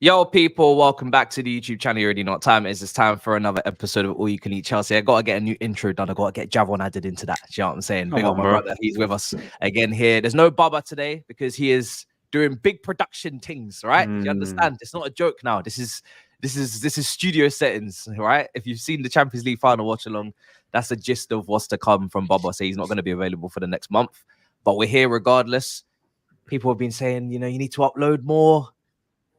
Yo, people, welcome back to the YouTube channel. You already know what time it is. It's time for another episode of All You Can Eat Chelsea. I got to get a new intro done. I got to get Javon added into that. You know what I'm saying? Big up my brother. He's with us again here. There's no Baba today because he is doing big production things, right? You understand? It's not a joke now. This is studio settings, right? If you've seen the Champions League final watch along, that's the gist of what's to come from Baba. So he's not going to be available for the next month, but we're here regardless. People have been saying, you know, you need to upload more.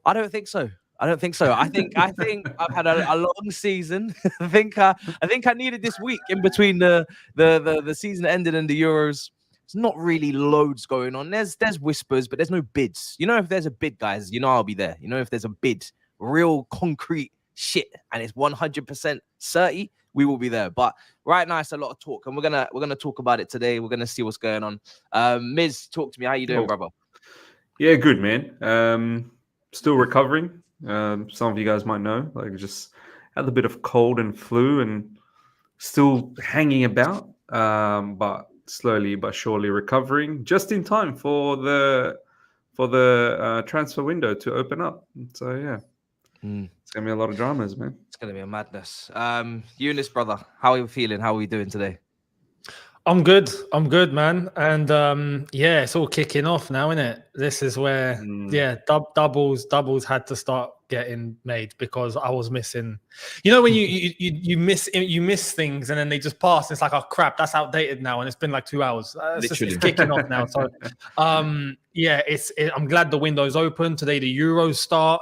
I don't think so. I think I've had a long season. I think I needed this week in between the season ended and the Euros. It's not really loads going on. There's whispers, but there's no bids. You know, if there's a bid, guys, you know I'll be there. You know, if there's a bid, real concrete shit, and it's 100% certain, we will be there. But right now it's a lot of talk, and we're gonna talk about it today. We're gonna see what's going on. Miz, talk to me. How you doing, brother? Yeah, good, man. Still recovering. Some of you guys might know, like, just had a bit of cold and flu, and still hanging about. But slowly but surely recovering, just in time for the transfer window to open up. So yeah, it's gonna be a lot of dramas, man. It's gonna be a madness. Younes, brother, how are you feeling? How are we doing today? I'm good, man. And yeah, it's all kicking off now, isn't it? This is where doubles had to start getting made because I was missing. You know, when you miss things and then they just pass. It's like, oh crap, that's outdated now, and it's been like 2 hours. It's kicking off now. So yeah, I'm glad the window's open today. The Euros start.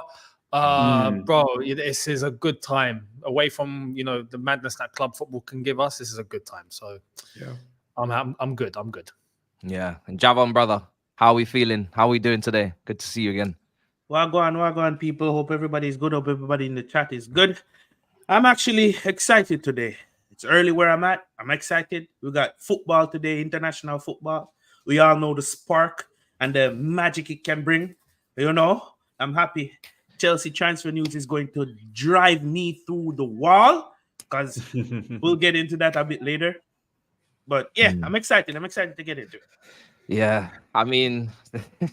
Bro, this is a good time away from, you know, the madness that club football can give us. This is a good time. So yeah, I'm good. Yeah. And Javon, brother, how are we feeling? How are we doing today? Good to see you again. Wagwan, people. Hope everybody's good. Hope everybody in the chat is good. I'm actually excited today. It's early where I'm at. I'm excited. We got football today, international football. We all know the spark and the magic it can bring. You know, I'm happy. Chelsea transfer news is going to drive me through the wall because we'll get into that a bit later. But yeah, I'm excited. I'm excited to get into it. Yeah, I mean,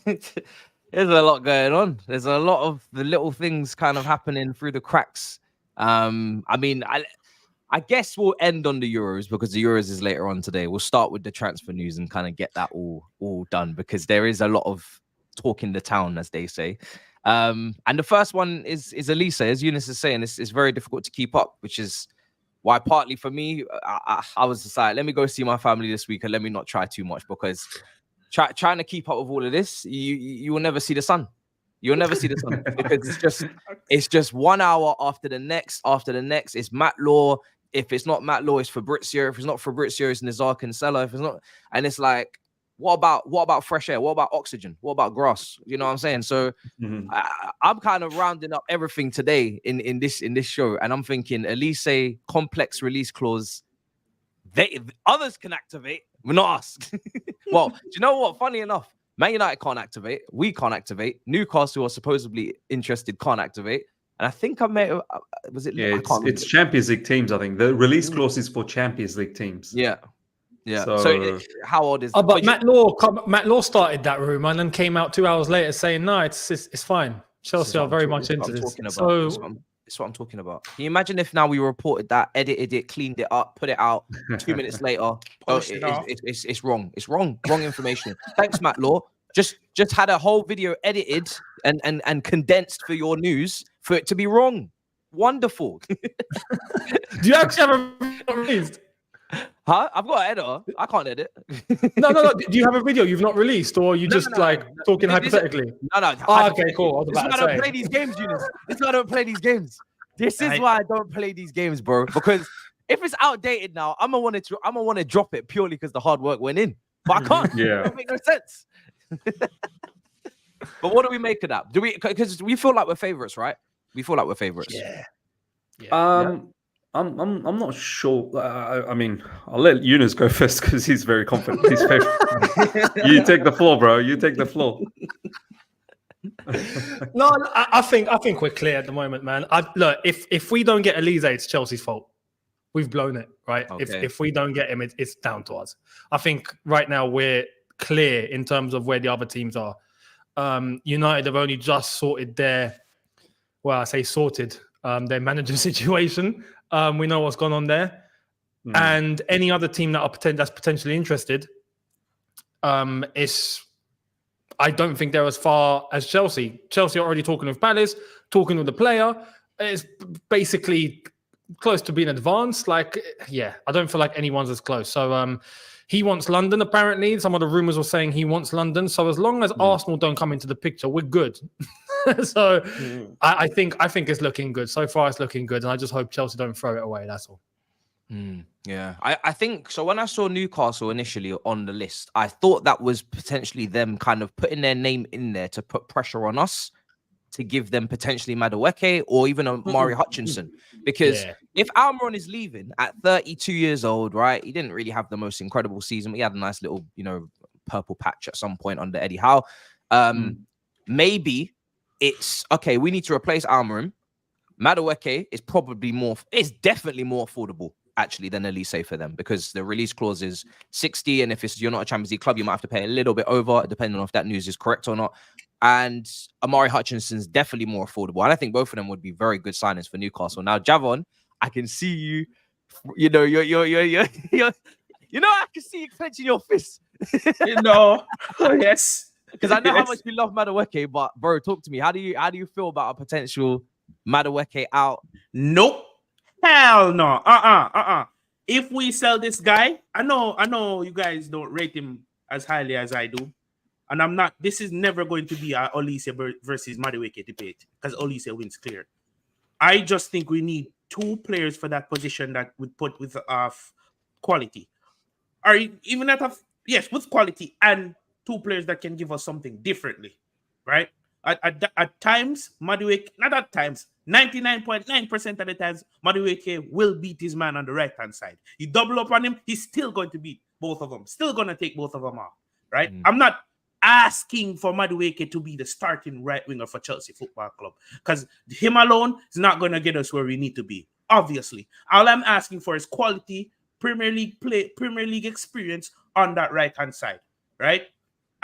there's a lot going on. There's a lot of the little things kind of happening through the cracks. I mean, I guess we'll end on the Euros because the Euros is later on today. We'll start with the transfer news and kind of get that all done because there is a lot of talk in the town, as they say. And the first one is Olise, as Younes is saying, it's very difficult to keep up, which is why partly for me, I was decided, let me go see my family this week and let me not try too much because trying to keep up with all of this, you will never see the sun. You'll never see the sun because it's just 1 hour after the next. It's Matt Law. If it's not Matt Law, it's Fabrizio. If it's not Fabrizio, it's Nizar Cancelo. If it's not, and it's like, what about fresh air? What about oxygen? What about grass? You know what I'm saying? So I'm kind of rounding up everything today in this show, and I'm thinking Olise complex release clause. Others can activate, but not us. Well, do you know what? Funny enough, Man United can't activate. We can't activate. Newcastle, who are supposedly interested, can't activate. And I think I may was it? Yeah, it's Champions League teams. I think the release clause is for Champions League teams. Yeah. Yeah. So how old is? But Matt Law started that rumor and then came out 2 hours later saying, "No, it's fine." Chelsea are very much into this. So it's what I'm talking about. Can you imagine if now we reported that, edited it, cleaned it up, put it out 2 minutes later? It's wrong. It's wrong information. Thanks, Matt Law. Just had a whole video edited and condensed for your news for it to be wrong. Wonderful. Do you actually have a video released? Huh? I've got an editor. I can't edit. No. Do you have a video you've not released, or are you talking hypothetically? No. Oh, okay, cool. This is why I don't play these games, Younes. This is why I don't play these games. This is why I don't play these games, bro. Because if it's outdated now, I'm gonna want to drop it purely because the hard work went in. But I can't. Yeah. It doesn't make no sense. But what do we make of that? Because we feel like we're favorites, right? We feel like we're favorites. Yeah. I'm not sure. I mean, I'll let Younes go first because he's very confident. He's favorite. You take the floor, bro. You take the floor. No, I think we're clear at the moment, man. Look, if we don't get Olise, it's Chelsea's fault. We've blown it, right? Okay. If we don't get him, it's down to us. I think right now we're clear in terms of where the other teams are. United have only just sorted their well, I say sorted their manager situation. We know what's gone on there. And any other team that's potentially interested, I don't think they're as far as Chelsea. Chelsea are already talking with Palace, talking with the player. It's basically close to being advanced. Like, yeah, I don't feel like anyone's as close. So he wants London, apparently. Some of the rumours were saying he wants London. So as long as Arsenal don't come into the picture, we're good. So I think it's looking good. So far, it's looking good. And I just hope Chelsea don't throw it away. That's all. Yeah, I think so. When I saw Newcastle initially on the list, I thought that was potentially them kind of putting their name in there to put pressure on us to give them potentially Madueke or even a Mari Hutchinson. Because if Almiron is leaving at 32 years old, right, he didn't really have the most incredible season. He had a nice little, purple patch at some point under Eddie Howe. Maybe it's, okay, we need to replace Almiron. Madueke is definitely more affordable actually than Olise for them, because the release clause is 60, and if you're not a Champions League club, you might have to pay a little bit over, depending on if that news is correct or not. And Amari Hutchinson's definitely more affordable, and I think both of them would be very good signings for Newcastle. Now, Javon, I can see you. I can see you clenching your fists. Yes, because I know how much you love Madueke, but bro, talk to me. How do you feel about a potential Madueke out? Nope. Hell no. If we sell this guy, I know you guys don't rate him as highly as I do. And I'm not, this is never going to be a Olise versus Madueke debate, because Olise wins clear. I just think we need two players for that position that would put with quality. Or even with quality, and two players that can give us something differently, right? At times, Madueke, not at times, 99.9% of the times, Madueke will beat his man on the right-hand side. You double up on him, he's still going to beat both of them. Still going to take both of them off, right? I'm not asking for Madueke to be the starting right winger for Chelsea Football Club, because him alone is not going to get us where we need to be, obviously. All I'm asking for is quality Premier League experience on that right-hand side, right?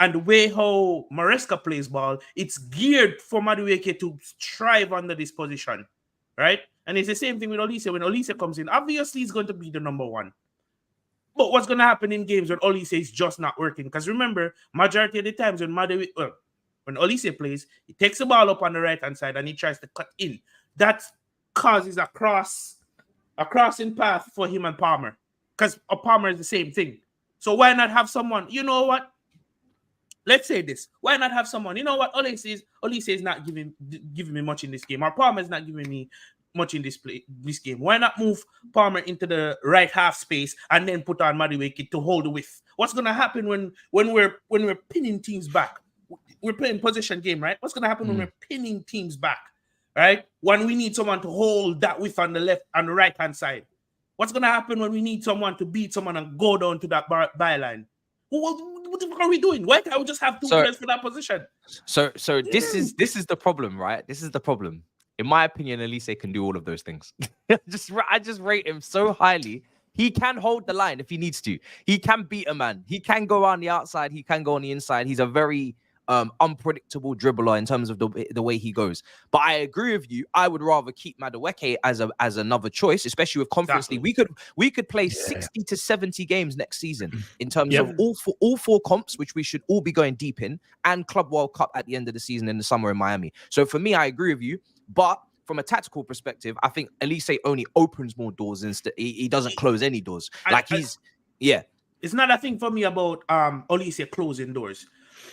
And the way how Maresca plays ball, it's geared for Madueke to thrive under this position, right? And it's the same thing with Olise. When Olise comes in, obviously he's going to be the number one. But what's going to happen in games when Olise is just not working? Because remember, majority of the times when when Olise plays, he takes the ball up on the right-hand side and he tries to cut in. That causes a crossing path for him and Palmer. Because Palmer is the same thing. So why not have someone, you know what? Let's say this. Why not have someone? You know what? Olise is not giving me much in this game. Or Palmer is not giving me much in this game. Why not move Palmer into the right half space and then put on Madueke to hold the width? What's gonna happen when we're pinning teams back? We're playing possession game, right? What's gonna happen when we're pinning teams back, right? When we need someone to hold that width on the left and the right hand side. What's gonna happen when we need someone to beat someone and go down to that byline? What the fuck are we doing? Why can't we just have two players for that position? So this is the problem, right? This is the problem. In my opinion, Olise can do all of those things. I just rate him so highly. He can hold the line if he needs to. He can beat a man. He can go on the outside. He can go on the inside. He's a very unpredictable dribbler in terms of the way he goes. But I agree with you. I would rather keep Madueke as another choice, especially with Conference League. We could play 60 to 70 games next season in terms of all four comps, which we should all be going deep in, and Club World Cup at the end of the season in the summer in Miami. So for me, I agree with you. But from a tactical perspective, I think Olise only opens more doors instead. He doesn't close any doors. It's not a thing for me about Olise closing doors.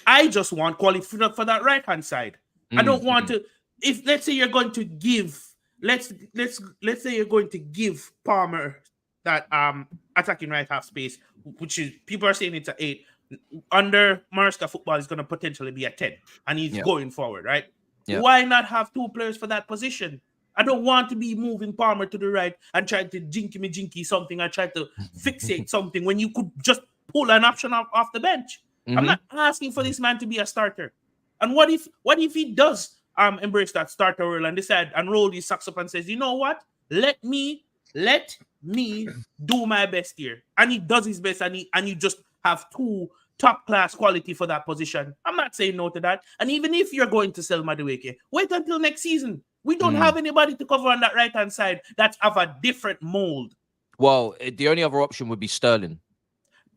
I just want quality for that right hand side. I don't want to. If let's say you're going to give, let's say you're going to give Palmer that attacking right half space, which is people are saying it's an 8. Under Maresca football is going to potentially be a 10, and he's going forward, right? Yeah. Why not have two players for that position? I don't want to be moving Palmer to the right and trying to jinky something. I try to fixate something when you could just pull an option off the bench. I'm not asking for this man to be a starter. And what if he does embrace that starter role and decide and roll his socks up and says, you know what? Let me do my best here. And he does his best and you just have two top class quality for that position. I'm not saying no to that. And even if you're going to sell Madueke, wait until next season. We don't have anybody to cover on that right-hand side that's of a different mold. Well, the only other option would be Sterling.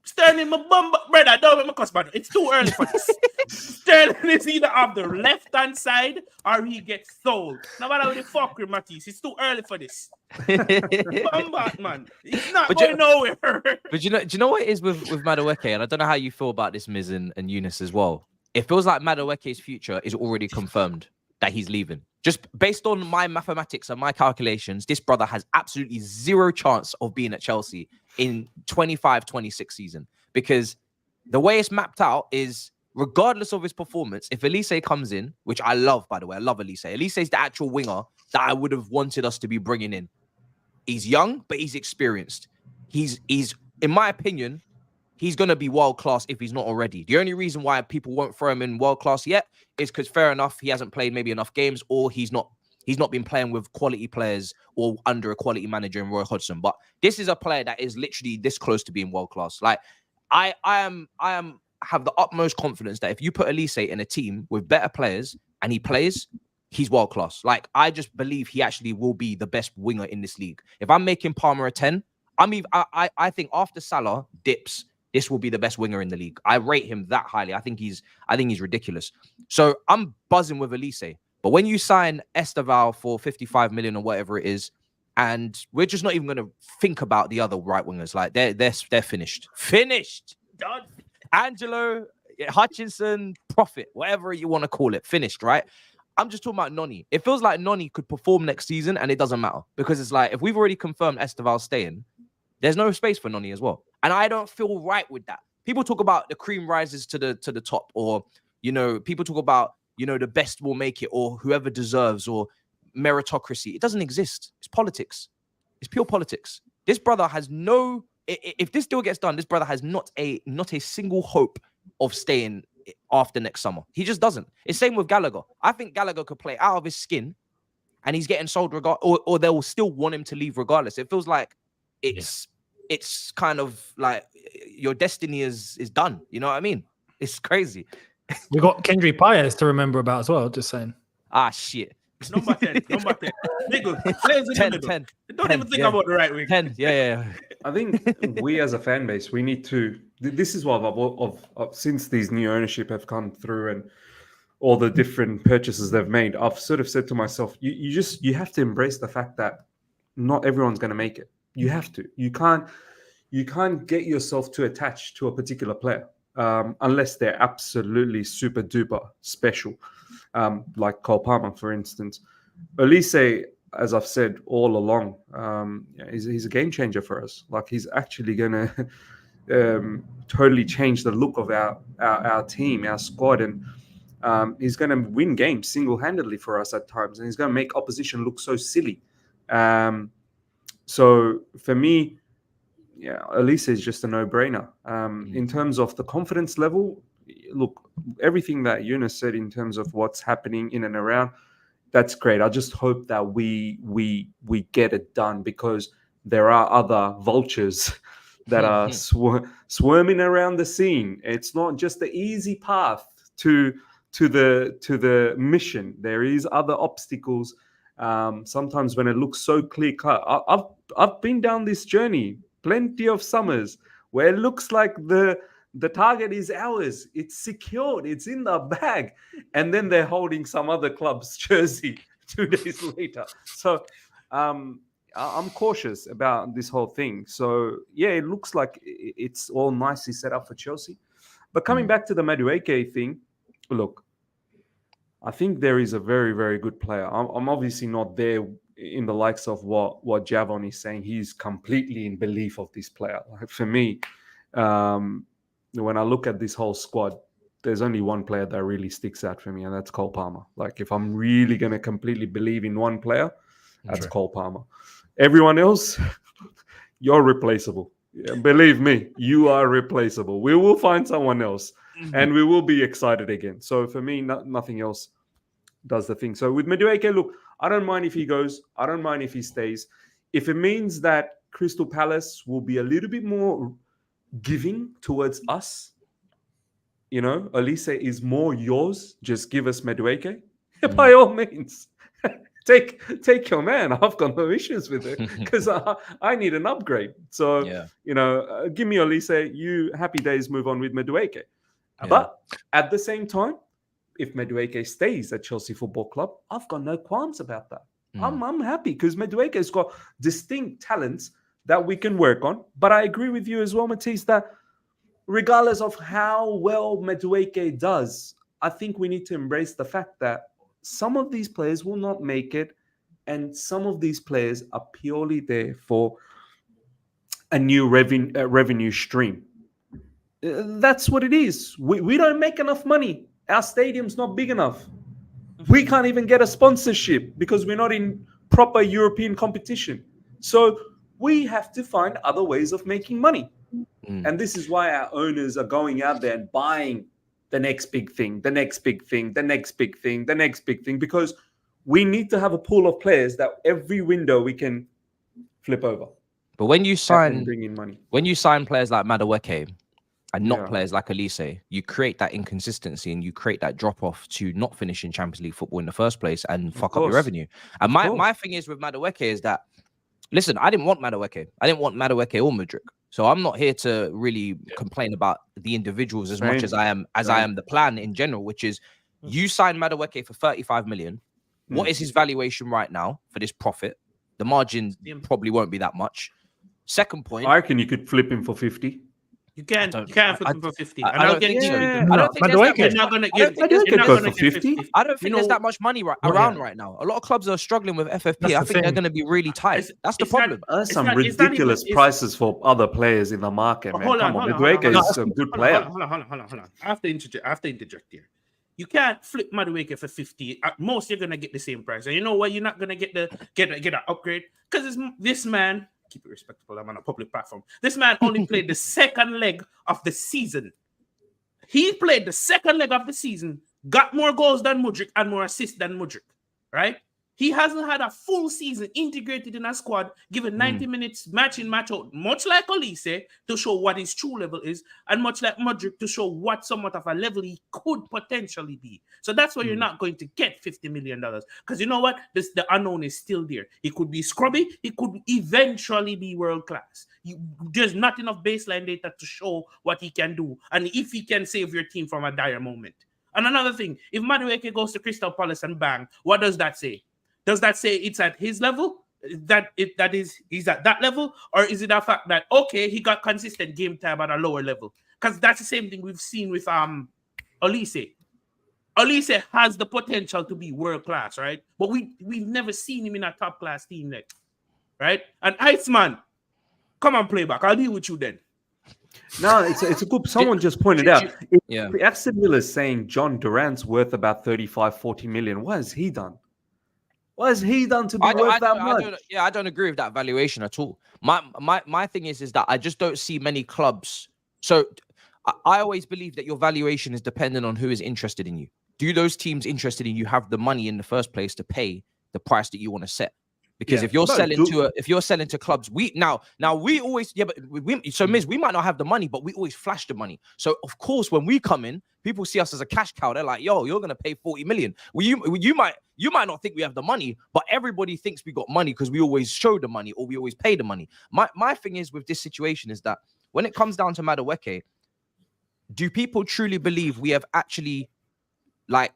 Sterling, my bum, brother, don't make my cuss, brother. It's too early for this. Sterling is either off the left-hand side or he gets sold. No matter what the fuck with Matisse, it's too early for this. Bumbat, man. It's not going nowhere. But do you know what it is with Madueke? And I don't know how you feel about this, Miz and Younes as well. It feels like Madueke's future is already confirmed that he's leaving. Just based on my mathematics and my calculations, this brother has absolutely zero chance of being at Chelsea in 25-26 season, because the way it's mapped out is, regardless of his performance, if Olise comes in, which I love, by the way, I love Olise. Olise is the actual winger that I would have wanted us to be bringing in. He's young, but he's experienced. He's in my opinion, he's going to be world-class if he's not already. The only reason why people won't throw him in world-class yet is because, fair enough, he hasn't played maybe enough games, or he's not been playing with quality players or under a quality manager in Roy Hodgson. But this is a player that is literally this close to being world-class. Like, I have the utmost confidence that if you put Olise in a team with better players and he plays, he's world-class. Like, I just believe he actually will be the best winger in this league. If I'm making Palmer a 10, I think after Salah dips, this will be the best winger in the league. I rate him that highly. I think he's ridiculous. So I'm buzzing with Olise. But when you sign Esteval for 55 million or whatever it is, and we're just not even going to think about the other right wingers, like they're finished. Done. Angelo, Hutchinson, Prophet, whatever you want to call it, finished, right? I'm just talking about Noni. It feels like Noni could perform next season and it doesn't matter, because it's like, if we've already confirmed Esteval staying, there's no space for Noni as well. And I don't feel right with that. People talk about the cream rises to the top, or, you know, people talk about, you know, the best will make it, or whoever deserves, or meritocracy. It doesn't exist. It's politics. It's pure politics. This brother has no, if this deal gets done, this brother has not a single hope of staying after next summer. He just doesn't. It's same with Gallagher. I think Gallagher could play out of his skin and he's getting sold or they will still want him to leave regardless. It feels like it's kind of like your destiny is done. You know what I mean? It's crazy. We got Kendry Paez to remember about as well, just saying. Ah, shit. Number 10. Nigga, players in 10, the middle. 10. Don't even think about the right wing. 10, yeah. I think we as a fan base, we need to. This is what of since these new ownership have come through and all the different purchases they've made, I've sort of said to myself, you have to embrace the fact that not everyone's going to make it. You have to. You can't get yourself too attached to a particular player unless they're absolutely super duper special, like Cole Palmer, for instance. Olise, as I've said all along, he's a game changer for us. Like, he's actually going to totally change the look of our team, our squad, and he's going to win games single-handedly for us at times, and he's going to make opposition look so silly. So for me, Olise is just a no-brainer. In terms of the confidence level, look, everything that Younes said in terms of what's happening in and around, that's great. I just hope that we get it done, because there are other vultures that are swarming around the scene. It's not just the easy path to the mission. There is other obstacles. Sometimes when it looks so clear cut, I've been down this journey plenty of summers where it looks like the target is ours. It's secured. It's in the bag. And then they're holding some other club's jersey 2 days later. So I'm cautious about this whole thing. So, yeah, it looks like it's all nicely set up for Chelsea. But coming back to the Madueke thing, look, I think there is a very, very good player. I'm obviously not there in the likes of what Javon is saying. He's completely in belief of this player. Like, for me, when I look at this whole squad, there's only one player that really sticks out for me, and that's Cole Palmer. Like, if I'm really going to completely believe in one player, that's Cole Palmer. Everyone else, you're replaceable. Yeah, believe me, you are replaceable. We will find someone else, and we will be excited again. So for me, nothing else does the thing. So with Madueke, look, I don't mind if he goes. I don't mind if he stays. If it means that Crystal Palace will be a little bit more giving towards us, you know, Olise is more yours, just give us Madueke, by all means. take your man. I've got no issues with it because I need an upgrade. So give me Olise. You happy days. Move on with Madueke. But at the same time, if Madueke stays at Chelsea Football Club, I've got no qualms about that. I'm happy because Madueke's got distinct talents that we can work on. But I agree with you as well, Matisse, that regardless of how well Madueke does, I think we need to embrace the fact that some of these players will not make it, and some of these players are purely there for a new revenue stream. That's what it is. We don't make enough money. Our stadium's not big enough. We can't even get a sponsorship because we're not in proper European competition. So we have to find other ways of making money. And this is why our owners are going out there and buying the next big thing, the next big thing, the next big thing, the next big thing, because we need to have a pool of players that every window we can flip over. But when you sign, bring in money, when you sign players like Madueke and not players like Olise, you create that inconsistency and you create that drop off to not finish in Champions League football in the first place and fuck up your revenue. And my thing is with Madueke is that, listen, I didn't want Madueke. I didn't want Madueke or Mudryk. So I'm not here to really complain about the individuals as much as I am the plan in general, which is you sign Madueke for 35 million. What is his valuation right now for this profit? The margin probably won't be that much. Second point, I reckon you could flip him for 50. You can't flip him for 50. I don't think so. I don't think there's that much money around right now. A lot of clubs are struggling with FFP. I think they're going to be really tight. That's the problem. There's some ridiculous prices for other players in the market, man. Come on, Madueke is a good player. Hold on. I have to interject here. You can't flip Madueke for 50. At most, you're going to get the same price. And you know why you're not going to get an upgrade? Because this man... Keep it respectable. I'm on a public platform. This man only played the second leg of the season. He played the second leg of the season, got more goals than Mudryk and more assists than Mudryk, right? He hasn't had a full season integrated in a squad, given 90 minutes match in, match out, much like Olise to show what his true level is, and much like Mudryk to show what somewhat of a level he could potentially be. So that's why you're not going to get $50 million. Because you know what? The unknown is still there. He could be scrubby. He could eventually be world class. There's not enough baseline data to show what he can do, and if he can save your team from a dire moment. And another thing, if Madueke goes to Crystal Palace and bang, what does that say? Does that say it's at his level? He's at that level? Or is it a fact that, okay, he got consistent game time at a lower level? Because that's the same thing we've seen with Olise. Olise has the potential to be world class, right? But we've never seen him in a top class team next, right? And Iceman, come on, playback. I'll deal with you then. No, it's a good. Someone just pointed out. If Aston Villa is saying John Duran's worth about 35-40 million, what has he done? What has he done to be worth that much? I don't agree with that valuation at all. My thing is that I just don't see many clubs. So I always believe that your valuation is dependent on who is interested in you. Do those teams interested in you have the money in the first place to pay the price that you want to set? Because if you're selling to clubs, we always we might not have the money, but we always flash the money. So of course, when we come in, people see us as a cash cow. They're like, "Yo, you're gonna pay 40 million." Well, you might not think we have the money, but everybody thinks we got money because we always show the money or we always pay the money. My thing is with this situation is that when it comes down to Madueke, do people truly believe we have actually like?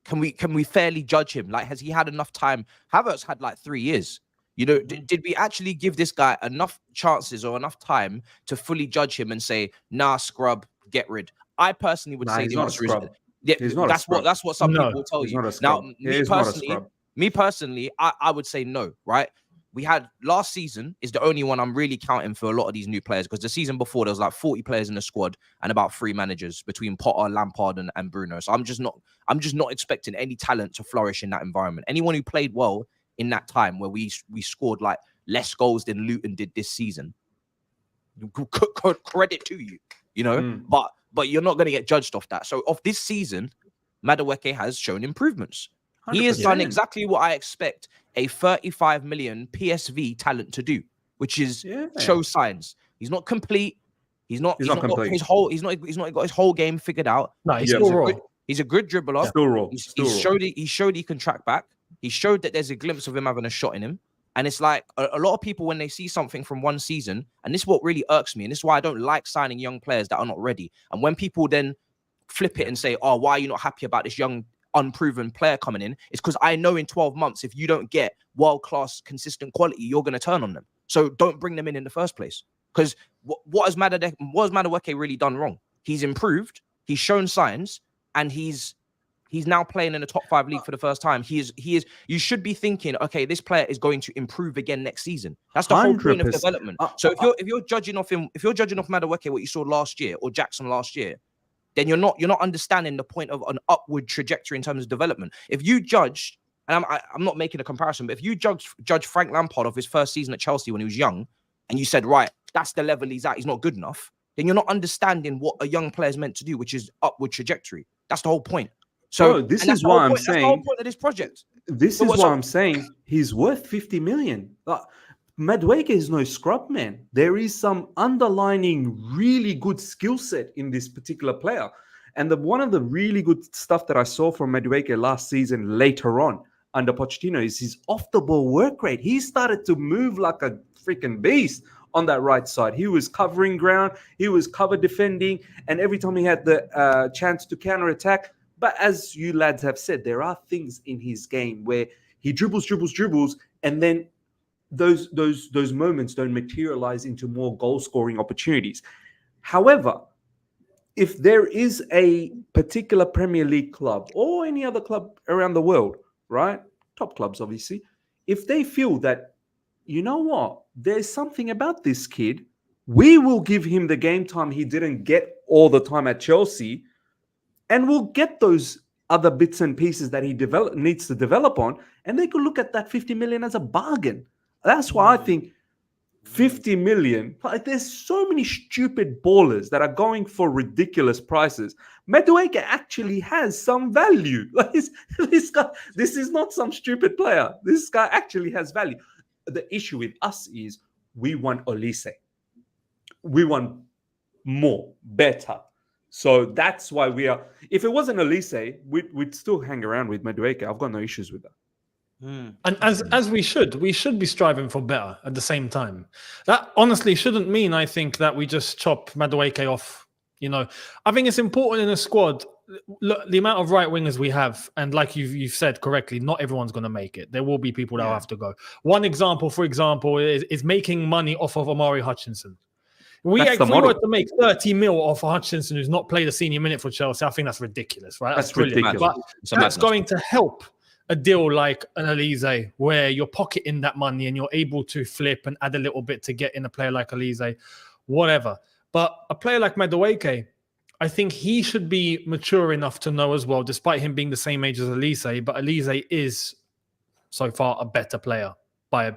Can we fairly judge him? Like, has he had enough time? Havertz had like 3 years. You know, did we actually give this guy enough chances or enough time to fully judge him and say, nah, scrub, get rid? I personally would say the answer is that's what some people will tell you. Now, me personally, I would say no, right? We had last season is the only one I'm really counting for a lot of these new players, because the season before there was like 40 players in the squad and about 3 managers between Potter, Lampard, and Bruno. So I'm just not expecting any talent to flourish in that environment. Anyone who played well in that time where we scored like less goals than Luton did this season, credit to you, you know. But you're not going to get judged off that. So off this season, Madueke has shown improvements. 100%. He has done exactly what I expect a 35 million PSV talent to do, which is show signs. He's not complete. He's not got his whole game figured out. No, he's still raw. He's a good dribbler. Still raw. He showed he can track back. He showed that there's a glimpse of him having a shot in him. And it's like a lot of people, when they see something from one season, and this is what really irks me, and this is why I don't like signing young players that are not ready. And when people then flip it and say, oh, why are you not happy about this young, unproven player coming in? It's because I know in 12 months, if you don't get world-class, consistent quality, you're going to turn on them. So don't bring them in the first place. Because what has Madueke really done wrong? He's improved, he's shown signs, and he's now playing in the top 5 league for the first time. He is. You should be thinking, okay, this player is going to improve again next season. That's the whole point of development. So if you're judging off Madueke what you saw last year or Jackson last year, then you're not understanding the point of an upward trajectory in terms of development. If you judge, and I'm not making a comparison, but if you judge Frank Lampard of his first season at Chelsea when he was young, and you said, right, that's the level he's at, he's not good enough, then you're not understanding what a young player is meant to do, which is upward trajectory. That's the whole point. So this is why I'm saying that's the whole point of this project. This is why I'm saying he's worth 50 million. Madueke is no scrub, man. There is some underlining really good skill set in this particular player. And one of the really good stuff that I saw from Madueke last season later on under Pochettino is his off-the-ball work rate. He started to move like a freaking beast on that right side. He was covering ground. He was cover defending. And every time he had the chance to counter-attack, but as you lads have said, there are things in his game where he dribbles, and then those moments don't materialize into more goal-scoring opportunities. However, if there is a particular Premier League club or any other club around the world, right, top clubs obviously, if they feel that, you know what, there's something about this kid, we will give him the game time he didn't get all the time at Chelsea, and we'll get those other bits and pieces that he needs to develop on, and they could look at that 50 million as a bargain. That's why I think 50 million, like there's so many stupid ballers that are going for ridiculous prices. Madueke actually has some value. Like this guy, this is not some stupid player. This guy actually has value. The issue with us is we want Olise. We want more, better. So that's why we are. If it wasn't Olise, we'd still hang around with Madueke. I've got no issues with that. And as we should be striving for better at the same time. That honestly shouldn't mean, I think, that we just chop Madueke off. You know, I think it's important in a squad. Look, the amount of right wingers we have, and like you've said correctly, not everyone's going to make it. There will be people that will have to go. One example, for example, is making money off of Omari Hutchinson. If we were to make 30 mil off of Hutchinson, who's not played a senior minute for Chelsea, I think that's ridiculous, right? That's brilliant. Ridiculous. But that's going to help a deal like an Olise, where you're pocketing that money and you're able to flip and add a little bit to get in a player like Olise, whatever. But a player like Madueke, I think he should be mature enough to know as well, despite him being the same age as Olise, but Olise is so far a better player by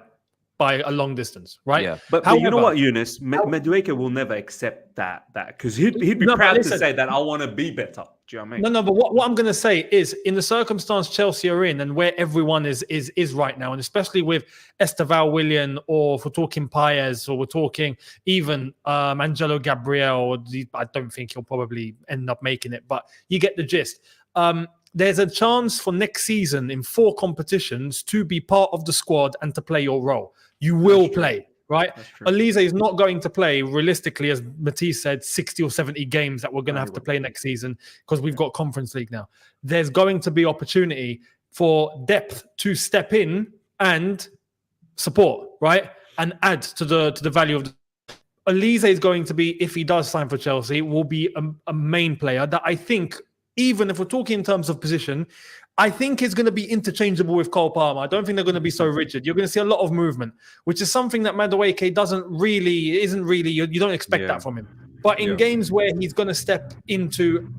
a long distance, right? Yeah, but you know what, Younes? Madueke will never accept that because he'd be proud to say that I want to be better. Do you know what I mean? No, but what I'm going to say is, in the circumstance Chelsea are in and where everyone is right now, and especially with Esteval Willian, or if we're talking Paez, or we're talking even Angelo Gabriel, I don't think he'll probably end up making it, but you get the gist. There's a chance for next season in 4 competitions to be part of the squad and to play your role. You will play, right? Olise is not going to play, realistically, as Matisse said, 60 or 70 games that we're going to have to play next season because we've got Conference League now. There's going to be opportunity for depth to step in and support, right? And add to the value of the... Olise is going to be, if he does sign for Chelsea, will be a main player that I think, even if we're talking in terms of position, I think it's going to be interchangeable with Cole Palmer. I don't think they're going to be so rigid. You're going to see a lot of movement, which is something that Madueke isn't really, you don't expect that from him. But in games where he's going to step into,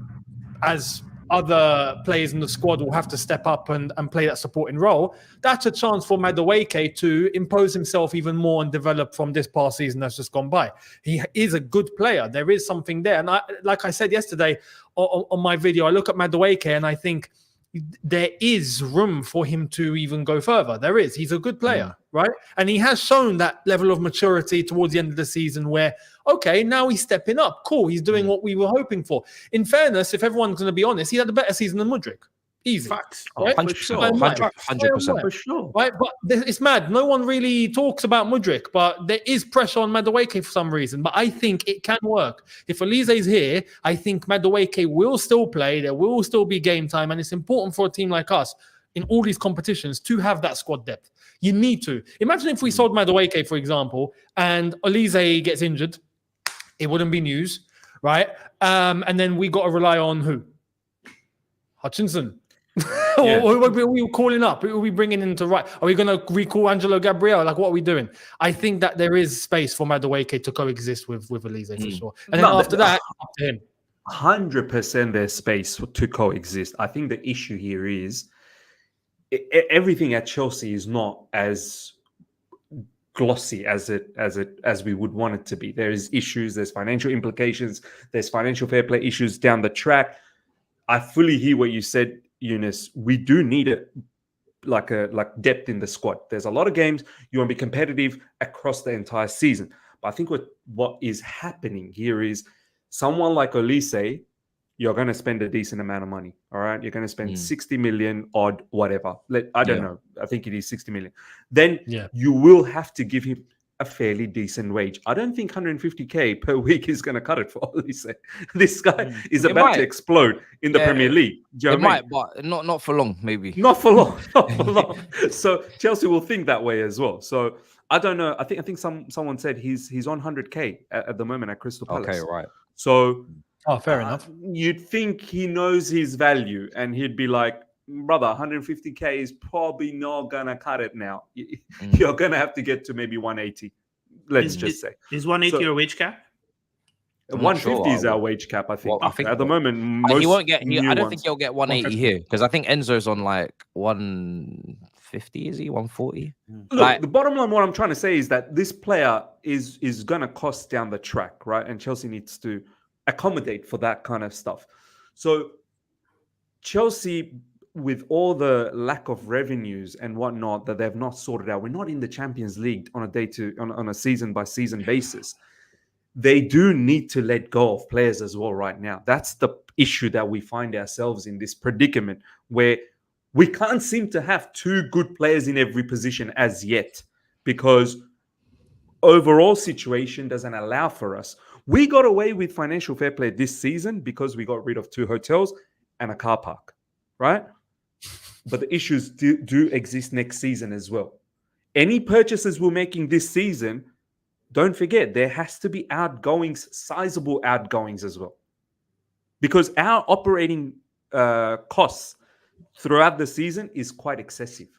as other players in the squad will have to step up and play that supporting role, that's a chance for Madueke to impose himself even more and develop from this past season that's just gone by. He is a good player. There is something there. And like I said yesterday on my video, I look at Madueke and I think there is room for him to even go further. There is. He's a good player, right? And he has shown that level of maturity towards the end of the season where, okay, now he's stepping up. Cool. He's doing what we were hoping for. In fairness, if everyone's going to be honest, he had a better season than Mudryk. Easy. Facts. Right? 100%. 100%. For sure. Right, but it's mad. No one really talks about Mudryk, but there is pressure on Madueke for some reason. But I think it can work. If Olise'S here, I think Madueke will still play. There will still be game time, and it's important for a team like us in all these competitions to have that squad depth. You need to. Imagine if we sold Madueke, for example, and Olise gets injured. It wouldn't be news, right? And then we got to rely on who? Hutchinson. Yeah. Who are we calling up? Who are we bringing in to right? Are we going to recall Angelo Gabriel? Like, what are we doing? I think that there is space for Madueke to coexist with Olise for sure. And then after that, up to him. 100% there's space to coexist. I think the issue here is everything at Chelsea is not as glossy as we would want it to be. There is issues, there's financial implications, there's financial fair play issues down the track. I fully hear what you said, Younes. We do need like depth in the squad. There's a lot of games you want to be competitive across the entire season. But I think what is happening here is someone like Olise, you're going to spend a decent amount of money. All right, you're going to spend 60 million odd, whatever. I don't know. I think it is 60 million. Then you will have to give him a fairly decent wage. I don't think 150k per week is going to cut it for Olise. This guy is about to explode in the Premier League. Do you know what I mean? But not for long, maybe. Not for long. Not for long. So Chelsea will think that way as well. So I don't know. I think someone said he's on 100k at the moment at Crystal Palace. Okay, right. So fair enough. You'd think he knows his value, and he'd be like, brother, 150k is probably not gonna cut it now. You're gonna have to get to maybe 180. Let's just say. Is 180 your wage cap? 150 is our wage cap, I think. Well, I think at the moment, he won't get. I don't think he'll get 180 here because I think Enzo's on like 150. Is he 140? Look, the bottom line, what I'm trying to say is that this player is gonna cost down the track, right? And Chelsea needs to accommodate for that kind of stuff. So Chelsea, with all the lack of revenues and whatnot that they've not sorted out, we're not in the Champions League on a season by season basis. They do need to let go of players as well right now. That's the issue that we find ourselves in, this predicament where we can't seem to have two good players in every position as yet because overall situation doesn't allow for us. We got away with financial fair play this season because we got rid of 2 hotels and a car park, right? But the issues do exist next season as well. Any purchases we're making this season, don't forget, there has to be outgoings, sizable outgoings as well. Because our operating costs throughout the season is quite excessive.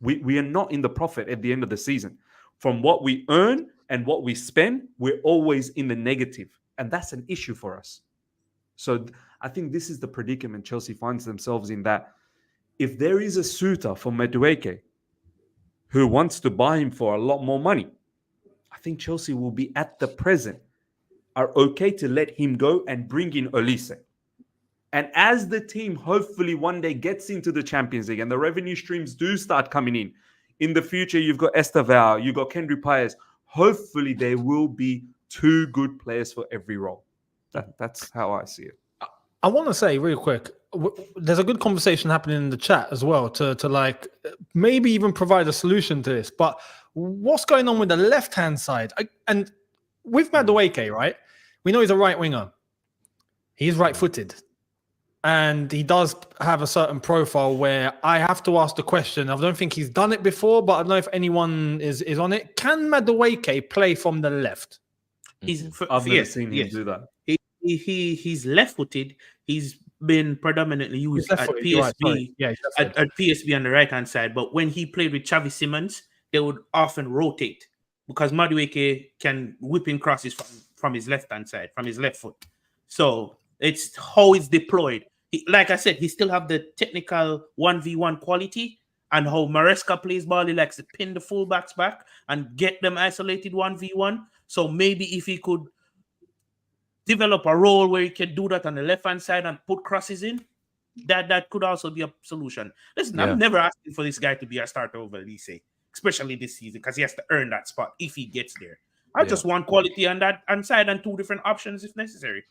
We are not in the profit at the end of the season. From what we earn and what we spend, we're always in the negative. And that's an issue for us. So I think this is the predicament Chelsea finds themselves in, that if there is a suitor for Madueke who wants to buy him for a lot more money, I think Chelsea will be at the present are okay to let him go and bring in Olise. And as the team hopefully one day gets into the Champions League and the revenue streams do start coming in the future, you've got Estevao, you've got Kendry Paez. Hopefully there will be 2 good players for every role. That's how I see it. I want to say real quick, there's a good conversation happening in the chat as well to like maybe even provide a solution to this. But what's going on with the left-hand side? And with Madueke, right? We know he's a right winger. He's right-footed. And he does have a certain profile where I have to ask the question. I don't think he's done it before, but I don't know if anyone is on it. Can Madueke play from the left? I've never seen him do that. He's left-footed. He's been predominantly used at PSV. Right, at PSV on the right-hand side. But when he played with Xavi Simons, they would often rotate because Madueke can whip in crosses from his left-hand side, from his left foot. So it's how it's deployed. Like I said, he still have the technical 1v1 quality, and how Maresca plays ball, he likes to pin the fullbacks back and get them isolated 1v1. So maybe if he could develop a role where he can do that on the left-hand side and put crosses in, that could also be a solution. Listen, I'm never asking for this guy to be a starter over Olise, especially this season, because he has to earn that spot if he gets there. I just want quality on that side and 2 different options if necessary.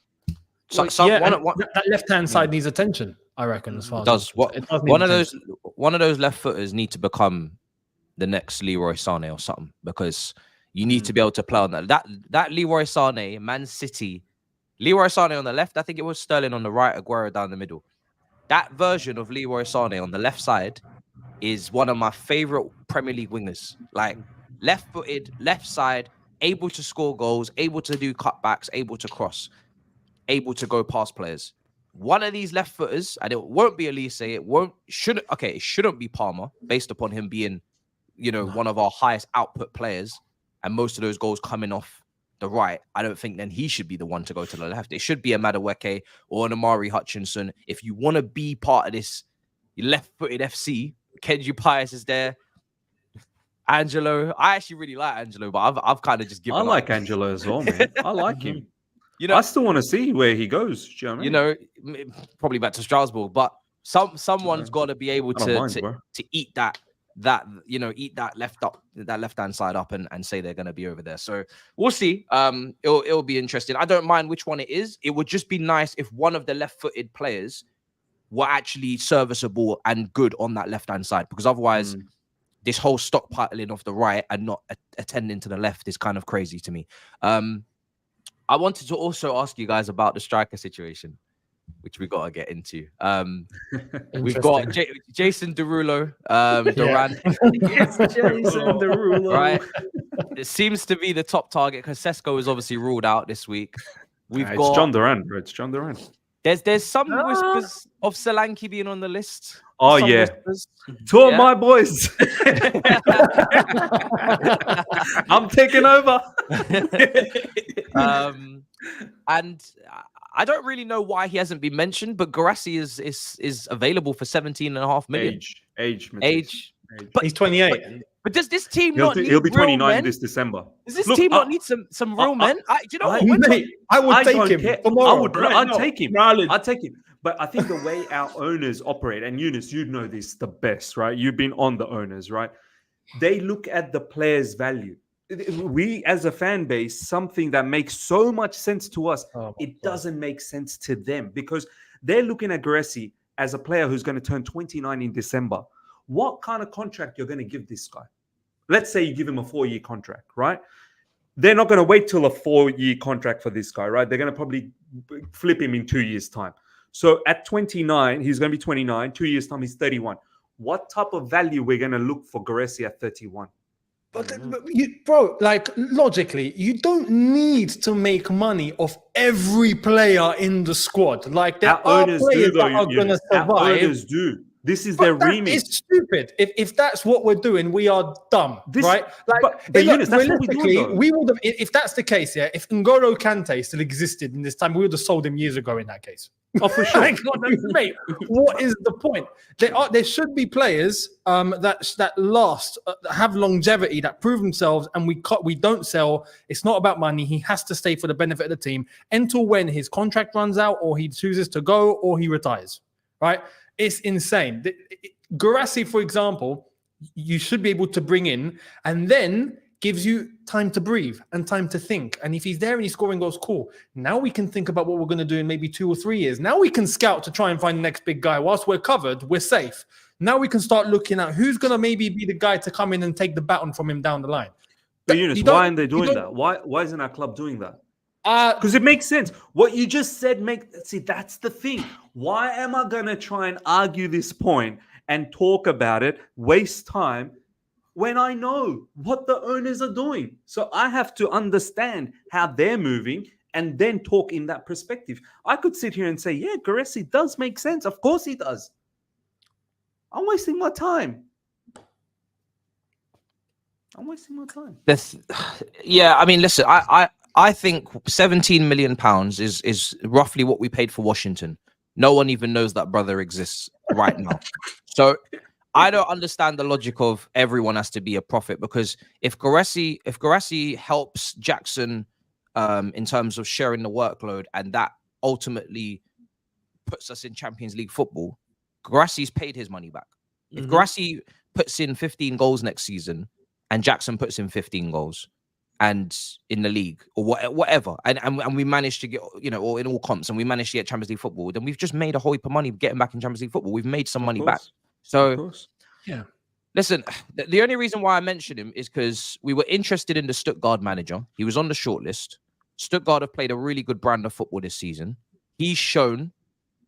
That left-hand side needs attention. I reckon. As far as Does what it does need one of attention. those left footers need to become the next Leroy Sané or something, because you need to be able to play on that Leroy Sané, Man City, Leroy Sané on the left. I think it was Sterling on the right, Aguero down the middle. That version of Leroy Sané on the left side is one of my favorite Premier League wingers. Like left-footed, left side, able to score goals, able to do cutbacks, able to cross, able to go past players. One of these left footers, and it won't be Olise, it shouldn't be Palmer, based upon him being, one of our highest output players, and most of those goals coming off the right. I don't think then he should be the one to go to the left. It should be a Madueke or an Amari Hutchinson. If you want to be part of this left-footed FC, Kenji Pius is there. Angelo, I actually really like Angelo, but I've kind of just given up. I like Angelo as well, man. I like him. I still want to see where he goes. Do you know what I mean? Probably back to Strasbourg, but someone's got to be able to eat that left-hand side up and say they're going to be over there. So we'll see. It'll be interesting. I don't mind which one it is. It would just be nice if one of the left-footed players were actually serviceable and good on that left-hand side, because otherwise this whole stockpiling of the right and not attending to the left is kind of crazy to me. I wanted to also ask you guys about the striker situation, which we got to get into. We've got Jason Derulo, Duran. Yes, Jason Derulo. Right. It seems to be the top target because Sesko is obviously ruled out this week. It's John Duran, bro. It's John Duran. There's some whispers of Solanke being on the list. Oh, some yeah. Whispers. Two of my boys. I'm taking over. And I don't really know why he hasn't been mentioned, but Guirassy is available for 17.5 million. Age. But he's 28. But does this team He'll be 29 men? this December. Does this team not need some real men? Do you know what? I would take him tomorrow. I'd take him. I'd take him. But I think the way our owners operate, and Younes, you know this the best, right? You've been on the owners, right? They look at the player's value. We, as a fan base, something that makes so much sense to us, it doesn't make sense to them, because they're looking at Guirassy as a player who's going to turn 29 in December. What kind of contract you're going to give this guy? Let's say you give him a 4-year contract, right? They're not going to wait till a 4-year contract for this guy, right? They're going to probably flip him in 2 years' time. So at 29, he's going to be 29. 2 years' time, he's 31. What type of value we're going to look for Guirassy at 31? But bro, like logically, you don't need to make money off every player in the squad. Like there are players that are going to survive. Our owners do. This is their remit. It's stupid. If that's what we're doing, we are dumb, right? Like, but Younes, that's what we're doing, we would have. If that's the case, yeah. If N'Golo Kante still existed in this time, we would have sold him years ago. In that case, oh for sure. Mate, what is the point? There should be players that last, that have longevity, that prove themselves, and we don't sell. It's not about money. He has to stay for the benefit of the team until when his contract runs out, or he chooses to go, or he retires. Right. It's insane. Guirassy, for example, you should be able to bring in and then gives you time to breathe and time to think. And if he's there and he's scoring goals, cool. Now we can think about what we're going to do in maybe 2 or 3 years. Now we can scout to try and find the next big guy. Whilst we're covered, we're safe. Now we can start looking at who's going to maybe be the guy to come in and take the baton from him down the line. But Younes, why aren't they doing that? Why isn't our club doing that? Because it makes sense. What you just said that's the thing. Why am I going to try and argue this point and talk about it, waste time, when I know what the owners are doing? So I have to understand how they're moving and then talk in that perspective. I could sit here and say, yeah, Guirassy does make sense. Of course he does. I'm wasting my time. Yeah, I mean, listen, I think £17 million is roughly what we paid for Washington. No one even knows that brother exists right now. So I don't understand the logic of everyone has to be a profit, because if Guirassy helps Jackson in terms of sharing the workload, and that ultimately puts us in Champions League football, Guirassy's paid his money back. If Guirassy puts in 15 goals next season and Jackson puts in 15 goals, and in the league or whatever, and we managed to get, you know, or in all comps, and we managed to get Champions League football, then we've just made a whole heap of money getting back in Champions League football. We've made some money back. So, yeah. Listen, the only reason why I mentioned him is because we were interested in the Stuttgart manager. He was on the shortlist. Stuttgart have played a really good brand of football this season. He's shown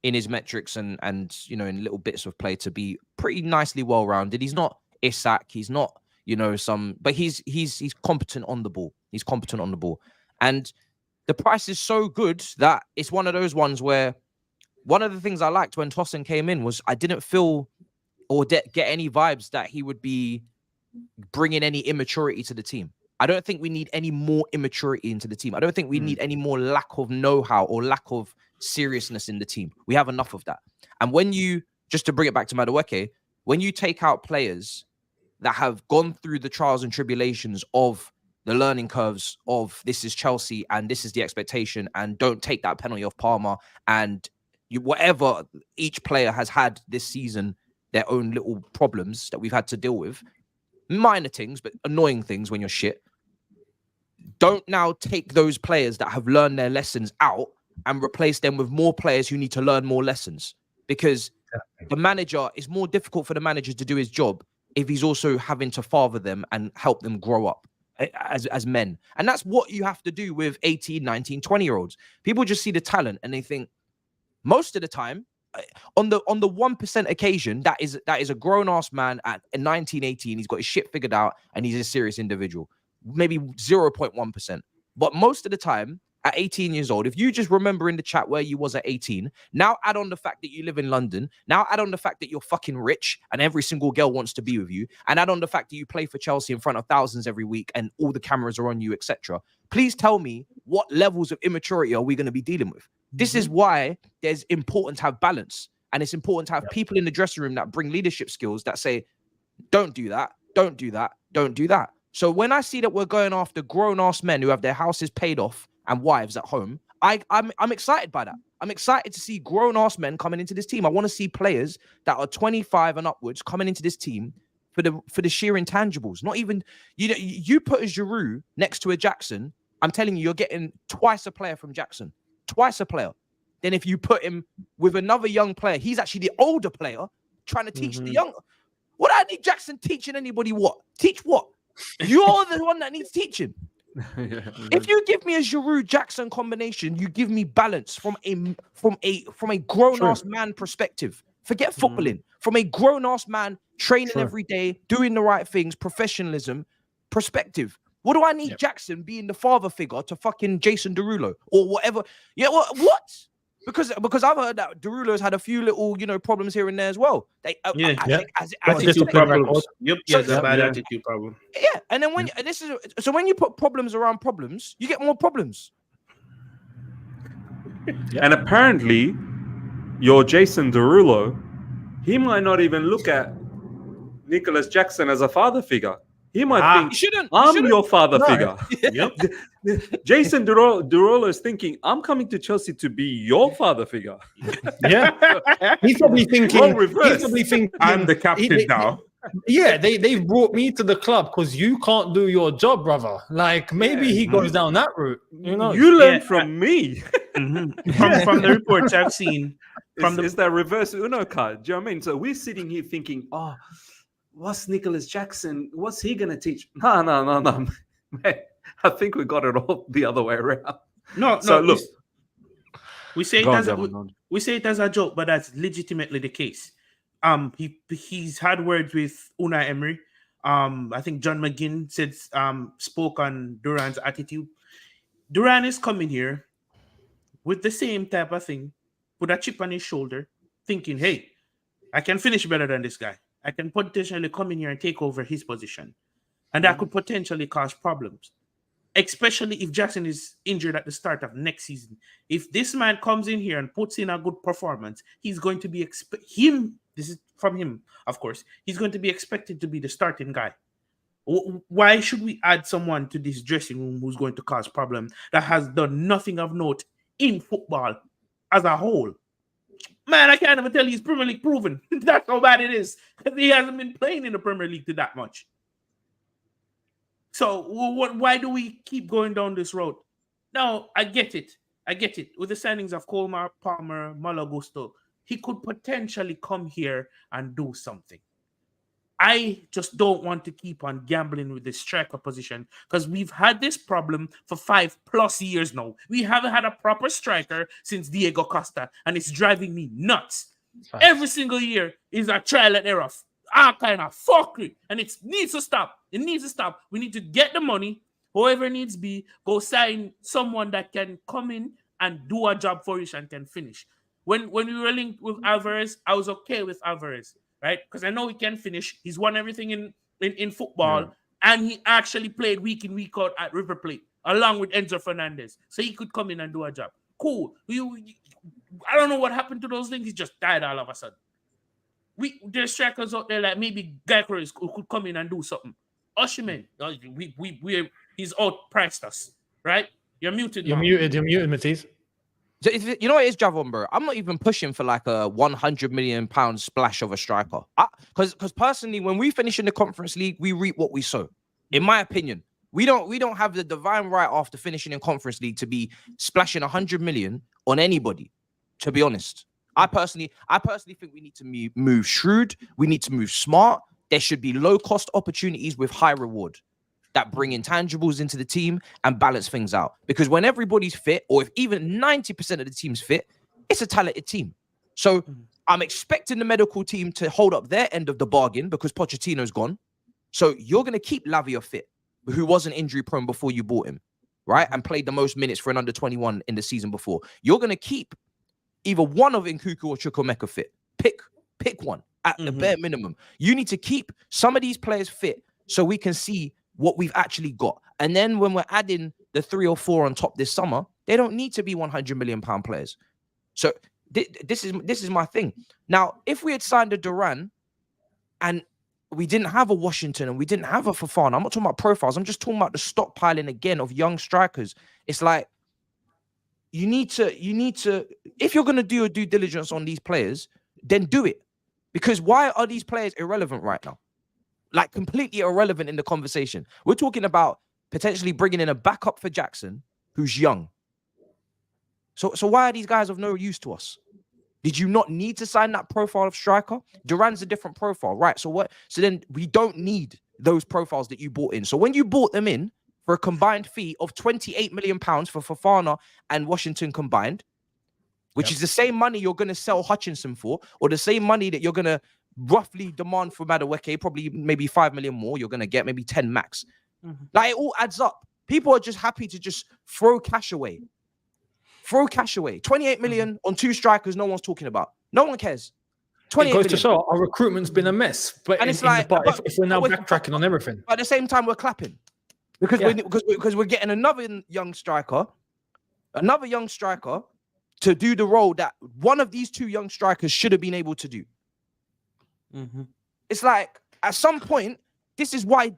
in his metrics and you know, in little bits of play to be pretty nicely well-rounded. He's not Isak. He's not, you know, but he's competent on the ball. He's competent on the ball. And the price is so good that it's one of those ones where one of the things I liked when Tosin came in was I didn't feel or get any vibes that he would be bringing any immaturity to the team. I don't think we need any more immaturity into the team. I don't think we need any more lack of know-how or lack of seriousness in the team. We have enough of that. And when you, just to bring it back to Madueke, when you take out players that have gone through the trials and tribulations of the learning curves of this is Chelsea and this is the expectation, and don't take that penalty off Palmer, and whatever each player has had this season, their own little problems that we've had to deal with, minor things, but annoying things when you're shit. Don't now take those players that have learned their lessons out and replace them with more players who need to learn more lessons, because the manager, it's more difficult for the manager to do his job if he's also having to father them and help them grow up as men. And that's what you have to do with 18, 19, 20-year-olds. People just see the talent and they think most of the time, on the 1% occasion, that is a grown-ass man at 19, 18, he's got his shit figured out and he's a serious individual. Maybe 0.1%. But most of the time, at 18 years old, if you just remember in the chat where you was at 18, now add on the fact that you live in London, now add on the fact that you're fucking rich and every single girl wants to be with you, and add on the fact that you play for Chelsea in front of thousands every week and all the cameras are on you, etc. Please tell me, what levels of immaturity are we going to be dealing with? This is why there's important to have balance, and it's important to have people in the dressing room that bring leadership skills that say, don't do that, don't do that, don't do that. So when I see that we're going after grown-ass men who have their houses paid off and wives at home, I'm excited by that. I'm excited to see grown-ass men coming into this team. I want to see players that are 25 and upwards coming into this team for the sheer intangibles. Not even, you know, you put a Giroud next to a Jackson, I'm telling you, you're getting twice a player from Jackson. Twice a player. Then if you put him with another young player, he's actually the older player trying to teach the young. What I need Jackson teaching anybody what? Teach what? You're the one that needs teaching. If you give me a Giroud Jackson combination, you give me balance from a grown-ass man perspective. Forget footballing. From a grown-ass man training every day, doing the right things, professionalism perspective. What do I need Jackson being the father figure to fucking Jason Derulo or whatever? Yeah, what? Because I've heard that Derulo's had a few little, you know, problems here and there as well. Attitude problems. Yep, he has a bad attitude problem. Yeah, and then when when you put problems around problems, you get more problems. And apparently, your Jason Derulo, he might not even look at Nicholas Jackson as a father figure. He might think, I'm your father figure. Jason Derulo is thinking, I'm coming to Chelsea to be your father figure. He's probably thinking, I'm the captain now. Yeah, they've brought me to the club because you can't do your job, brother. Like, maybe he goes down that route. You know, you learn from me. From the reports I've seen. It's that reverse Uno card. Do you know what I mean? So we're sitting here thinking, what's Nicholas Jackson? What's he going to teach? No. Man, I think we got it all the other way around. No. Look, we say it as a joke, but that's legitimately the case. He's had words with Unai Emery. I think John McGinn spoke on Duran's attitude. Duran is coming here with the same type of thing, put a chip on his shoulder, thinking, hey, I can finish better than this guy. I can potentially come in here and take over his position. And that could potentially cause problems, especially if Jackson is injured at the start of next season. If this man comes in here and puts in a good performance, he's going to be this is from him, of course, he's going to be expected to be the starting guy. Why should we add someone to this dressing room who's going to cause problems that has done nothing of note in football as a whole? Man, I can't even tell you he's Premier League proven. That's how bad it is. He hasn't been playing in the Premier League to that much. So why do we keep going down this road? No, I get it. With the signings of Colmar, Palmer, Malagusto, he could potentially come here and do something. I just don't want to keep on gambling with the striker position because we've had this problem for 5+ years now. We haven't had a proper striker since Diego Costa, and it's driving me nuts. Every single year is a trial and error. All kind of fuckery, and it needs to stop. It needs to stop. We need to get the money, whoever needs be, go sign someone that can come in and do a job for us and can finish. When we were linked with Alvarez, I was okay with Alvarez, right? Because I know he can finish. He's won everything in football, and he actually played week in, week out at River Plate, along with Enzo Fernandez. So he could come in and do a job. Cool. I don't know what happened to those things. He just died all of a sudden. There's strikers out there like maybe Gaikor who could come in and do something. Oshiman, he's outpriced us, right? You're muted. You're muted, Matisse. So you know what it is, Javon, bro? I'm not even pushing for like a 100 million pound splash of a striker. Because personally, when we finish in the Conference League, we reap what we sow. In my opinion, we don't have the divine right after finishing in Conference League to be splashing 100 million on anybody. To be honest, I personally think we need to move shrewd. We need to move smart. There should be low cost opportunities with high reward that bring intangibles into the team and balance things out. Because when everybody's fit, or if even 90% of the team's fit, it's a talented team. So I'm expecting the medical team to hold up their end of the bargain because Pochettino's gone. So you're going to keep Lavia fit, who wasn't injury prone before you bought him, right? And played the most minutes for an under 21 in the season before. You're going to keep either one of Nkuku or Chukwuemeka fit. Pick one at the bare minimum. You need to keep some of these players fit so we can see what we've actually got. And then when we're adding the 3 or 4 on top this summer, they don't need to be 100 million pound players. So this is my thing. Now, if we had signed a Duran and we didn't have a Washington and we didn't have a Fofana, I'm not talking about profiles. I'm just talking about the stockpiling again of young strikers. It's like you need to, if you're going to do a due diligence on these players, then do it. Because why are these players irrelevant right now? Like completely irrelevant in the conversation. We're talking about potentially bringing in a backup for Jackson who's young. So why are these guys of no use to us? Did you not need to sign that profile of striker? Duran's a different profile, right? So what? So then we don't need those profiles that you bought in. So when you bought them in for a combined fee of 28 million pounds for Fofana and Washington combined, which is the same money you're going to sell Hutchinson for, or the same money that you're going to roughly demand for Madueke, probably maybe 5 million more, you're going to get maybe 10 max. Like it all adds up. People are just happy to just throw cash away. 28 million on 2 strikers no one's talking about. No one cares. 28 It goes million. to show our recruitment's been a mess. But And it's like, if we're now backtracking on everything. But at the same time, we're clapping. Because we're getting another young striker to do the role that one of these 2 young strikers should have been able to do. It's like at some point, this is why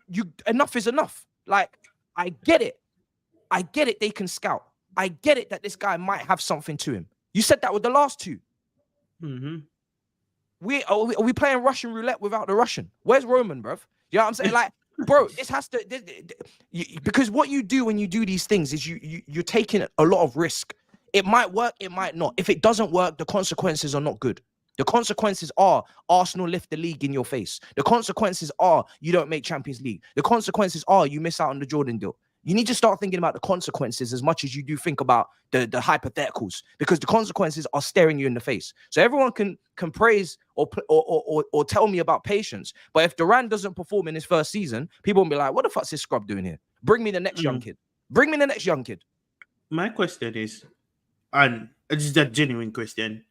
enough is enough. Like, I get it. They can scout. I get it that this guy might have something to him. You said that with the last 2. Are we playing Russian roulette without the Russian? Where's Roman, bruv? You know what I'm saying? Like, bro, this has to because what you do when you do these things is you're taking a lot of risk. It might work, it might not. If it doesn't work, the consequences are not good. The consequences are Arsenal lift the league in your face. The consequences are you don't make Champions League. The consequences are you miss out on the Jordan deal. You need to start thinking about the consequences as much as you do think about the hypotheticals, because the consequences are staring you in the face. So everyone can praise or tell me about patience, but if Duran doesn't perform in his first season, people will be like, "What the fuck's this scrub doing here? Bring me the next young kid. Bring me the next young kid." My question is, and it's a genuine question: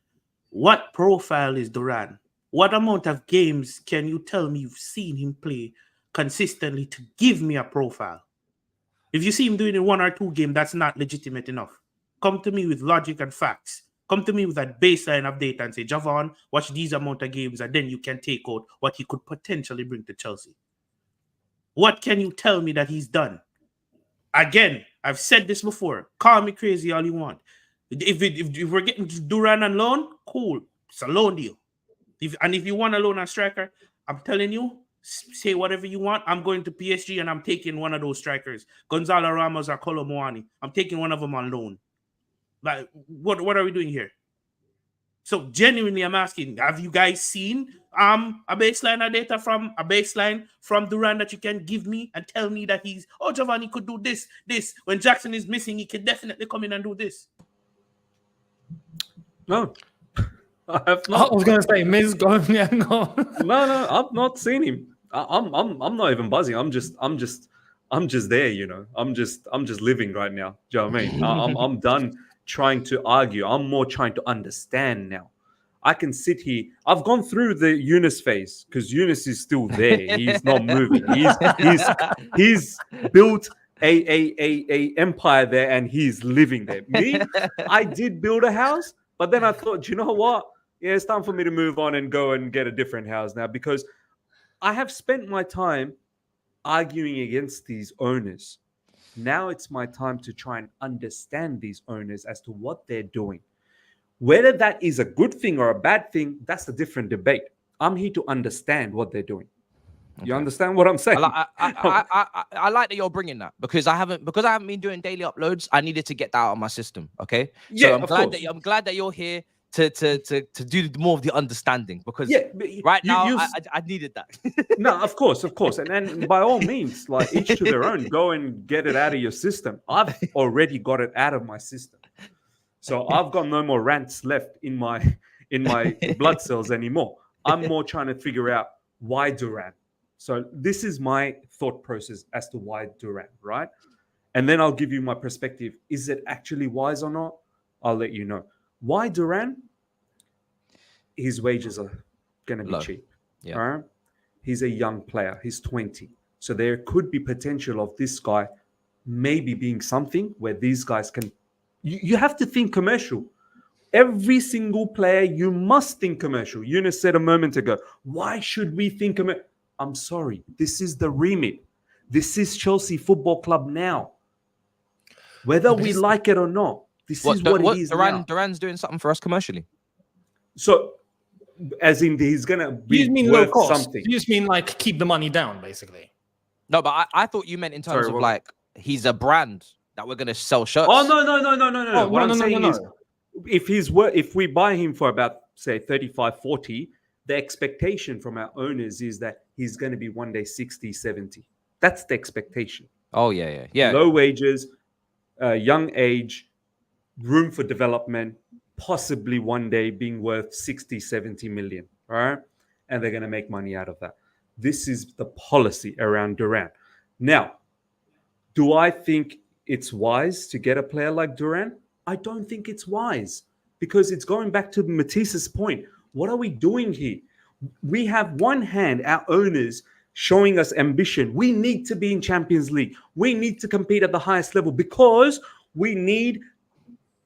what profile is Duran? What amount of games can you tell me you've seen him play consistently to give me a profile? If you see him doing in 1 or 2 games, that's not legitimate enough. Come to me with logic and facts. Come to me with that baseline of data and say, Javon, watch these amount of games, and then you can take out what he could potentially bring to Chelsea. What can you tell me that he's done? Again, I've said this before. Call me crazy all you want. If we're getting Duran on loan, cool. It's a loan deal. If you want a loan and striker, I'm telling you, say whatever you want. I'm going to PSG and I'm taking one of those strikers, Gonzalo Ramos or Kolo Muani. I'm taking one of them on loan. Like, what are we doing here? So genuinely, I'm asking, have you guys seen a baseline of data from Duran that you can give me and tell me that Javon, he could do this. When Jackson is missing, he could definitely come in and do this. No, I have not. I was gonna say, Miz, go. Yeah, no. No, I've not seen him. I'm not even buzzing. I'm just there, you know. I'm just living right now. Do you know what I mean? I'm done trying to argue. I'm more trying to understand now. I can sit here. I've gone through the Younes phase because Younes is still there. He's not moving. He's built a empire there and he's living there. Me, I did build a house, but then I thought, you know what? Yeah, it's time for me to move on and go and get a different house now because I have spent my time arguing against these owners. Now it's my time to try and understand these owners as to what they're doing. Whether that is a good thing or a bad thing, that's a different debate. I'm here to understand what they're doing. You understand what I'm saying? I like that you're bringing that because I haven't been doing daily uploads. I needed to get that out of my system. Okay, yeah, so I'm glad that you're here to do more of the understanding because right now I needed that. No, of course, and by all means, like each to their own. Go and get it out of your system. I've already got it out of my system, so I've got no more rants left in my blood cells anymore. I'm more trying to figure out why Duran. So this is my thought process as to why Duran, right? And then I'll give you my perspective. Is it actually wise or not? I'll let you know. Why Duran? His wages are going to be cheap. Yeah. All right? He's a young player. He's 20. So there could be potential of this guy maybe being something where these guys can... You have to think commercial. Every single player, you must think commercial. Younes said a moment ago, why should we think commercial? I'm sorry. This is the remit. This is Chelsea Football Club now. Whether we like it or not, this is what it is now. Duran's doing something for us commercially. So, as in he's going to be worth something. You just mean like keep the money down, basically. No, but I thought you meant in terms of like he's a brand that we're going to sell shirts. Oh, no. What I'm saying is if we buy him for about, say, 35, 40, the expectation from our owners is that he's going to be one day 60, 70. That's the expectation. Oh, yeah. Low wages, young age, room for development, possibly one day being worth 60, 70 million. All right. And they're going to make money out of that. This is the policy around Duran. Now, do I think it's wise to get a player like Duran? I don't think it's wise because it's going back to Matisse's point. What are we doing here? We have one hand, our owners showing us ambition. We need to be in Champions League. We need to compete at the highest level because we need,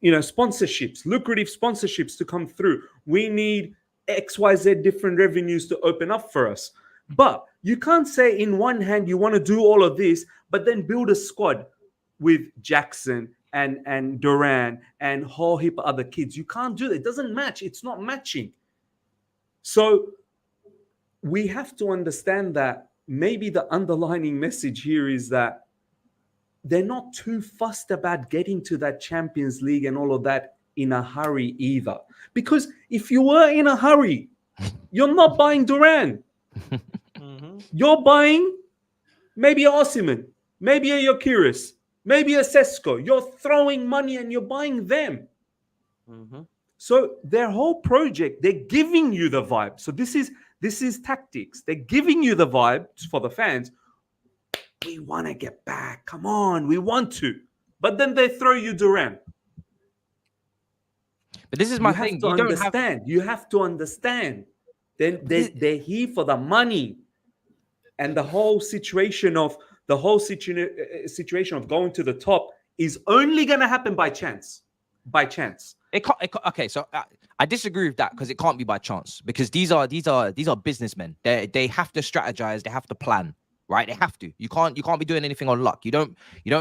sponsorships, lucrative sponsorships to come through. We need XYZ different revenues to open up for us. But you can't say in one hand you want to do all of this, but then build a squad with Jackson and Duran and a whole heap of other kids. You can't do that. It doesn't match. It's not matching. So we have to understand that maybe the underlining message here is that they're not too fussed about getting to that Champions League and all of that in a hurry either. Because if you were in a hurry, you're not buying Duran. You're buying maybe Osimhen, maybe a Gyökeres, maybe a Sesko. You're throwing money and you're buying them. So their whole project, they're giving you the vibe. So this is tactics. They're giving you the vibe for the fans. We want to get back. Come on, we want to. But then they throw you Duran. But this is my thing. You have to understand. Then they're here for the money, and the whole situation of going to the top is only going to happen by chance. By chance. Okay, so I disagree with that because it can't be by chance because these are businessmen. They have to strategize. They have to plan. Right? They have to. You can't be doing anything on luck. You don't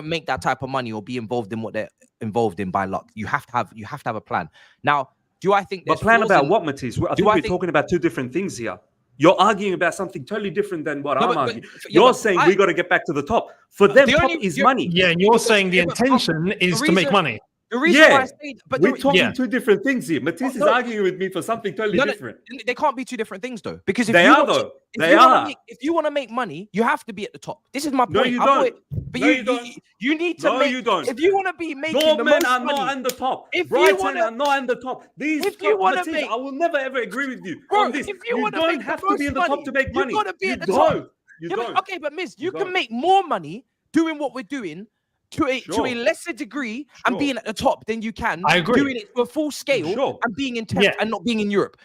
make that type of money or be involved in what they're involved in by luck. You have to have a plan. Now, do I think? But plan about what, Matisse? I think we're talking about two different things here. You're arguing about something totally different than what No, I'm but- arguing. but- You're but saying we got to get back to the top. For them, the top only- is you're- money. Yeah, and you're saying the Yeah, but intention is to make reason- money. The reason why I Yeah, say, but we're talking yeah. two different things here. Matisse is No. arguing with me for something totally No, no, different. they can't be two different things though. Because if They you are, want to- though. if They you wanna are. make- if you want to make money, you have to be at the top. This is my point. No, you I've don't. always- but No, you don't. you need to No, make. you don't. If you want to be making the Norman most are money, not in the top. If you Brighton wanna- are not in the top. These if you top, wanna Matisse, make- I will never ever agree with you bro, on this. if you want to don't make have the to be most in the top money, to make money. you gotta be You at the don't. top. You Yeah, but- don't. okay, but Miz, you You can don't. make more money doing what we're doing to a Sure. lesser degree and Sure. being at the top than you can I agree. doing it to a full scale Sure. and being in test Yeah. and not being in Europe.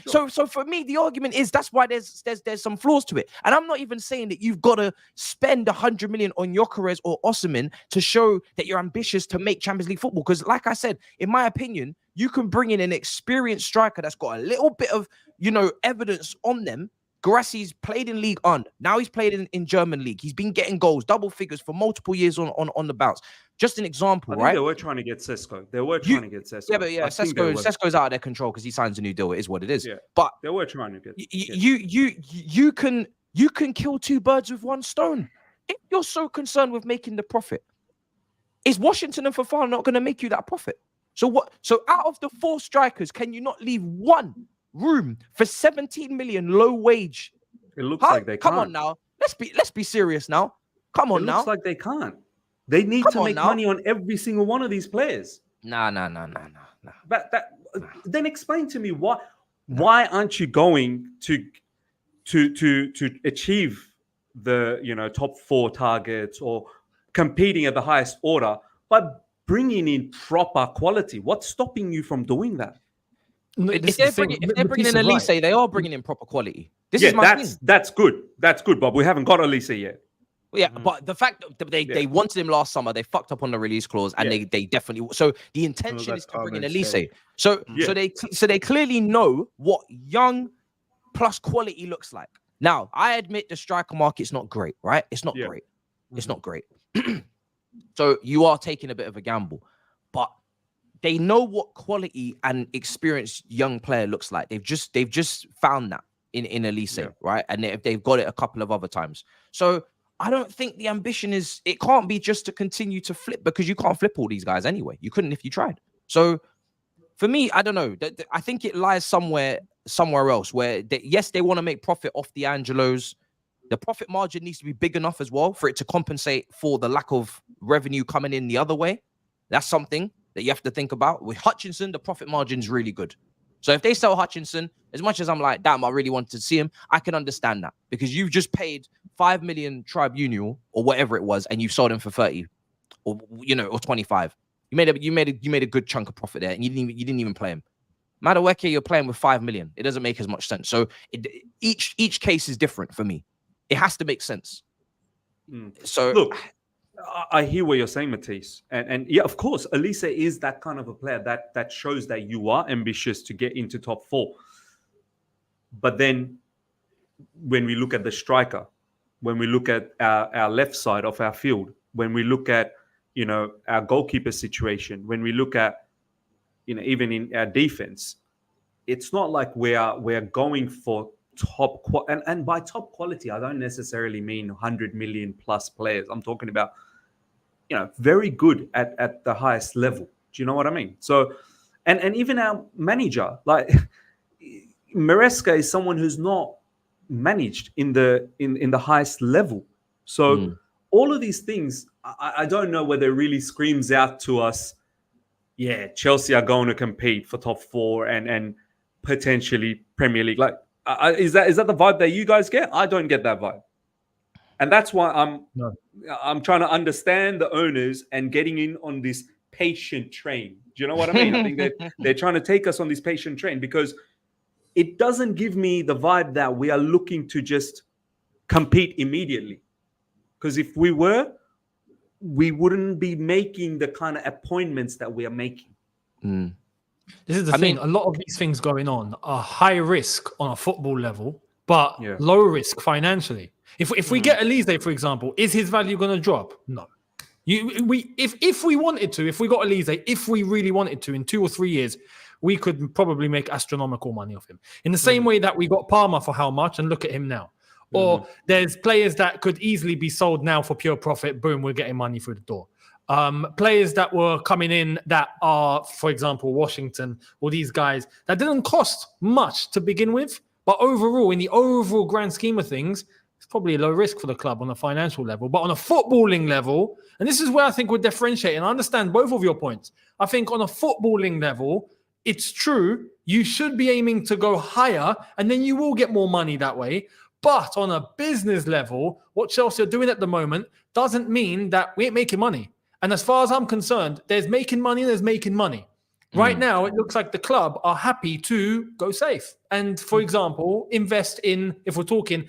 So for me, the argument is that's why there's some flaws to it. And I'm not even saying that you've got to spend 100 million on Gyökeres or Osimhen to show that you're ambitious to make Champions League football. Because like I said, in my opinion, you can bring in an experienced striker that's got a little bit of, evidence on them. Guirassi's played in League On. Now he's played in German League. He's been getting goals, double figures for multiple years on the bounce. Just an example, I think right? they were trying to get Sesko. They were trying to get Sesko. Yeah, but yeah, I think they were. Sesko's out of their control because he signs a new deal. It is what it is. Yeah. But They were trying to get. you can kill two birds with one stone. If you're so concerned with making the profit, is Washington and Fofana not going to make you that profit? So what? So out of the 4 strikers, can you not leave one room for 17 million low wage? It looks like they can't. Come on now. Let's be serious now. Come on It now. looks like they can't. They need Come to on make now. money on every single one of these players. Nah. But then explain to me why aren't you going to achieve the top 4 targets or competing at the highest order by bringing in proper quality? What's stopping you from doing that? No, If this is they're the thing. bringing in Matisse is Elise, they are bringing in proper quality. This yeah, is my thing. that's good. That's good, but we haven't got Elise yet. Yeah, but the fact that they wanted him last summer, they fucked up on the release clause, and they definitely. So the intention is to bring in Elise. So they clearly know what young plus quality looks like. Now, I admit the striker market's not great, right? It's not great. It's not great. So you are taking a bit of a gamble, but they know what quality and experienced young player looks like. They've just found that in Elise, right? And they've got it a couple of other times. So I don't think the ambition is, it can't be just to continue to flip, because you can't flip all these guys anyway. You couldn't if you tried. So for me, I don't know. I think it lies somewhere else where they want to make profit off the Angelos. The profit margin needs to be big enough as well for it to compensate for the lack of revenue coming in the other way. That's something that you have to think about. With Hutchinson, the profit margin is really good. So if they sell Hutchinson, as much as I'm like, damn, I really wanted to see him, I can understand that, because you've just paid 5 million tribunal or whatever it was, and you sold him for 30 or 25. You made a good chunk of profit there, and you didn't even play him. Madueke, you're playing with 5 million. It doesn't make as much sense. So each case is different for me. It has to make sense. So look, I hear what you're saying, Matisse, and yeah, of course, Elise is that kind of a player that shows that you are ambitious to get into top 4. But then, when we look at the striker, when we look at our left side of our field, when we look at our goalkeeper situation, when we look at even in our defense, it's not like we're going for top and by top quality, I don't necessarily mean 100 million plus players. I'm talking about very good at the highest level. Do you know what I mean? So, and even our manager, like Maresca, is someone who's not managed in the highest level. So all of these things, I don't know whether it really screams out to us. Yeah, Chelsea are going to compete for top 4 and potentially Premier League. Like, is that the vibe that you guys get? I don't get that vibe, and that's why I'm trying to understand the owners and getting in on this patient train. Do you know what I mean? I think they're trying to take us on this patient train, because it doesn't give me the vibe that we are looking to just compete immediately. Because if we were, we wouldn't be making the kind of appointments that we are making. This is the thing. A lot of these things going on are high risk on a football level, but low risk financially. If we get Elise, for example, is his value going to drop? No. If we wanted to, if we got Elise, if we really wanted to, in 2 or 3 years, we could probably make astronomical money off him. In the same way that we got Palmer for how much, and look at him now. Or there's players that could easily be sold now for pure profit. Boom, we're getting money through the door. Players that were coming in that are, for example, Washington, or these guys that didn't cost much to begin with, but overall, in the overall grand scheme of things, it's probably a low risk for the club on a financial level. But on a footballing level, and this is where I think we're differentiating. I understand both of your points. I think on a footballing level, it's true, you should be aiming to go higher, and then you will get more money that way. But on a business level, what Chelsea are doing at the moment doesn't mean that we ain't making money. And as far as I'm concerned, there's making money and there's making money. Right now, it looks like the club are happy to go safe. And for example, invest in, if we're talking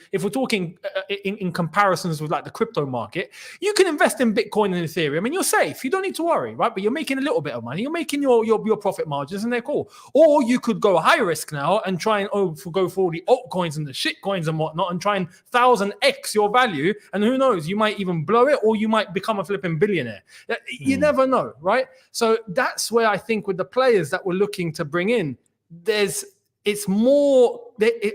in comparisons with like the crypto market, you can invest in Bitcoin and Ethereum and you're safe. You don't need to worry, right? But you're making a little bit of money. You're making your profit margins and they're cool. Or you could go high risk now and try and go for all the altcoins and the shit coins and whatnot and try and 1000x your value. And who knows, you might even blow it or you might become a flipping billionaire. You never know, right? So that's where I think with the players that we're looking to bring in, it's more,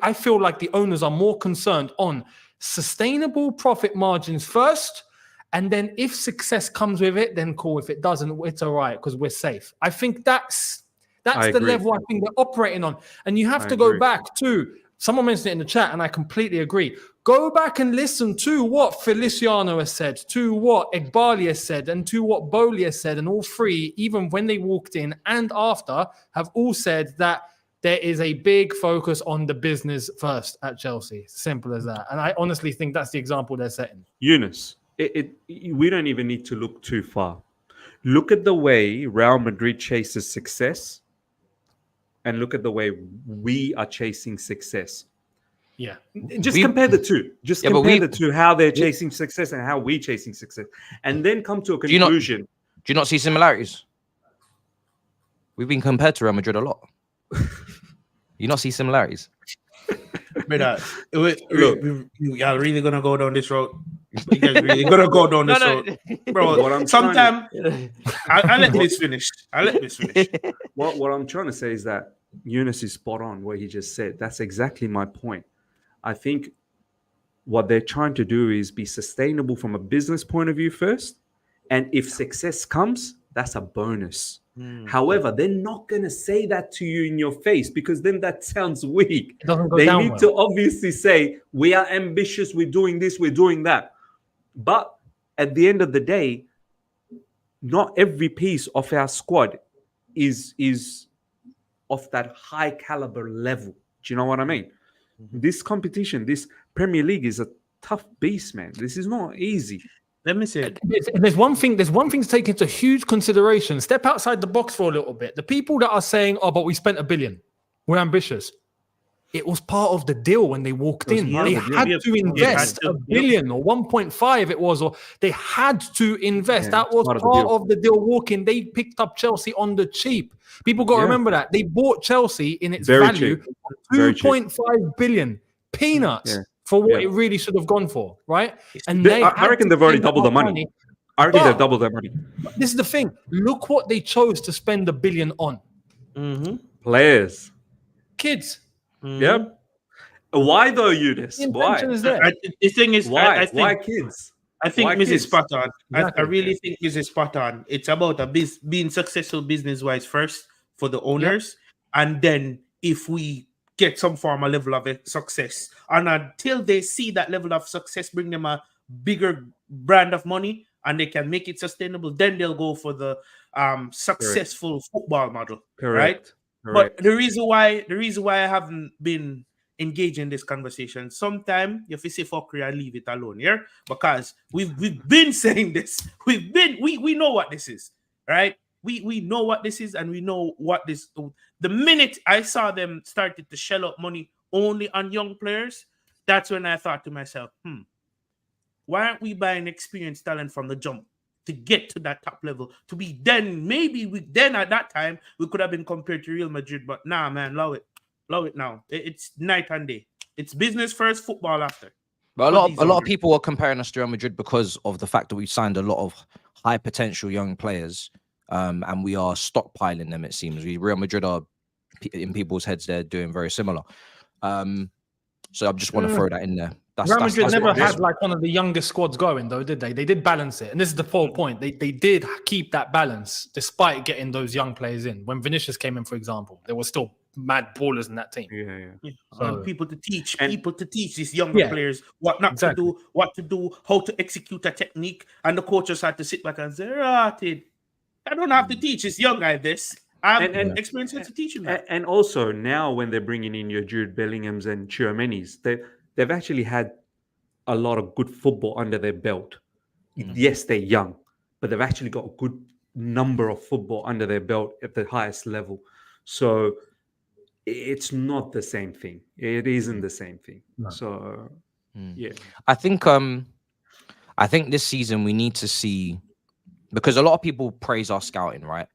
I feel like the owners are more concerned on sustainable profit margins first. And then if success comes with it, then cool. If it doesn't, it's all right because we're safe. I think that's the level I think they're operating on. And you have to go back to, someone mentioned it in the chat and I completely agree. Go back and listen to what Feliciano has said, to what Egbali has said, and to what Bowley has said. And all three, even when they walked in and after, have all said that there is a big focus on the business first at Chelsea. Simple as that. And I honestly think that's the example they're setting. Younes, we don't even need to look too far. Look at the way Real Madrid chases success and look at the way we are chasing success. Yeah. Just compare the two. Just compare the two, how they're chasing success and how we're chasing success. And then come to a conclusion. Do you not see similarities? We've been compared to Real Madrid a lot. You not see similarities? Look, you are really gonna go down this road. You guys really gonna go down this road, bro. Sometimes I'll let this finish. What I'm trying to say is that Younes is spot on what he just said. That's exactly my point. I think what they're trying to do is be sustainable from a business point of view first, and if success comes, that's a bonus. However, they're not going to say that to you in your face because then that sounds weak. They need to obviously say, we are ambitious, we're doing this, we're doing that. But at the end of the day, not every piece of our squad is of that high caliber level. Do you know what I mean? This competition, this Premier League is a tough beast, man. This is not easy. Let me say there's one thing to take into huge consideration. Step outside the box for a little bit. The people that are saying, oh, but we spent $1 billion. We're ambitious. It was part of the deal when they walked in. They had to invest $1 billion or 1.5 it was, or they had to invest. That was part of the deal walking. They picked up Chelsea on the cheap. People got to remember that. They bought Chelsea in its value of 2.5 billion. Peanuts. For what it really should have gone for, right? And I reckon they've already doubled the money. I reckon they've doubled their money. This is the thing. Look what they chose to spend $1 billion on. Players. Kids. Yep. Why though, Younes? Why? The thing is, why kids? I think Miz is spot on. Exactly. I really think Miz is spot on. It's about being successful business-wise first for the owners. And then if we get some form of level of success. And until they see that level of success bring them a bigger brand of money and they can make it sustainable, then they'll go for the successful football model. Right? But the reason why I haven't been engaged in this conversation, sometimes you have to say fuckery and leave it alone, because we've been saying this. We know what this is, right? We know what this is, and we know what this. The minute I saw them started to shell out money only on young players, that's when I thought to myself, why aren't we buying experienced talent from the jump to get to that top level? To be then, then at that time we could have been compared to Real Madrid, but nah, man, love it now. It's night and day. It's business first, football after. But a lot of people are comparing us to Real Madrid because of the fact that we've signed a lot of high potential young players. And we are stockpiling them, it seems. Real Madrid are in people's heads they're doing very similar. So I just want to throw that in there. Real Madrid never had like one of the youngest squads going though, did they? They did balance it, and this is the full point. They did keep that balance despite getting those young players in. When Vinicius came in, for example, there were still mad ballers in that team. Yeah. So, people to teach these younger players what not to do, what to do, how to execute a technique, and the coaches had to sit back and say, "Right, I don't have to teach this young guy this. I'm experienced to teach him that." And also now when they're bringing in your Jude Bellinghams and Tchouaménis, they've actually had a lot of good football under their belt. Yes, they're young, but they've actually got a good number of football under their belt at the highest level. So it's not the same thing. It isn't the same thing. No. So yeah, I think this season we need to see, because a lot of people praise our scouting, right?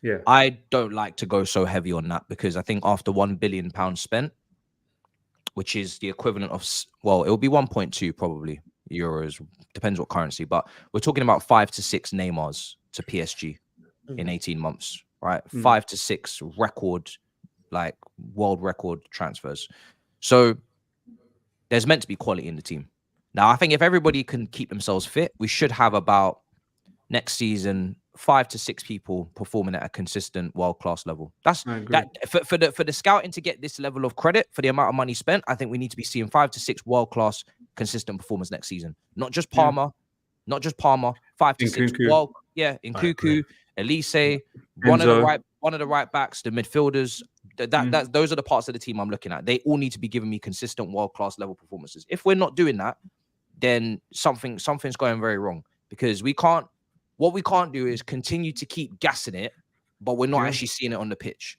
Yeah, I don't like to go so heavy on that, because I think after £1 billion spent, which is the equivalent of, well, it will be 1.2 probably euros, depends what currency, but we're talking about 5 to 6 Neymars to PSG in 18 months, right? 5 to 6 record, like world record transfers. So there's meant to be quality in the team. Now, I think if everybody can keep themselves fit, we should have about next season 5 to 6 people performing at a consistent world-class level. That's that for the scouting to get this level of credit for the amount of money spent. I think we need to be seeing 5 to 6 world-class consistent performers next season. Not just Palmer, 5 to 6 world. Yeah, in Nkunku, Olise, one of the right backs, the midfielders. Those are the parts of the team I'm looking at. They all need to be giving me consistent world-class level performances. If we're not doing that, then something's going very wrong, because what we can't do is continue to keep gassing it, but we're not actually seeing it on the pitch.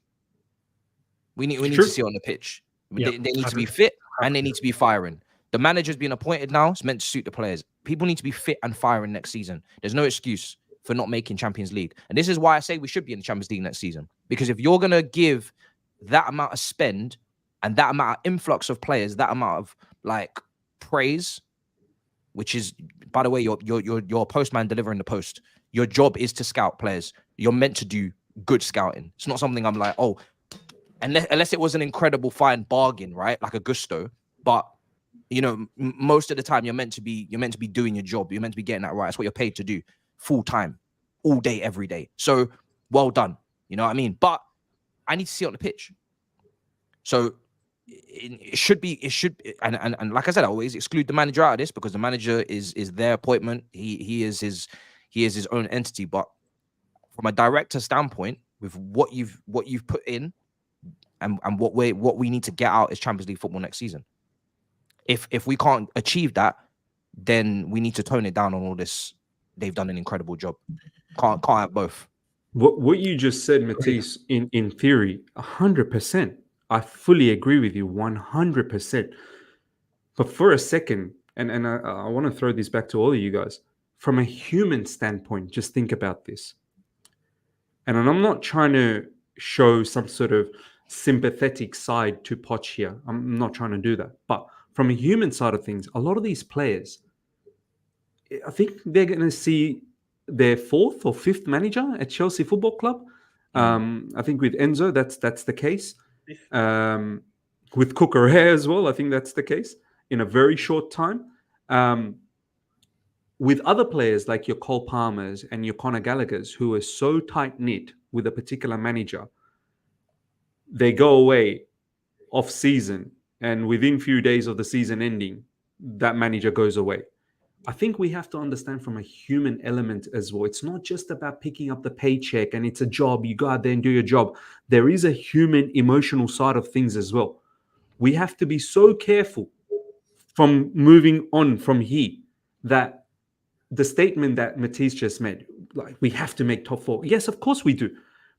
We need to see it on the pitch. They need to be fit and they need to be firing. The manager's been appointed now. It's meant to suit the players. People need to be fit and firing next season. There's no excuse for not making Champions League. And this is why I say we should be in the Champions League next season. Because if you're going to give that amount of spend and that amount of influx of players, that amount of like praise, which is, by the way, you're a postman delivering the post. Your job is to scout players. You're meant to do good scouting. It's not something I'm like, oh, unless it was an incredible fine bargain, right? Like a gusto. But you know, most of the time you're meant to be doing your job. You're meant to be getting that right. That's what you're paid to do, full time, all day, every day. So well done. You know what I mean? But I need to see it on the pitch. So it should be, and like I said, I always exclude the manager out of this, because the manager is their appointment. He is his own entity. But from a director standpoint, with what you've put in, and what we need to get out is Champions League football next season. If we can't achieve that, then we need to tone it down on all this. They've done an incredible job. Can't have both. What you just said, Matisse, in theory, 100%. I fully agree with you, 100%. But for a second, and I want to throw this back to all of you guys, from a human standpoint, just think about this. And I'm not trying to show some sort of sympathetic side to Poch here. I'm not trying to do that. But from a human side of things, a lot of these players, I think they're going to see their 4th or 5th manager at Chelsea Football Club. I think with Enzo, that's the case. With Cucurella as well, I think that's the case in a very short time. With other players like your Cole Palmers and your Conor Gallagher's, who are so tight-knit with a particular manager, they go away off-season, and within few days of the season ending, that manager goes away. I think we have to understand from a human element as well. It's not just about picking up the paycheck and it's a job. You go out there and do your job. There is a human emotional side of things as well. We have to be so careful from moving on from here that the statement that Matisse just made, like we have to make top 4. Yes, of course we do.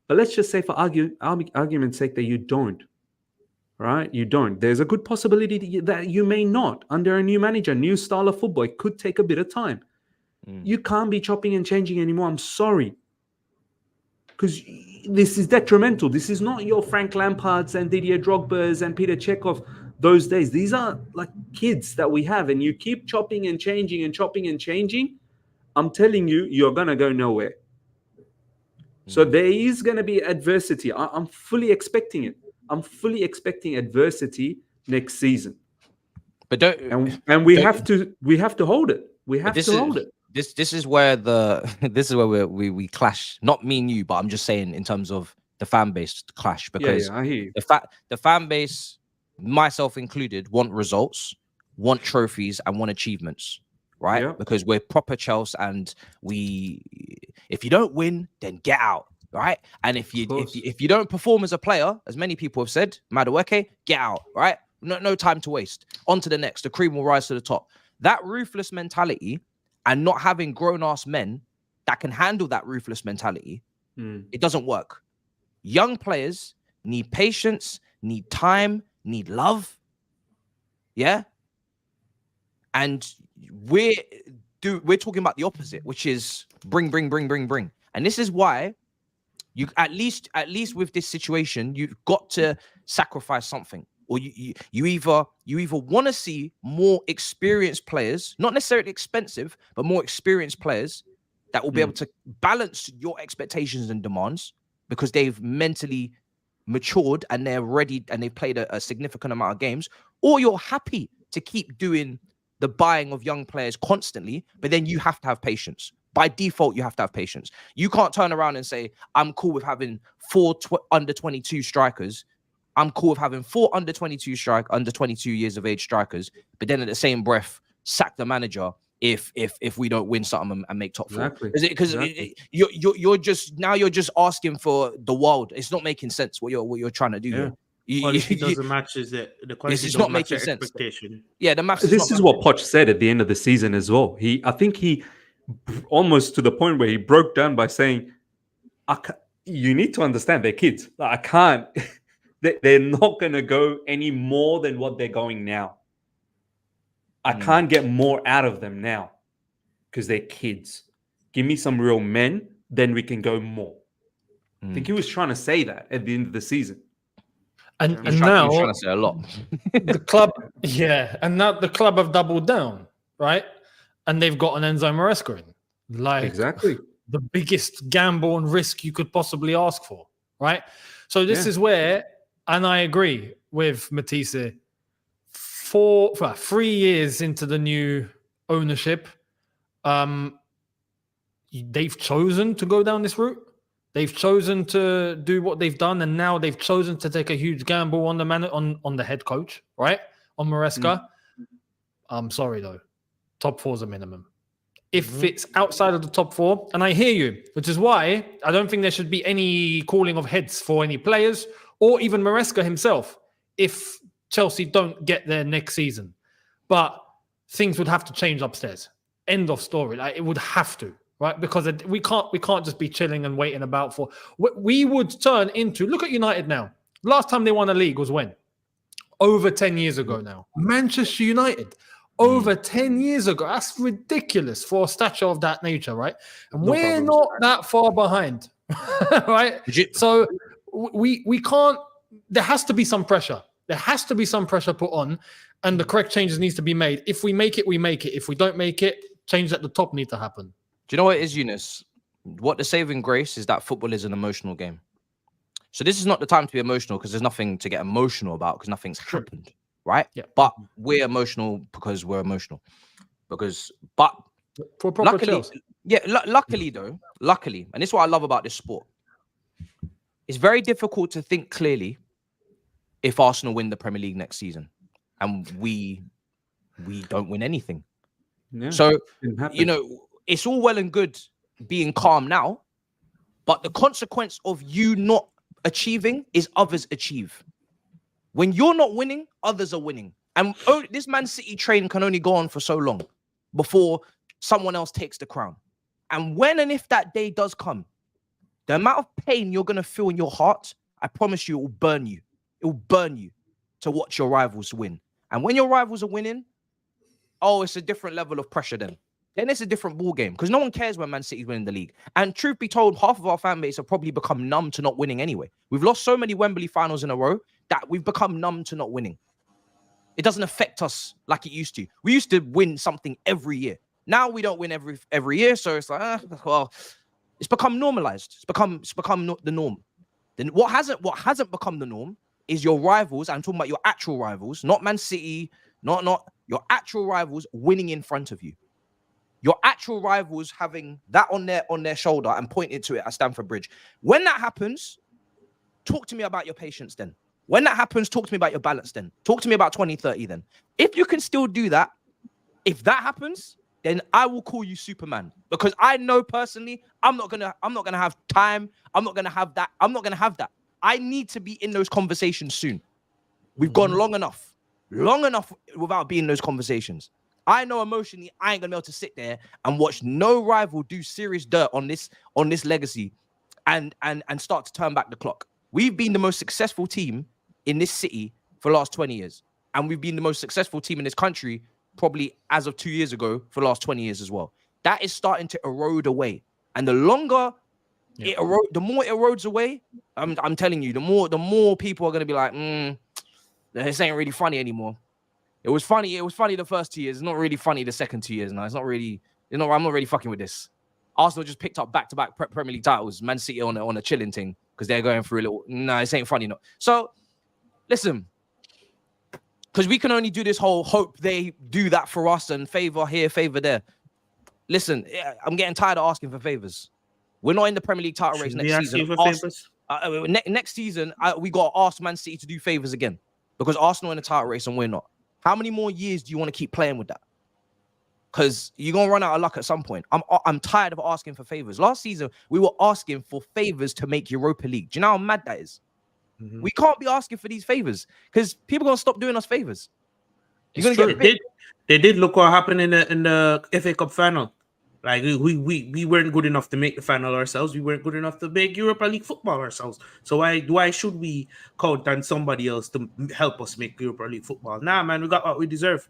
But let's just say for argument's sake that you don't. Right? You don't. There's a good possibility that you may not. Under a new manager, new style of football, it could take a bit of time. You can't be chopping and changing anymore. I'm sorry. Because this is detrimental. This is not your Frank Lampards and Didier Drogba's and Peter Chekhov those days. These are like kids that we have, and you keep chopping and changing and chopping and changing. I'm telling you, you're going to go nowhere. So there is going to be adversity. I'm fully expecting it. I'm fully expecting adversity next season. But don't and we have to hold it. We have to hold it. This is where this is where we clash. Not me and you, but I'm just saying in terms of the fan base clash, because I hear you. the fan base, myself included, want results, want trophies, and want achievements, right? Yeah. Because we're proper Chelsea, and if you don't win, then get out, right? And if you don't perform as a player, as many people have said, Madueke, get out, right? No time to waste. On to the next. The cream will rise to the top. That ruthless mentality, and not having grown-ass men that can handle that ruthless mentality, it doesn't work. Young players need patience, need time, need love. Yeah? And we're talking about the opposite, which is bring. And this is why you at least with this situation, you've got to sacrifice something. Or you either want to see more experienced players, not necessarily expensive, but more experienced players that will be able to balance your expectations and demands because they've mentally matured and they're ready and they've played a significant amount of games, or you're happy to keep doing the buying of young players constantly, but then you have to have patience. By default, you have to have patience. You can't turn around and say, I'm cool with having 4 under 22 strikers. I'm cool with having 4 under 22 years of age strikers, but then at the same breath, sack the manager if we don't win something and make top 4. Because you're just asking for the world. It's not making sense what you're trying to do. Yeah. Quality doesn't match the quality. It's not making sense. Expectation. Yeah, the maths. This is what Poch said at the end of the season as well. I think he almost to the point where he broke down by saying, "You need to understand they're kids. I can't." They're not going to go any more than what they're going now. I can't get more out of them now because they're kids. Give me some real men, then we can go more. I think he was trying to say that at the end of the season. And now he's trying to say a lot. the club, and now the club have doubled down, right? And they've got an Enzo Maresca in, like exactly the biggest gamble and risk you could possibly ask for, right? So this is where. And I agree with Matisse. 3 years into the new ownership, they've chosen to go down this route. They've chosen to do what they've done, and now they've chosen to take a huge gamble on the head coach, right? On Maresca. I'm sorry though, top 4 is a minimum. If it's outside of the top 4, and I hear you, which is why I don't think there should be any calling of heads for any players. Or even Maresca himself, if Chelsea don't get there next season. But things would have to change upstairs. End of story. Like, it would have to, right? Because we can't just be chilling and waiting about for... We would turn into... Look at United now. Last time they won a league was when? Over 10 years ago now. Manchester United. Over 10 years ago. That's ridiculous for a stature of that nature, right? And we're not that far behind, right? So... We can't. There has to be some pressure. There has to be some pressure put on, and the correct changes needs to be made. If we make it, we make it. If we don't make it, changes at the top need to happen. Do you know what it is, Younes? What the saving grace is that football is an emotional game. So this is not the time to be emotional because there's nothing to get emotional about because nothing's happened, right? Yeah. But we're emotional because we're emotional. But for proper luckily, and this is what I love about this sport. It's very difficult to think clearly if Arsenal win the Premier League next season and we don't win anything. Yeah, so, it's all well and good being calm now, but the consequence of you not achieving is others achieve. When you're not winning, others are winning. And this Man City train can only go on for so long before someone else takes the crown. And when and if that day does come, the amount of pain you're going to feel in your heart, I promise you, it will burn you. It will burn you to watch your rivals win. And when your rivals are winning, it's a different level of pressure then. Then it's a different ball game because no one cares when Man City's winning the league. And truth be told, half of our fan base have probably become numb to not winning anyway. We've lost so many Wembley finals in a row that we've become numb to not winning. It doesn't affect us like it used to. We used to win something every year. Now we don't win every year, so it's like, it's become normalized. It's become the norm. Then what hasn't become the norm is your rivals. I'm talking about your actual rivals, not Man City, not your actual rivals winning in front of you. Your actual rivals having that on their shoulder and pointing to it at Stamford Bridge. When that happens, talk to me about your patience then. When that happens, talk to me about your balance then. Talk to me about 2030 then. If you can still do that, if that happens, then I will call you Superman. Because I know personally, I'm not gonna have time. I'm not gonna have that. I'm not gonna have that. I need to be in those conversations soon. We've gone long enough without being in those conversations. I know emotionally I ain't gonna be able to sit there and watch no rival do serious dirt on this legacy and start to turn back the clock. We've been the most successful team in this city for the last 20 years. And we've been the most successful team in this country probably as of 2 years ago for the last 20 years as well. That is starting to erode away. And the longer the more it erodes away, I'm telling you, the more people are gonna be like, this ain't really funny anymore. It was funny the first 2 years. It's not really funny the second 2 years now. It's not really, I'm not really fucking with this. Arsenal just picked up back-to-back Premier League titles. Man City on a chilling thing because they're going through a little. No, this ain't funny. No. So, listen, because we can only do this whole hope they do that for us and favor here, favor there. Listen, I'm getting tired of asking for favors. We're not in the Premier League title race next season. Next season, we got to ask Man City to do favors again because Arsenal in the title race and we're not. How many more years do you want to keep playing with that? Because you're going to run out of luck at some point. I'm tired of asking for favors. Last season, we were asking for favors to make Europa League. Do you know how mad that is? Mm-hmm. We can't be asking for these favors because people are going to stop doing us favors. You're going to get They did look what happened in the FA Cup final. Like we weren't good enough to make the final ourselves. We weren't good enough to make Europa League football ourselves. So why should we count on somebody else to help us make Europa League football? Nah, man, we got what we deserve.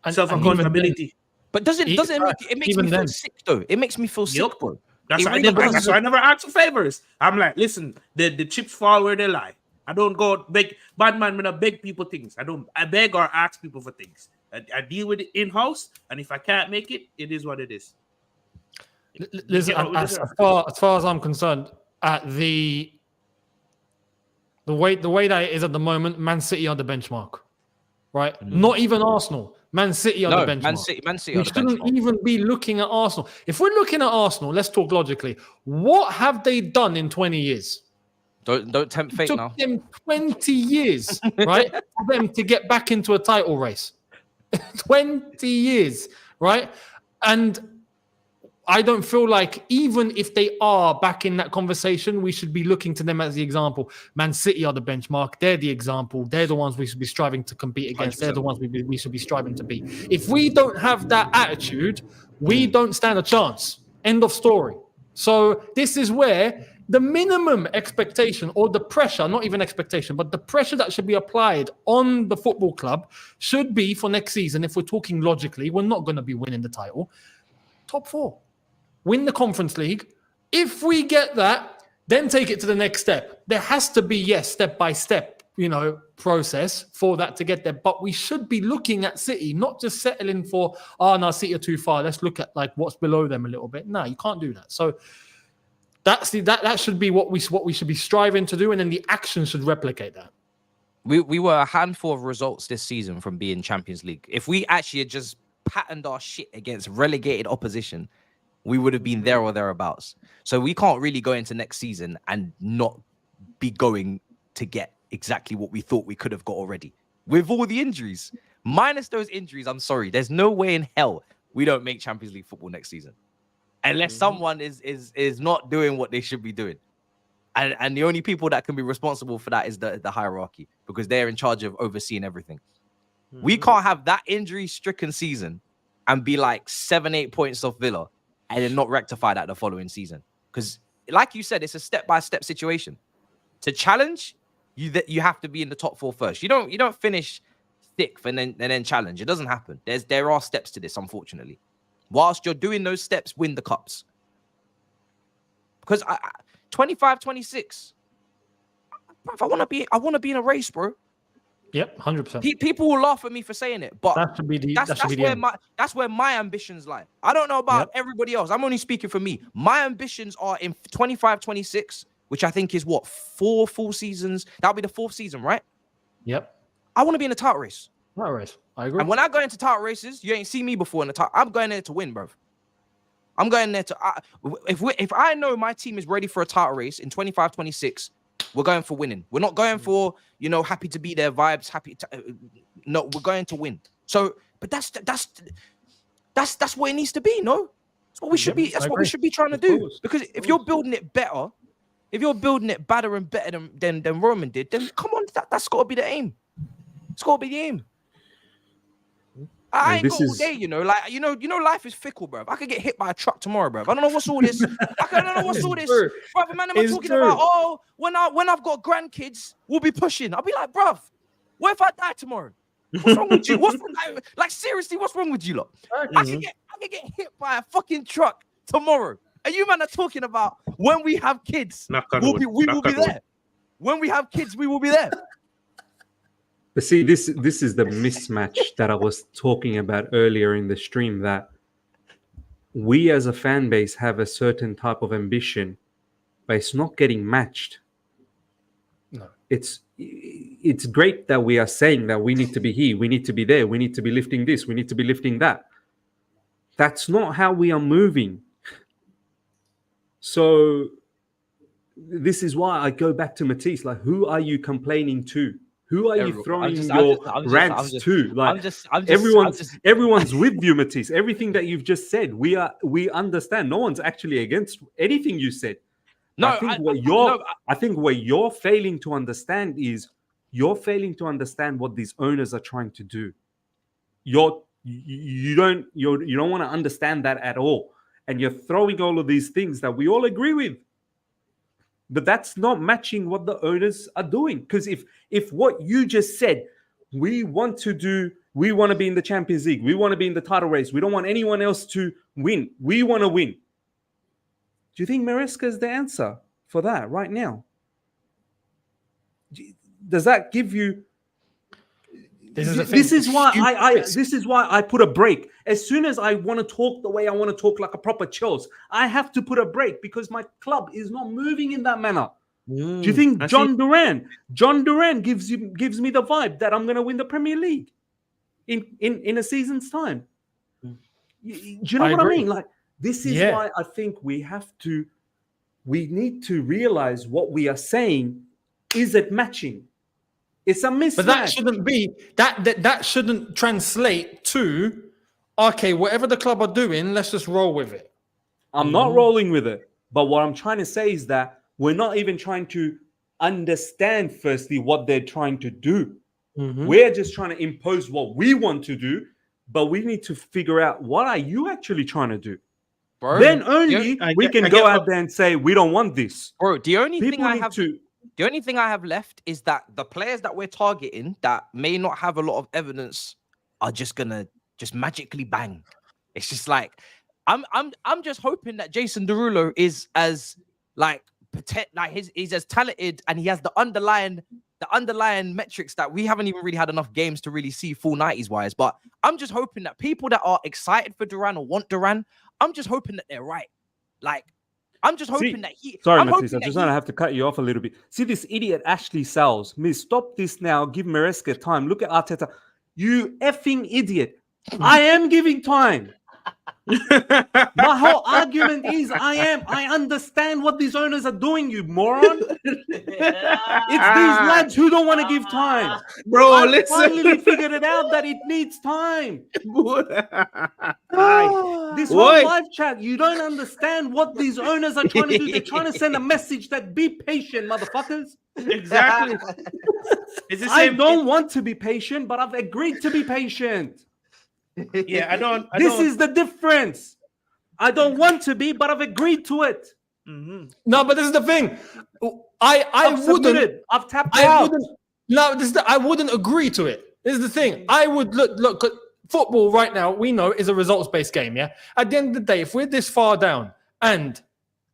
Self-accountability. But it makes me feel sick though. It makes me feel sick, bro. That's why I never ask for favors. I'm like, listen, the chips fall where they lie. I don't go beg. Bad man, when I beg people things. I beg or ask people for things. I deal with it in-house, and if I can't make it, it is what it is. Listen, as far as I'm concerned, at the way that it is at the moment, Man City are the benchmark, right? Not even Arsenal. Man City are the benchmark. Man City we shouldn't even be looking at Arsenal. If we're looking at Arsenal, let's talk logically. What have they done in 20 years? Don't tempt fate now. It took them 20 years, right, for them to get back into a title race. 20 years, right? And I don't feel like even if they are back in that conversation, we should be looking to them as the example. Man City are the benchmark. They're the example. They're the ones we should be striving to compete against. 100%. They're the ones we should be striving to beat. If we don't have that attitude, we don't stand a chance. End of story. So this is where the minimum expectation or the pressure, not even expectation, but the pressure that should be applied on the football club should be for next season. If we're talking logically, we're not going to be winning the title. Top 4. Win the Conference League. If we get that, then take it to the next step. There has to be, yes, step-by-step, process for that to get there. But we should be looking at City, not just settling for, no, City are too far. Let's look at like what's below them a little bit. No, you can't do that. So that should be what we should be striving to do, and then the action should replicate that. We were a handful of results this season from being Champions League. If we actually had just patterned our shit against relegated opposition, we would have been there or thereabouts. So we can't really go into next season and not be going to get exactly what we thought we could have got already. With all the injuries, minus those injuries, I'm sorry, there's no way in hell we don't make Champions League football next season. Unless someone is not doing what they should be doing. And the only people that can be responsible for that is the hierarchy, because they're in charge of overseeing everything. We can't have that injury-stricken season and be like 7-8 points off Villa and then not rectify that the following season. Because like you said, it's a step-by-step situation. To challenge, you have to be in the top 4 first. You don't finish 6th and then challenge. It doesn't happen. There are steps to this, unfortunately. Whilst you're doing those steps, win the cups. Because 25, 26. I want to be in a race, bro. Yep, 100%. People will laugh at me for saying it, but that's where my ambitions lie. I don't know about everybody else. I'm only speaking for me. My ambitions are in 25, 26 which I think is what, 4 full seasons. That'll be the 4th season, right? Yep. I want to be in a title race. Title race. I agree. And when I go into title races, you ain't seen me before in the title. I'm going there to win, bro. I'm going there to. If I know my team is ready for a title race in 25, 26, we're going for winning. We're not going for, you know, happy to be there vibes. No, we're going to win. So, but that's what it needs to be. No, that's what we should be. That's what we should be trying to do. Because if you're building it better, if you're building it better and better than Roman did, then come on, that's got to be the aim. It's got to be the aim. I ain't got all day, you know. Like, you know, life is fickle, bro. I could get hit by a truck tomorrow, bro. I don't know what's all this. I don't know what's all this, brother. Man, am I talking about? Oh, when I've got grandkids, we'll be pushing. I'll be like, bruv, what if I die tomorrow? What's wrong with you? Like seriously, what's wrong with you, lot? I could get hit by a fucking truck tomorrow. And you man are talking about when we have kids, we will be there. When we have kids, we will be there. But see, this is the mismatch that I was talking about earlier in the stream, that we as a fan base have a certain type of ambition, but it's not getting matched. No. It's great that we are saying that we need to be here, we need to be there, we need to be lifting this, we need to be lifting that. That's not how we are moving. So this is why I go back to Matisse. Like, who are you complaining to? Who are you throwing your rants to? Like, everyone's with you, Matisse. Everything that you've just said, we understand. No one's actually against anything you said. No, I think what you're failing to understand is you're failing to understand what these owners are trying to do. You don't want to understand that at all, and you're throwing all of these things that we all agree with. But that's not matching what the owners are doing. Because if what you just said, we want to be in the Champions League, we want to be in the title race, we don't want anyone else to win, we want to win. Do you think Maresca is the answer for that right now? Does that give you? This is why I put a break. As soon as I want to talk the way I want to talk, like a proper Chelsea, I have to put a break because my club is not moving in that manner. Do you think John Duran gives me the vibe that I'm going to win the Premier League in a season's time? Do you know what I mean? Like, this is why I think we need to realize what we are saying. Is it matching? It's a mismatch. But that shouldn't be that shouldn't translate to, okay, whatever the club are doing, let's just roll with it. I'm not rolling with it. But what I'm trying to say is that we're not even trying to understand firstly what they're trying to do. We're just trying to impose what we want to do, but we need to figure out, what are you actually trying to do? Bro, then only we can go out there and say we don't want this. Bro, the only thing I have left is that the players that we're targeting that may not have a lot of evidence are just gonna magically bang. It's just like I'm just hoping that Jason Derulo is as he's as talented and he has the underlying metrics that we haven't even really had enough games to really see full 90s wise. But I'm just hoping that people that are excited for Duran or want Duran, I'm just hoping that they're right. Like, I'm just hoping that he. Sorry, Matisse, I just want to have to cut you off a little bit. See this idiot Ashley Salles. Miss, stop this now. Give Maresca time. Look at Arteta. You effing idiot. I am giving time. My whole argument is I understand what these owners are doing, you moron. It's these lads who don't want to give time. Bro, I finally figured it out that it needs time. This whole live chat, you don't understand what these owners are trying to do. They're trying to send a message that be patient, motherfuckers. Exactly. I don't want to be patient, but I've agreed to be patient. Yeah, I don't. This is the difference. I don't want to be, but I've agreed to it. No, but this is the thing. I've wouldn't. I've tapped out. I wouldn't agree to it. This is the thing. I would look. Football right now, we know, is a results-based game. Yeah. At the end of the day, if we're this far down and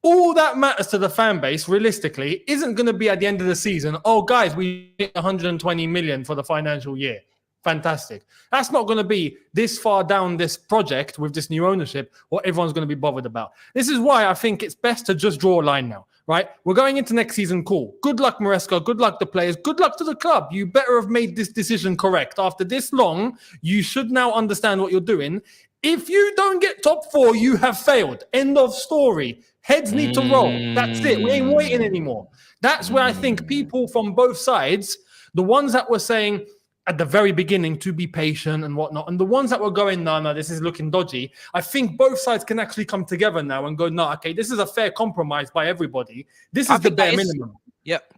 all that matters to the fan base, realistically, isn't going to be at the end of the season. Oh, guys, we hit 120 million for the financial year. Fantastic. That's not going to be this far down this project with this new ownership what everyone's going to be bothered about. This is why I think it's best to just draw a line now. right? We're going into next season. Cool. Good luck, Maresca. Good luck, the players. Good luck to the club. You better have made this decision correct. After this long, you should now understand what you're doing. If you don't get top 4, you have failed. End of story. Heads need to roll. That's it. We ain't waiting anymore. That's where I think people from both sides, the ones that were saying at the very beginning to be patient and whatnot, and the ones that were going, no, this is looking dodgy, I think both sides can actually come together now and go, no, okay, this is a fair compromise by everybody. This is the bare minimum. Yep.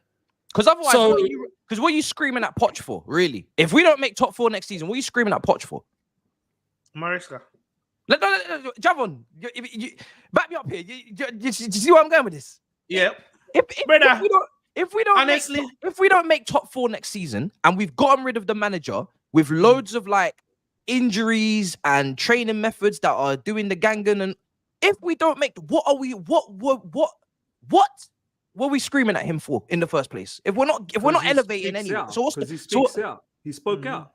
Because otherwise, what are you screaming at Poch for, really? If we don't make top 4 next season, what are you screaming at Poch for? Maresca. No, Javon, you back me up here. You see where I'm going with this? Yeah. If we don't make top 4 next season, and we've gotten rid of the manager with loads of like injuries and training methods that are doing the gangan, and if we don't make, what were we screaming at him for in the first place? If we're not elevating anyone, so what's he speaks out? He spoke out.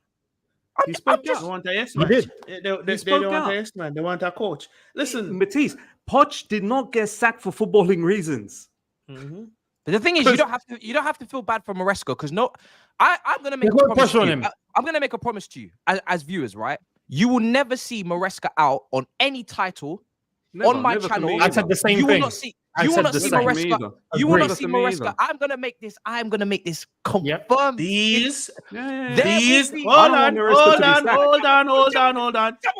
He spoke out. They want a yes man. They don't want a yes man. They want a coach. Listen, Matisse, Poch did not get sacked for footballing reasons. But the thing is, you don't have to feel bad for Maresca, because I'm gonna make a promise to you. I'm gonna make a promise to you as viewers, right? You will never see Maresca out on any title on my channel. I said the same thing. You will not see Maresca. You will not see Maresca. I'm gonna make this confirmed. These. Hold on.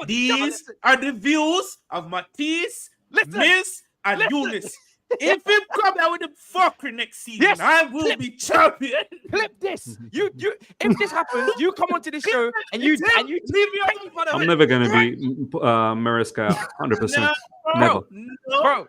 These are the views of Matisse, Miss, and Younes. If him come out with the fucker next season, I will be champion. Clip this. You. If this happens, you come onto the show and you leave me on. I'm never gonna be Maresca 100%. Never. No.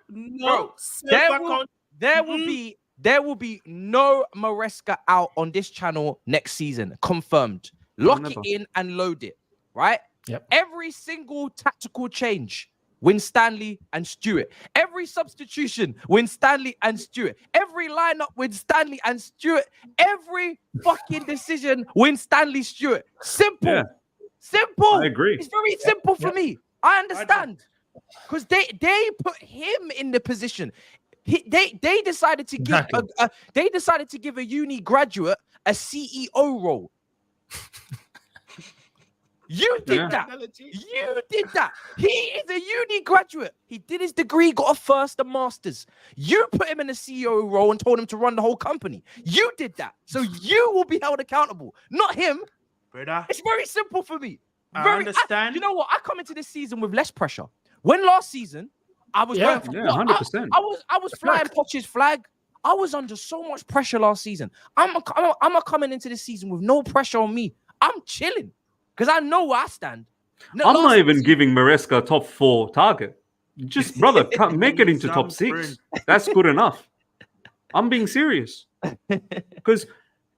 There will be no Maresca out on this channel next season. Confirmed. Lock it in and load it. Right? Yep. Every single tactical change win Stanley and Stewart. Every substitution win Stanley and Stewart. Every lineup win Stanley and Stewart. Every fucking decision win Stanley Stewart. Simple. Yeah. Simple. I agree. It's very simple for me. I understand. Because they put him in the position. They decided to give a uni graduate a CEO role. You did that. You did that. He is a uni graduate. He did his degree, got a first, a master's. You put him in a CEO role and told him to run the whole company. You did that. So you will be held accountable, not him. Brother, it's very simple for me. I understand. You know what? I come into this season with less pressure. When last season, I was 100%. I was flying Poch's flag. I was under so much pressure last season. I'm coming into this season with no pressure on me. I'm chilling. Because I know where I stand. No, I'm not even giving Maresca a top 4 target. Just, brother, make it into top 6. That's good enough. I'm being serious. Because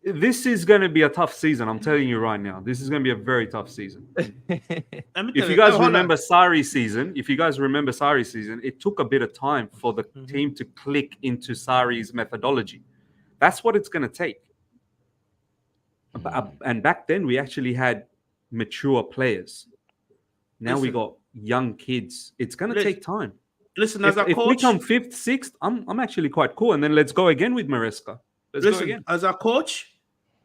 this is going to be a tough season. I'm telling you right now. This is going to be a very tough season. If you guys remember Sari's season, it took a bit of time for the team to click into Sari's methodology. That's what it's going to take. And back then, we actually had mature players. Now we got young kids. It's going to take time. Listen, as a coach, if we come 5th, 6th, I'm actually quite cool. And then let's go again with Maresca. Go again. As a coach,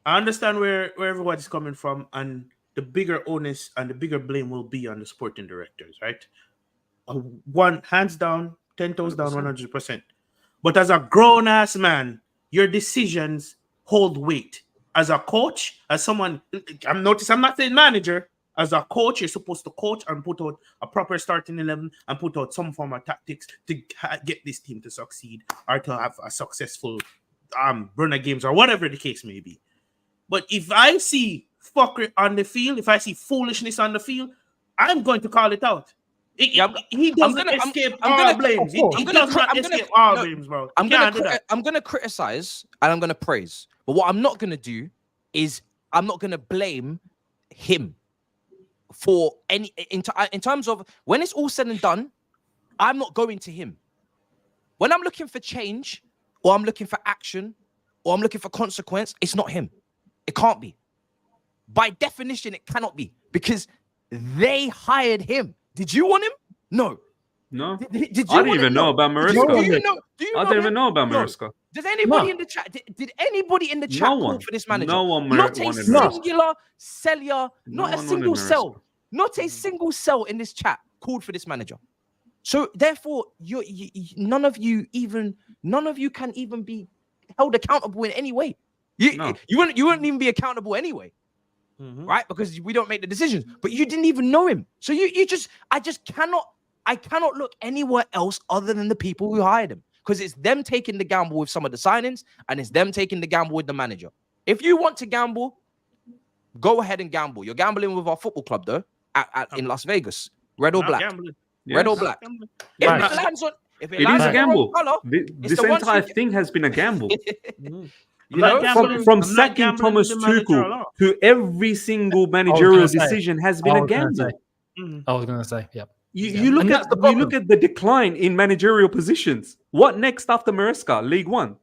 I understand where everybody's coming from, and the bigger onus and the bigger blame will be on the sporting directors, right? One hands down, 10 toes down, 100%. But as a grown ass man, your decisions hold weight. As a coach, as someone, I'm not saying manager. As a coach, you're supposed to coach and put out a proper starting 11 and put out some form of tactics to get this team to succeed or to have a successful run of games or whatever the case may be. But if I see fuckery on the field, if I see foolishness on the field, I'm going to call it out. He doesn't escape all blames. He does not escape all blames, bro. I'm going to criticize and I'm going to praise. But what I'm not going to do is I'm not going to blame him for any in terms of when it's all said and done. I'm not going to him. When I'm looking for change or I'm looking for action or I'm looking for consequence, it's not him. It can't be. By definition, it cannot be because they hired him. Did you want him? No. No, Did you I didn't wanna even know about Do Maresca. you know? Do you I know didn't even him? know about No. Maresca. Does anybody No. in the chat? Did anybody in the chat No call one. for this manager? No one Not a wanted No. singular cellular, No not a one wanted single cell, Maresca. not a single cell in this chat called for this manager. So therefore, none of you can even be held accountable in any way. No. You wouldn't even be accountable anyway, right? Because we don't make the decisions. But you didn't even know him, so I cannot look anywhere else other than the people who hired him, because it's them taking the gamble with some of the signings and it's them taking the gamble with the manager. If you want to gamble, go ahead and gamble. You're gambling with our football club though, in Las Vegas, red or black. Red or black. If Right. it lands on, if it It lands is a on the wrong gamble. color, This the ones entire who- thing has been a gamble. you know, From sacking Thomas Tuchel to every single managerial decision has been a gamble. I was going to say, yeah. You look at the decline in managerial positions. What next after Maresca? League One.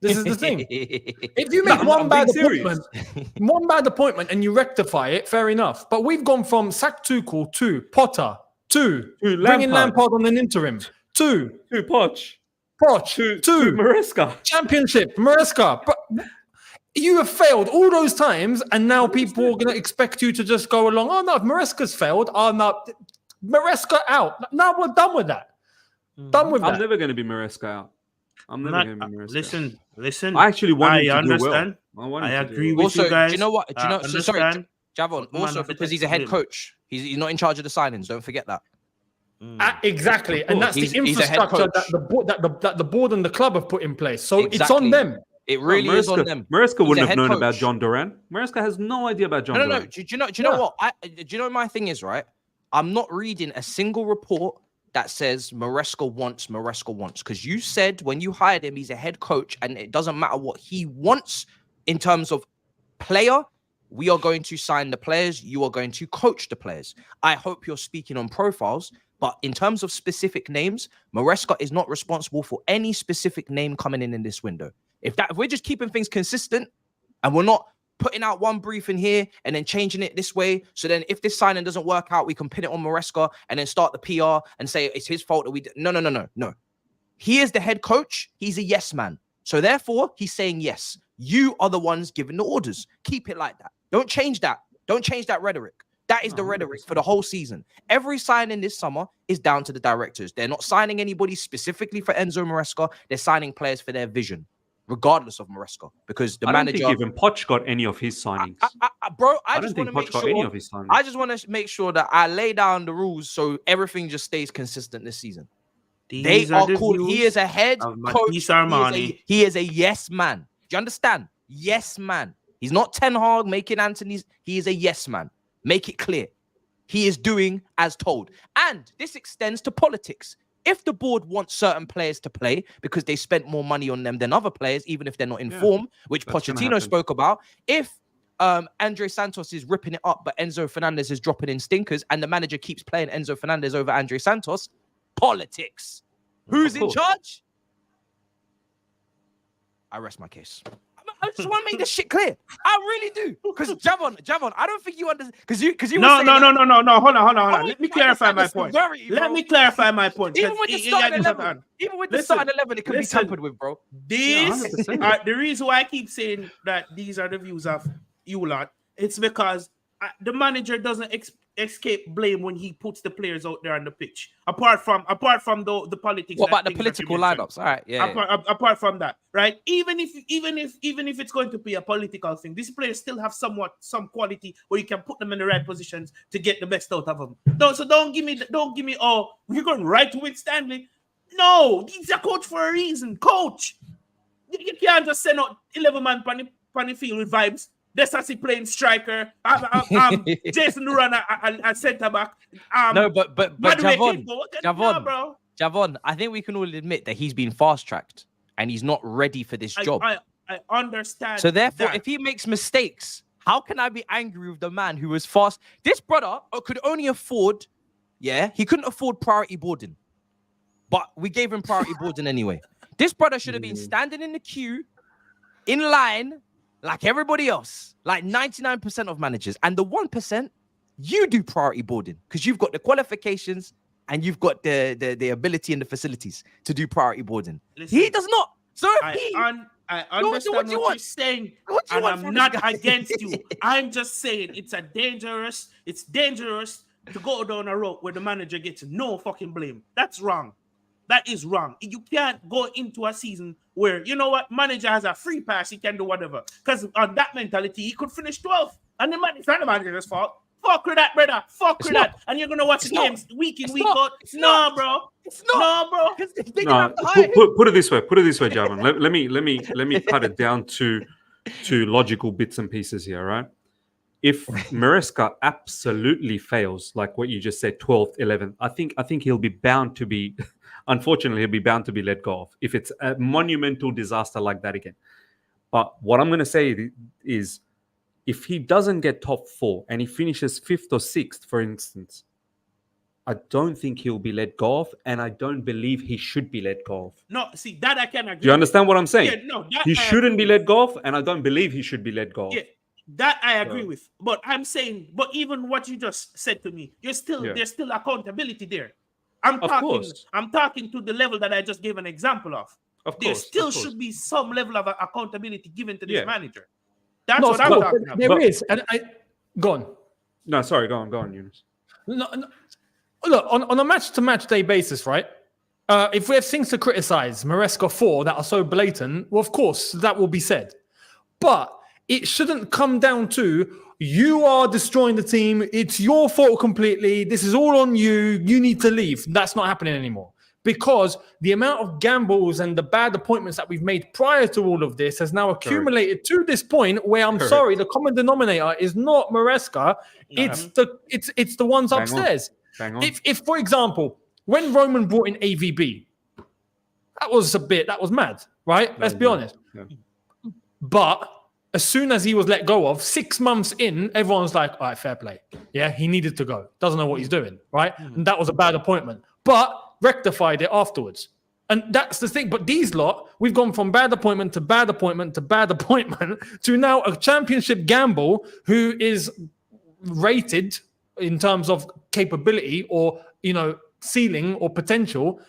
This is the thing. If you make I'm one bad being serious. appointment and you rectify it, fair enough. But we've gone from sack Tuchel to Potter to bringing Lampard on an interim to Poch to Maresca. Championship, Maresca. But you have failed all those times, and now people are going to expect you to just go along. Oh no, if Maresca's failed, oh no, Maresca out. Now we're done with that. Done with that. I'm never going to be Maresca out. I'm never going to be Maresca. Listen. I actually want him to understand. do well. I agree with also, you guys. do you know what? Do you know? So, sorry, Javon. Man, Also, I'm because he's a head protecting him. coach, he's not in charge of the signings. Don't forget that. Exactly, and that's He's the a head infrastructure coach. that the board and the club have put in place. So it's Exactly. on them. It really is on them. Maresca He's wouldn't a have head known coach. about John Duran. Maresca has no idea about John No. Duran. Do you know what? Do you know what my thing is, right? I'm not reading a single report that says Maresca wants. Because you said when you hired him, he's a head coach, and it doesn't matter what he wants in terms of player. We are going to sign the players. You are going to coach the players. I hope you're speaking on profiles, but in terms of specific names, Maresca is not responsible for any specific name coming in this window. If we're just keeping things consistent and we're not putting out one briefing here and then changing it this way, so then if this signing doesn't work out, we can pin it on Maresca and then start the PR and say it's his fault that we no. He is the head coach. He's a yes man. So therefore, he's saying yes. You are the ones giving the orders. Keep it like that. Don't change that. Don't change that rhetoric. That is the rhetoric for the whole season. Every signing this summer is down to the directors. They're not signing anybody specifically for Enzo Maresca. They're signing players for their vision, regardless of Maresca, because the manager. I don't think even Poch got any of his signings. I don't just think want to Poch got any of his signings. I just want to make sure that I lay down the rules so everything just stays consistent this season. They are called. He is a head coach. He is a yes man. Do you understand? Yes man. He's not Ten Hag making Anthony's. He is a yes man. Make it clear. He is doing as told. And this extends to politics. If the board wants certain players to play because they spent more money on them than other players, even if they're not in form, which Pochettino spoke about, if Andre Santos is ripping it up, but Enzo Fernandez is dropping in stinkers, and the manager keeps playing Enzo Fernandez over Andre Santos, politics. Who's in charge? I rest my case. I just want to make this shit clear. I really do. Because Javon, I don't think you understand. Because you No. Hold on. Let me clarify my point. Let me clarify my point. Even with the starting 11, it can be tampered with, bro. The reason why I keep saying that these are the views of you lot, it's because the manager doesn't escape blame when he puts the players out there on the pitch. Apart from the politics. What about the political lineups? All right, yeah. Apart from that, right? Even if it's going to be a political thing, these players still have some quality where you can put them in the right positions to get the best out of them. Don't give me. Oh, we're going right to win Stanley. No, he's a coach for a reason. Coach, you can't just send out 11 man on the field with vibes. Desasi playing striker. Jason Duran at centre back. No, but Madueke, Javon, I think we can all admit that he's been fast tracked and he's not ready for this job. I understand. So therefore, if he makes mistakes, how can I be angry with the man who was fast? This brother could only afford, he couldn't afford priority boarding, but we gave him priority boarding anyway. This brother should have been standing in the queue, in line, like everybody else, like 99% of managers. And the 1%, you do priority boarding because you've got the qualifications and you've got the ability and the facilities to do priority boarding. Listen, He does not. So I understand what you're saying, and I'm not against you. I'm just saying it's dangerous to go down a road where the manager gets no fucking blame. That's wrong. That is wrong. You can't go into a season where, you know what, manager has a free pass, he can do whatever. Because on that mentality, he could finish 12th. And it's not the manager's fault. Fuck with that, brother. Fuck with that. And you're going to watch the games week in, week out. No, bro. It's not. No, bro. No, put it this way. Put it this way, Javon. let me cut it down to logical bits and pieces here, right? If Maresca absolutely fails, like what you just said, 12th, 11th, I think he'll be bound to be, unfortunately, he'll be bound to be let go of if it's a monumental disaster like that again. But what I'm going to say is, if he doesn't get top 4 and he finishes 5th or 6th, for instance, I don't think he'll be let go of, and I don't believe he should be let go of. No, see, that I can agree. Do you understand what I'm saying? Yeah, no, he shouldn't be let go of, and I don't believe he should be let go of. Yeah, that I agree with. But I'm saying, but even what you just said to me, there's still accountability there. I'm talking to the level that I just gave an example of. There still should be some level of accountability given to this manager. That's what I'm talking about. There is, and go on. No, sorry, go on, Younes. No, look, on a match-to-match day basis, right? If we have things to criticize, Maresca 4 that are so blatant, well, of course, that will be said. But it shouldn't come down to, you are destroying the team, it's your fault completely, this is all on you, you need to leave. That's not happening anymore. Because the amount of gambles and the bad appointments that we've made prior to all of this has now accumulated to this point where I'm sorry, the common denominator is not Maresca, it's the ones upstairs. If for example, when Roman brought in AVB, that was mad, right? Let's be honest. Yeah. But as soon as he was let go of, 6 months in, everyone's like, all right, fair play. Yeah, he needed to go. Doesn't know what he's doing, right? And that was a bad appointment. But rectified it afterwards. And that's the thing. But these lot, we've gone from bad appointment to bad appointment to bad appointment to now a championship gamble who is rated in terms of capability or, ceiling or potential.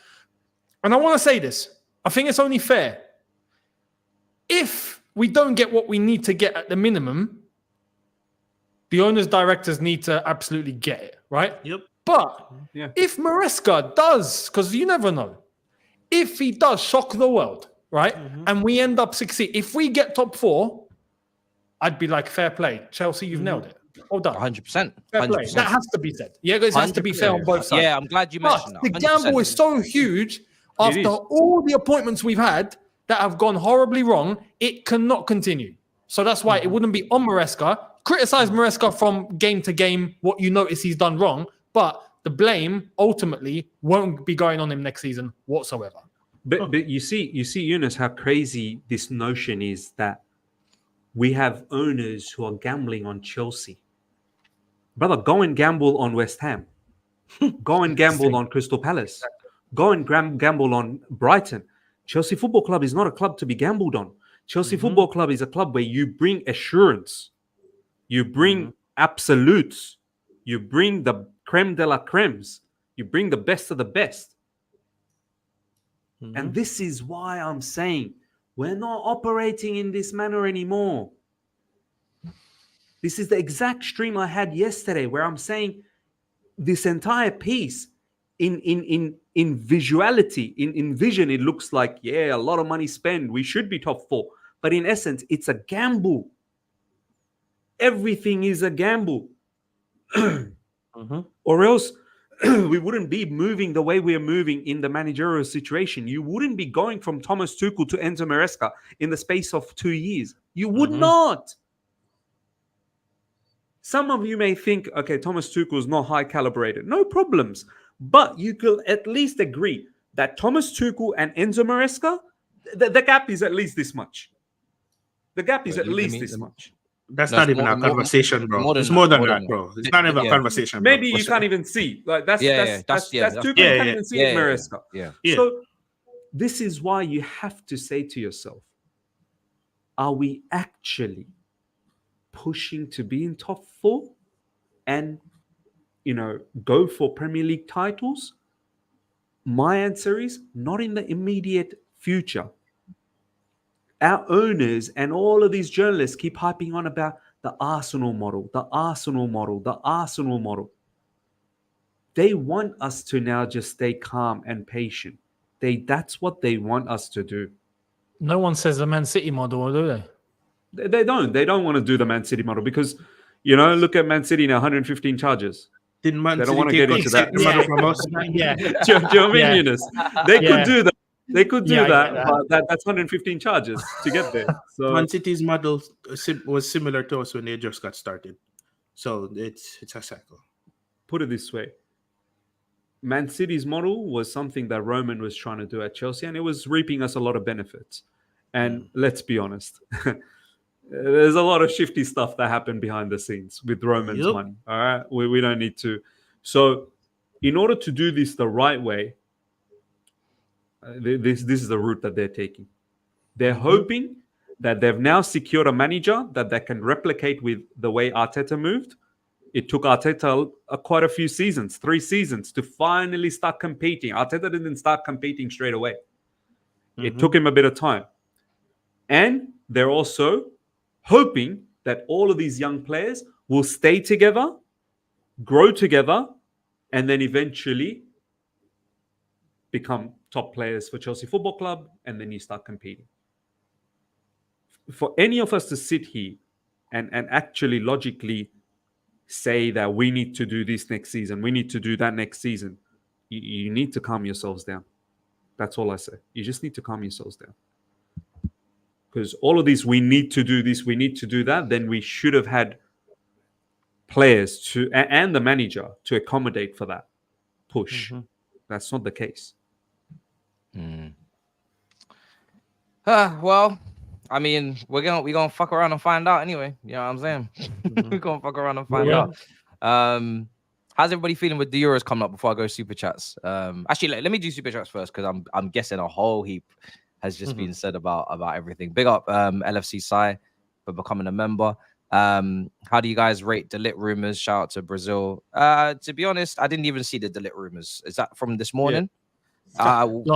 And I want to say this. I think it's only fair. If we don't get what we need to get at the minimum, the owners, directors need to absolutely get it, right? Yep. But if Maresca does, because you never know, if he does shock the world, right, and we end up succeeding, if we get top 4, I'd be like, fair play. Chelsea, you've nailed it. Well done. 100%. Fair play. That has to be said. Yeah, it has to be fair on both sides. Yeah, I'm glad you mentioned that. The gamble is so huge after all the appointments we've had that have gone horribly wrong, it cannot continue. So that's why it wouldn't be on Maresca. Criticize Maresca from game to game, what you notice he's done wrong, but the blame ultimately won't be going on him next season whatsoever. But you see, Younes, how crazy this notion is that we have owners who are gambling on Chelsea. Brother, go and gamble on West Ham. Go and gamble on Crystal Palace. Go and gamble on Brighton. Chelsea Football Club is not a club to be gambled on. Chelsea Football Club is a club where you bring assurance. You bring absolutes. You bring the creme de la cremes. You bring the best of the best. And this is why I'm saying we're not operating in this manner anymore. This is the exact stream I had yesterday where I'm saying this entire piece in visuality, in vision, it looks like, a lot of money spent. We should be top 4. But in essence, it's a gamble. Everything is a gamble. Or else we wouldn't be moving the way we are moving in the managerial situation. You wouldn't be going from Thomas Tuchel to Enzo Maresca in the space of 2 years. You would not. Some of you may think, okay, Thomas Tuchel is not high calibrated. No problems. But you could at least agree that Thomas Tuchel and Enzo Maresca, the gap is at least this much. The gap is at least this much. That's not even a conversation, bro. It's more than that, bro. It's not even a conversation. Maybe you can't even see. Like that's Tuchel can't even see Maresca. So this is why you have to say to yourself, are we actually pushing to be in top 4 and go for Premier League titles? My answer is not in the immediate future. Our owners and all of these journalists keep hyping on about the Arsenal model, the Arsenal model, the Arsenal model. They want us to now just stay calm and patient. That's what they want us to do. No one says the Man City model, do they? They don't. They don't want to do the Man City model because, you know, look at Man City now, 115 charges. Didn't Man They don't City want to get into that. the model from us? Yeah. Do you know what I mean, Younes? They could do that. They could do Yeah, I that, get but that's 115 charges to get there. So Man City's model was similar to us when they just got started. So it's a cycle. put it this way. Man City's model was something that Roman was trying to do at Chelsea, and it was reaping us a lot of benefits. And let's be honest, there's a lot of shifty stuff that happened behind the scenes with Roman's money. All right, we don't need to. So, in order to do this the right way, this is the route that they're taking. They're hoping that they've now secured a manager that they can replicate with the way Arteta moved. It took Arteta quite a few seasons, 3 seasons, to finally start competing. Arteta didn't start competing straight away. It took him a bit of time. And they're also hoping that all of these young players will stay together, grow together, and then eventually become top players for Chelsea Football Club, and then you start competing. For any of us to sit here and actually logically say that we need to do this next season, we need to do that next season, you need to calm yourselves down. That's all I say. You just need to calm yourselves down. Because all of these, we need to do this, we need to do that, then we should have had players to and the manager to accommodate for that push. That's not the case. Well, I mean, we're gonna fuck around and find out anyway. You know what I'm saying? We're gonna fuck around and find out. How's everybody feeling with the Euros coming up before I go super chats? Actually, let me do super chats first because I'm guessing a whole heap has just been said about everything. Big up LFC Sai for becoming a member. How do you guys rate the lit rumors? Shout out to Brazil. To be honest, I didn't even see the lit rumors. Is that from this morning? I would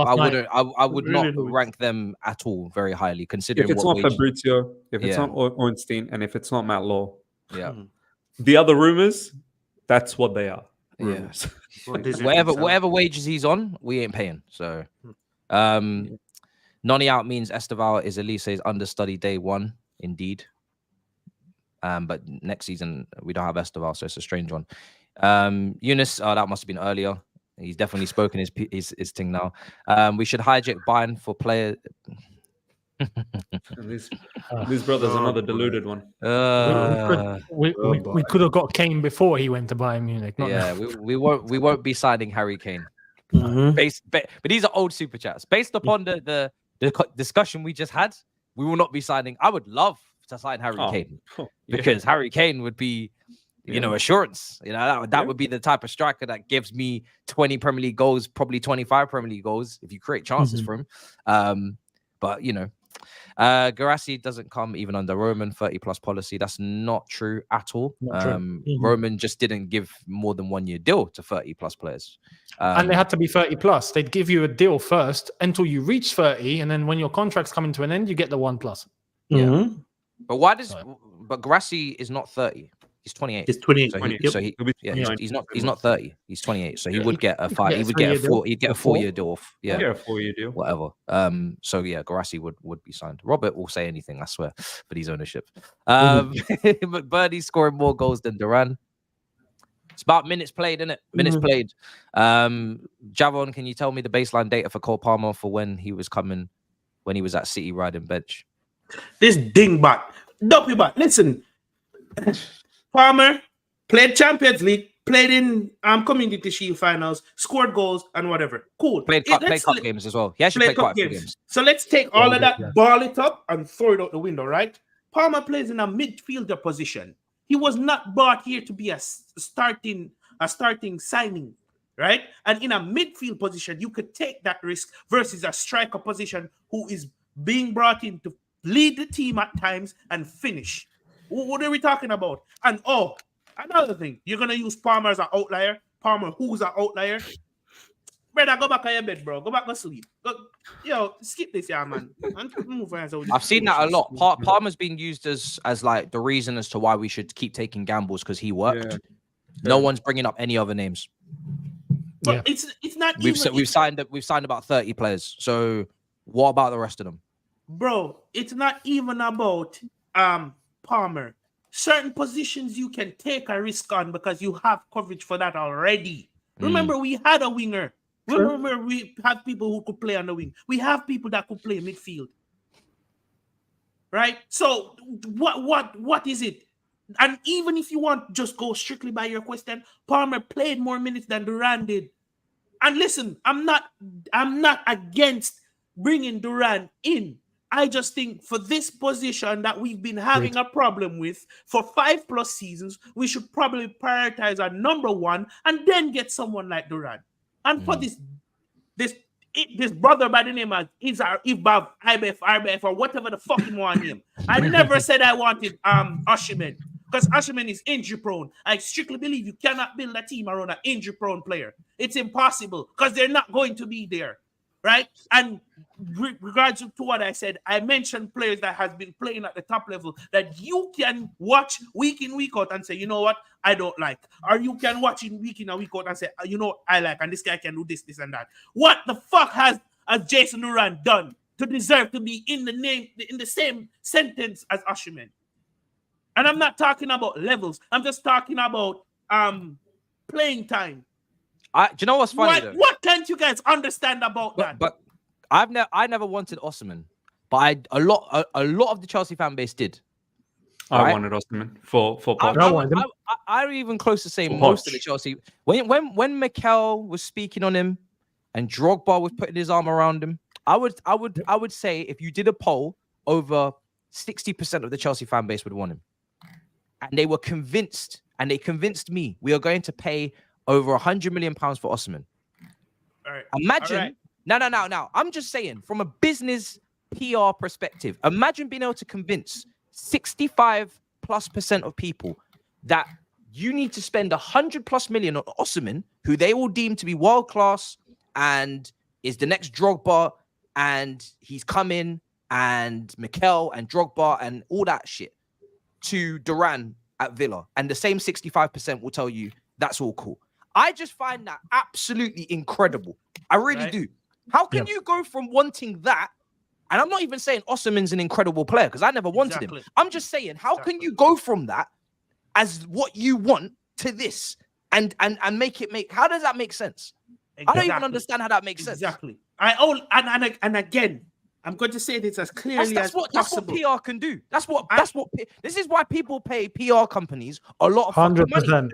not rank them at all very highly, considering if it's not Fabrizio, if it's not Ornstein, and if it's not Matt Law. The other rumors, that's what they are. Rumors. Whatever wages he's on, we ain't paying. So Noni out means Esteval is Olise'S understudy day 1, indeed. But next season we don't have Esteval, so it's a strange one. Younes, that must have been earlier. He's definitely spoken his thing now. We should hijack Bayern for player. This brother's another deluded one. We could have got Kane before he went to Bayern Munich. We won't be signing Harry Kane. But these are old super chats. Based upon the discussion we just had, we will not be signing. I would love to sign Harry Kane because Harry Kane would be, assurance. That would be the type of striker that gives me 20 Premier League goals, probably 25 Premier League goals if you create chances for him. But Garassi doesn't come even under Roman 30+ policy. That's not true at all. Roman just didn't give more than 1 year deal to 30+ players. And they had to be 30+. They'd give you a deal first until you reach 30, and then when your contract's coming to an end, you get the 1+. But but Garassi is not 30. He's 28. He's 28. So he's not 30. He's 28. So he would get a 5. He would get a 4. He'd get a 4-year deal off. Yeah, a 4-year deal. Whatever. So Garassi would be signed. Robert will say anything, I swear, for his ownership. McBurney scoring more goals than Duran. It's about minutes played, isn't it? Minutes played. Javon, can you tell me the baseline data for Cole Palmer for when he was at City riding bench? This dingbat, dopey bat. Listen, Palmer played Champions League, played in Community Shield finals, scored goals and whatever. Cool. Played cup games as well. He actually played quite a few games. So let's take all of that, ball it up, and throw it out the window, right? Palmer plays in a midfielder position. He was not brought here to be a starting signing, right? And in a midfield position, you could take that risk versus a striker position who is being brought in to lead the team at times and finish. What are we talking about? And another thing, you're gonna use Palmer as an outlier. Palmer, who's an outlier? Brother, go back on your bed, bro. Go back to sleep. Skip this, yeah, man. I've seen that a lot. Palmer's been used as like the reason as to why we should keep taking gambles because he worked. Yeah. No one's bringing up any other names. But it's not we've signed about 30 players. So what about the rest of them? Bro, it's not even about Palmer. Certain positions you can take a risk on because you have coverage for that already. Remember, we had a winger. Remember, we have people who could play on the wing. We have people that could play midfield. Right? So what is it? And even if you want just go strictly by your question, Palmer played more minutes than Duran did. And listen, I'm not against bringing Duran in. I just think for this position that we've been having a problem with for 5+ seasons, we should probably prioritize our number one and then get someone like Duran. And for this brother by the name of Ibab, IBF, or whatever the fuck you want him. I never said I wanted Osimhen, because Osimhen is injury prone. I strictly believe you cannot build a team around an injury prone player. It's impossible because they're not going to be there, right? And regards to what I said, I mentioned players that has been playing at the top level that you can watch week in, week out and say, you know what, I don't like. Or you can watch in and week out and say, you know, I like, and this guy can do this, and that. What the fuck has Jason Duran done to deserve to be in the same sentence as Osimhen? And I'm not talking about levels. I'm just talking about playing time. Do you know what's funny? What can't you guys understand about that? But I never wanted Osimhen, but a lot of the Chelsea fan base did. I wanted Osimhen for Poch. I'm even close to saying most of the Chelsea. When Mikel was speaking on him and Drogba was putting his arm around him, I would say if you did a poll, over 60% of the Chelsea fan base would want him. And they were convinced, and they convinced me, we are going to pay over £100 million for Osimhen. All right. Imagine. All right. No. I'm just saying, from a business PR perspective, imagine being able to convince 65+% of people that you need to spend $100+ million on Osimhen, who they will deem to be world class and is the next Drogba, and he's coming, and Mikel and Drogba and all that shit, to Duran at Villa, and the same 65% will tell you that's all cool. I just find that absolutely incredible. I really do. How can you go from wanting that, and I'm not even saying Osimhen's an incredible player because I never wanted him. I'm just saying, how can you go from that as what you want to this and make it make? How does that make sense? I don't even understand how that makes sense. Exactly. And again, I'm going to say this as clearly as possible. That's what PR can do. This is why people pay PR companies a lot of 100%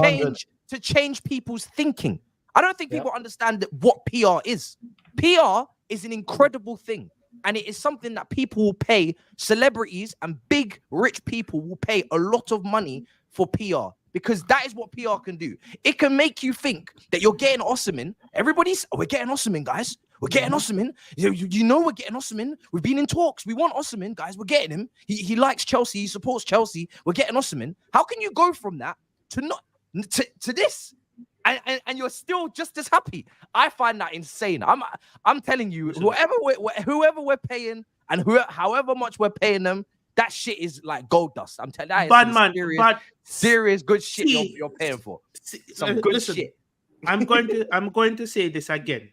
money to change people's thinking. I don't think people understand what PR is. PR is an incredible thing, and it is something that people will pay. Celebrities and big rich people will pay a lot of money for PR, because that is what PR can do. It can make you think that you're getting Osimhen. We're getting Osimhen, guys. We're getting Osimhen. You know we're getting Osimhen. We've been in talks. We want Osimhen, guys. We're getting him. He likes Chelsea. He supports Chelsea. We're getting Osimhen. How can you go from that to this? And you're still just as happy? I find that insane. I'm telling you, whoever we're paying and however much we're paying them, that shit is like gold dust. I'm telling you, that is serious good shit you're paying for. Some good shit. I'm going to say this again.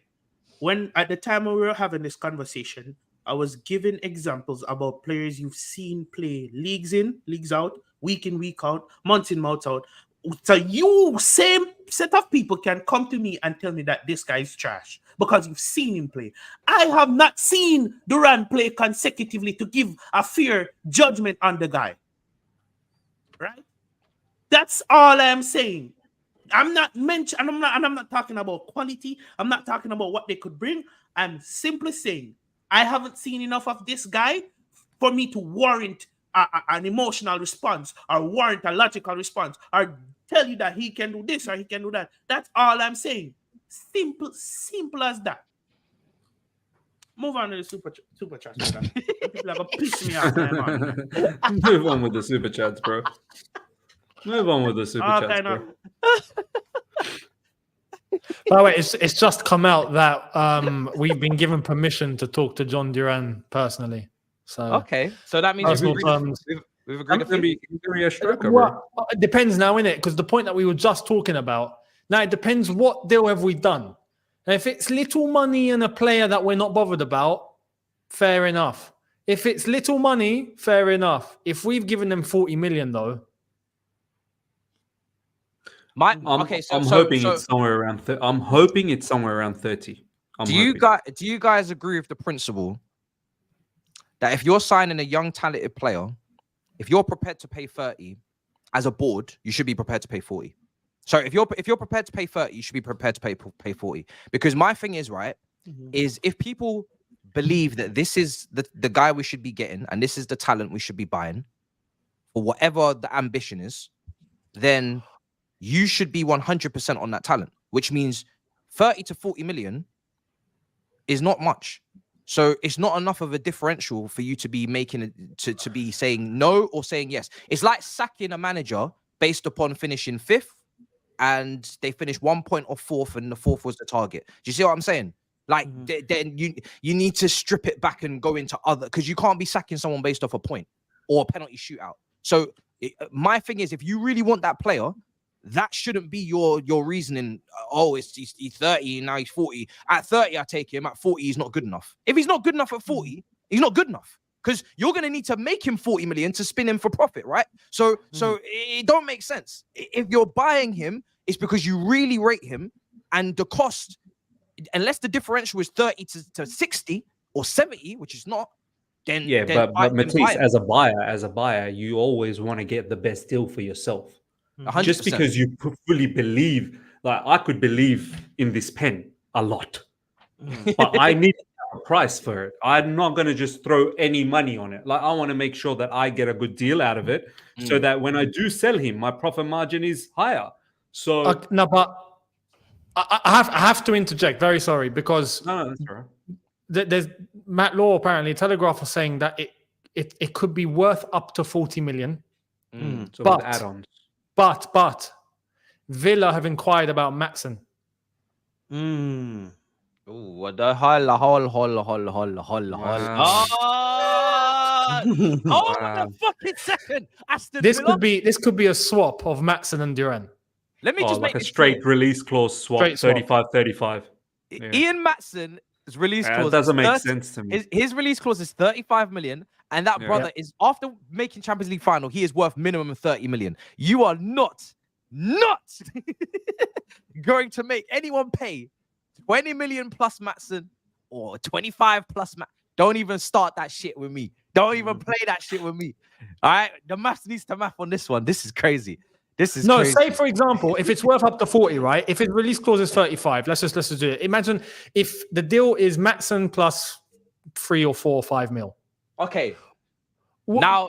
When at the time when we were having this conversation, I was giving examples about players you've seen play leagues in, leagues out, week in, week out, months in, months out. So you, same set of people, can come to me and tell me that this guy is trash because you've seen him play. I have not seen Duran play consecutively to give a fair judgment on the guy. Right? That's all I'm saying. I'm not talking about quality. I'm not talking about what they could bring. I'm simply saying I haven't seen enough of this guy for me to warrant an emotional response or warrant a logical response or tell you that he can do this or he can do that. That's all I'm saying. Simple as that. Move on to the super chat. People are gonna piss me off, man. Move on with the super chats, bro. Move on with the super chats, bro. By the way, it's just come out that we've been given permission to talk to John Duran personally. So Okay, so that means personal we've terms. agreed a He's gonna fee. be a striker, bro. Well, it depends now, innit? Because the point that we were just talking about, now it depends what deal have we done. And if it's little money and a player that we're not bothered about, fair enough. If it's little money, fair enough. If we've given them 40 million though, I'm hoping it's somewhere around. I'm hoping it's somewhere around 30. Do you guys agree with the principle that if you're signing a young talented player, if you're prepared to pay 30 as a board, you should be prepared to pay 40? So if you're prepared to pay 30, you should be prepared to pay 40. Because my thing is, right, is if people believe that this is the guy we should be getting and this is the talent we should be buying, or whatever the ambition is, then you should be 100% on that talent, which means 30 to 40 million is not much. So it's not enough of a differential for you to be making it to be saying no or saying yes. It's like sacking a manager based upon finishing 5th and they finished 1 point off 4th and the 4th was the target. Do you see what I'm saying? Like then you need to strip it back and go into other, because you can't be sacking someone based off a point or a penalty shootout. So my thing is, if you really want that player, that shouldn't be your reasoning. Oh, he's 30 and now he's 40. At 30, I take him. At 40, he's not good enough. If he's not good enough at 40, he's not good enough, because you're going to need to make him 40 million to spin him for profit, right? So it don't make sense. If you're buying him, it's because you really rate him, and the cost, unless the differential is 30 to 60 or 70, which is not, then but Matisse, as a buyer, you always want to get the best deal for yourself. 100%. Just because you fully believe, like I could believe in this pen a lot, but I need a price for it. I'm not going to just throw any money on it. Like I want to make sure that I get a good deal out of it, so that when I do sell him, my profit margin is higher. So no, but I have to interject. Very sorry, because no, that's all right. There's Matt Law, apparently Telegraph, was saying that it could be worth up to 40 million. So with add-ons. But Villa have inquired about Matson. Ooh, what the hell? Hold on a fucking second. Aston This Villa? could be a swap of Matson and Duran. Let me just like make a straight release clause swap, 35-35. Yeah. Ian Matson's release clause doesn't make sense to me. His release clause is 35 million, and that brother is, after making Champions League final, he is worth minimum of 30 million. You are not going to make anyone pay 20 million plus Matson or 25 plus Matson. Don't even start that shit with me. Don't even play that shit with me. All right, the maths needs to math on this one. This is crazy. Crazy. Say for example, if it's worth up to 40, right? If his release clause is 35, let's just do it. Imagine if the deal is Matson plus 3 or 4 or 5 mil. Okay. Now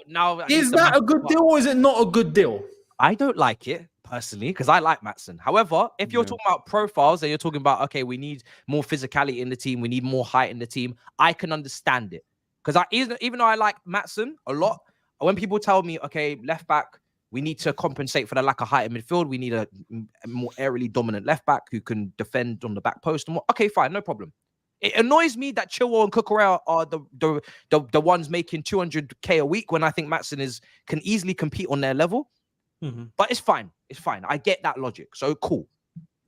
is that a good deal or is it not a good deal? I don't like it personally, because I like Matson. However, if you're talking about profiles and you're talking about, okay, we need more physicality in the team, we need more height in the team, I can understand it. Because even though I like Matson a lot, when people tell me, okay, left back, we need to compensate for the lack of height in midfield, we need a more aerially dominant left back who can defend on the back post and more. Okay, fine, no problem. It annoys me that Chilwell and Cucurella are the ones making 200k a week, when I think Matson can easily compete on their level. But it's fine. It's fine. I get that logic. So cool.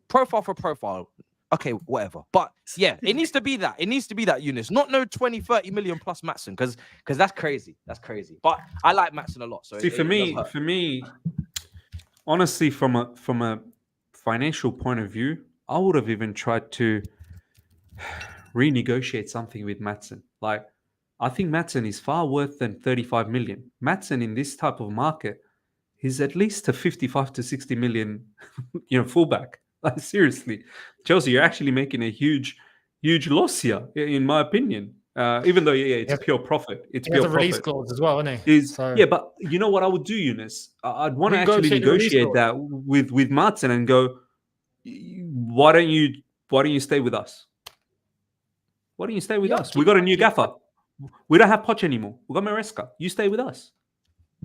Profile for profile. Okay, whatever. But yeah, it needs to be that. It needs to be that, Younes. Not no 20, 30 million plus Matson, because that's crazy. That's crazy. But I like Matson a lot. So for me, honestly, from a financial point of view, I would have even tried to renegotiate something with Matson. Like, I think Matson is far worth than 35 million. Matson in this type of market is at least a 55 to 60 million, fullback. Like, seriously, Chelsea, you're actually making a huge loss here, in my opinion. Even though, it's pure profit. It's pure profit. Release clause as well, isn't it? Yeah, but you know what I would do, Younes? I'd want to actually negotiate that with Matson and go, why don't you stay with us? Why don't you stay with us? We got a new gaffer. We don't have Poch anymore. We got Maresca. You stay with us.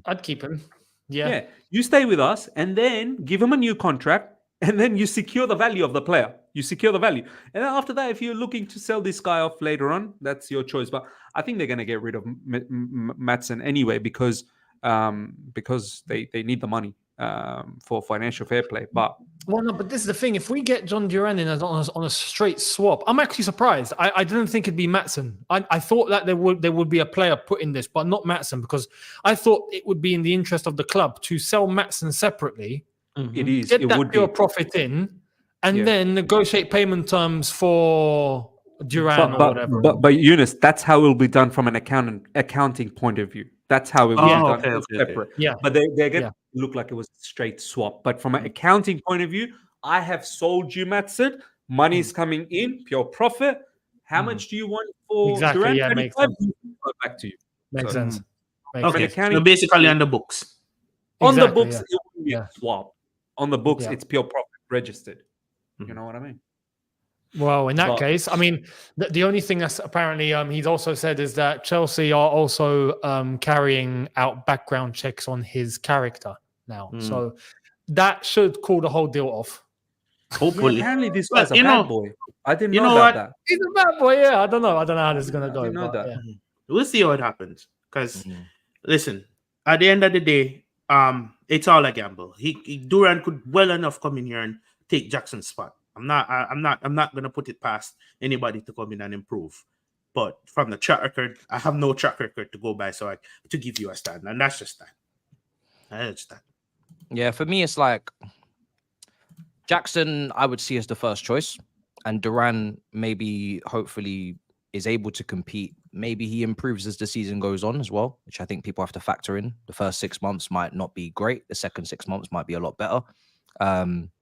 I'd keep him. Yeah. You stay with us and then give him a new contract. and then you secure the value of the player. You secure the value, and then after that, if you're looking to sell this guy off later on, that's your choice. But I think they're going to get rid of Maatsen anyway because they need the money for financial fair play. But well, no, but this is the thing. If we get John Duran in on a straight swap, I'm actually surprised. I didn't think it'd be Maatsen. I thought that there would be a player put in this, but not Maatsen, because I thought it would be in the interest of the club to sell Maatsen separately. it is. Get It that would pure be. profit in, and then negotiate payment terms for Duran or whatever. But Younes, that's how it will be done from an accounting point of view. That's how it will be done. Okay. Separate. Yeah. But they're going to look like it was a straight swap. But from an accounting point of view, I have sold you Maatsen. Money's coming in, pure profit. How much do you want for Exactly, Duran? yeah, makes sense. Back to you. Makes sense. Okay, accounting- so basically on the books. On the Exactly, books, it will be a swap. On the books, it's pure profit registered. You know what I mean? Well, in that case, I mean, the only thing that's apparently he's also said is that Chelsea are also carrying out background checks on his character now. So that should cool the whole deal off. Hopefully. Apparently, this guy's a you know- bad boy. I didn't you know know about what? that. He's a bad boy, yeah. I don't know how this is gonna go. didn't know but, that. yeah. We'll see what happens. Because listen, at the end of the day, it's all a gamble. Duran could well enough come in here and take Jackson's spot. I'm not gonna put it past anybody to come in and improve. But from the track record, I have no track record to go by, so to give you a stand, and that's just that. That's that. Yeah, for me, it's like Jackson, I would see as the first choice, and Duran maybe, hopefully, is able to compete. Maybe he improves as the season goes on as well, which I think people have to factor in. The first 6 months might not be great. The second 6 months might be a lot better.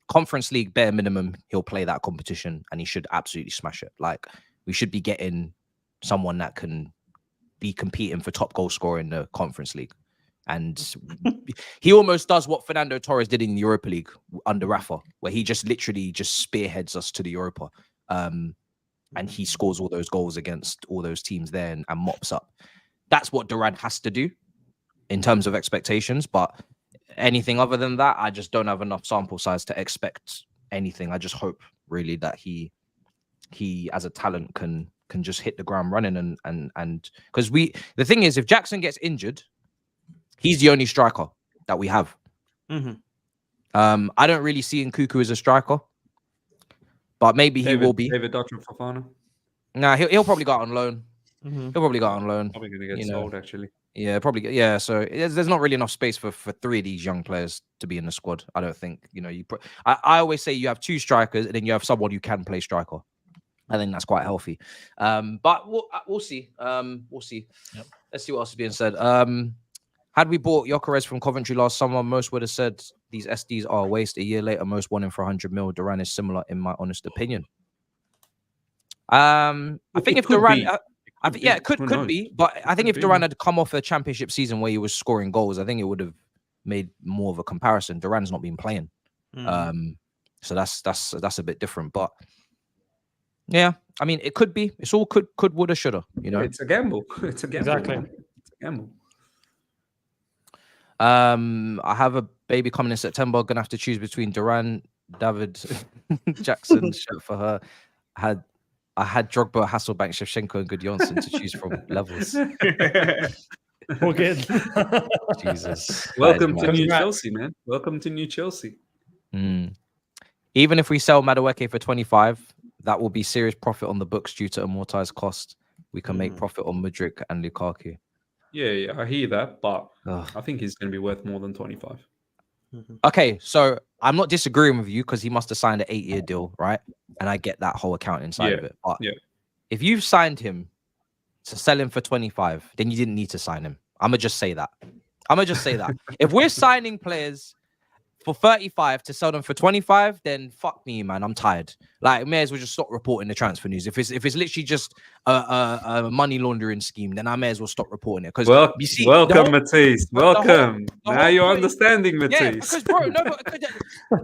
Conference League, bare minimum, he'll play that competition and he should absolutely smash it. Like, we should be getting someone that can be competing for top goal scorer in the Conference League. And he almost does what Fernando Torres did in the Europa League under Rafa, where he just literally just spearheads us to the Europa. And he scores all those goals against all those teams there and mops up. That's what Duran has to do in terms of expectations. But anything other than that, I just don't have enough sample size to expect anything. I just hope really that he as a talent can just hit the ground running and because the thing is, if Jackson gets injured, he's the only striker that we have. I don't really see Nkuku as a striker, but maybe he will be. David Dutton Fofana. Nah, he'll probably go out on loan. He'll probably go out on loan. Probably going to get sold, actually. Yeah, probably. Yeah, so there's not really enough space for 3 of these young players to be in the squad. I don't think. I always say you have 2 strikers and then you have someone who can play striker. I think that's quite healthy. But we'll see. We'll see. Yep. Let's see what else is being said. Had we bought Gyökeres from Coventry last summer, most would have said these SDs are a waste. A year later, most won him for 100 mil. Duran is similar, in my honest opinion. I think if Duran, it could be, but I think if Duran had come off a championship season where he was scoring goals, I think it would have made more of a comparison. Duran's not been playing, so that's a bit different. But yeah, I mean, it could be. It's all could, woulda, shoulda. It's a gamble. It's a gamble. Exactly. It's a gamble. I have a baby coming in September. Gonna have to choose between Duran, David, Jackson. Shirt for her. I had Drogba, Hasselbank, Shevchenko, and Gudjonsson to choose from. Levels. We're good. Jesus. Welcome to New Chelsea, man. Welcome to New Chelsea. Even if we sell Madueke for 25, that will be serious profit on the books due to amortized cost. We can make profit on Mudryk and Lukaku. Yeah, I hear that, but I think he's going to be worth more than 25. Okay, so I'm not disagreeing with you because he must have signed an 8-year deal, right? And I get that whole accounting side of it. But if you've signed him to sell him for 25, then you didn't need to sign him. I'm going to just say that. If we're signing players for 35 to sell them for 25, then fuck me, man. I'm tired. Like, may as well just stop reporting the transfer news. If it's literally just a money laundering scheme, then I may as well stop reporting it. Because welcome, Matisse. Welcome. Now you're understanding, Matisse. Yeah, because bro,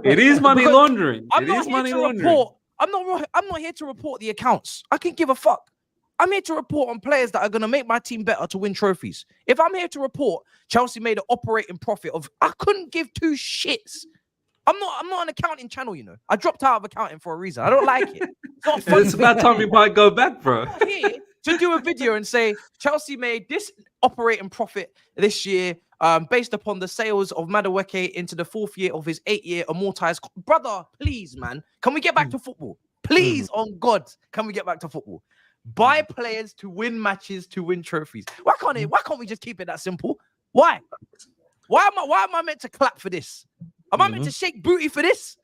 it is money laundering. I'm not here to report the accounts. I can give a fuck. I'm here to report on players that are going to make my team better to win trophies. If I'm here to report Chelsea made an operating profit of, I couldn't give 2 shits. I'm not an accounting channel, you know. I dropped out of accounting for a reason. I don't like it. It's not fun. It's about time we might go back, bro. I'm here to do a video and say Chelsea made this operating profit this year, based upon the sales of Madueke into the 4th year of his 8-year amortized. Brother, please, man, can we get back to football? Please, on God, can we get back to football? Buy players to win matches, to win trophies. Why can't we just keep it that simple? Why? Why am I meant to clap for this? Am I meant to shake booty for this?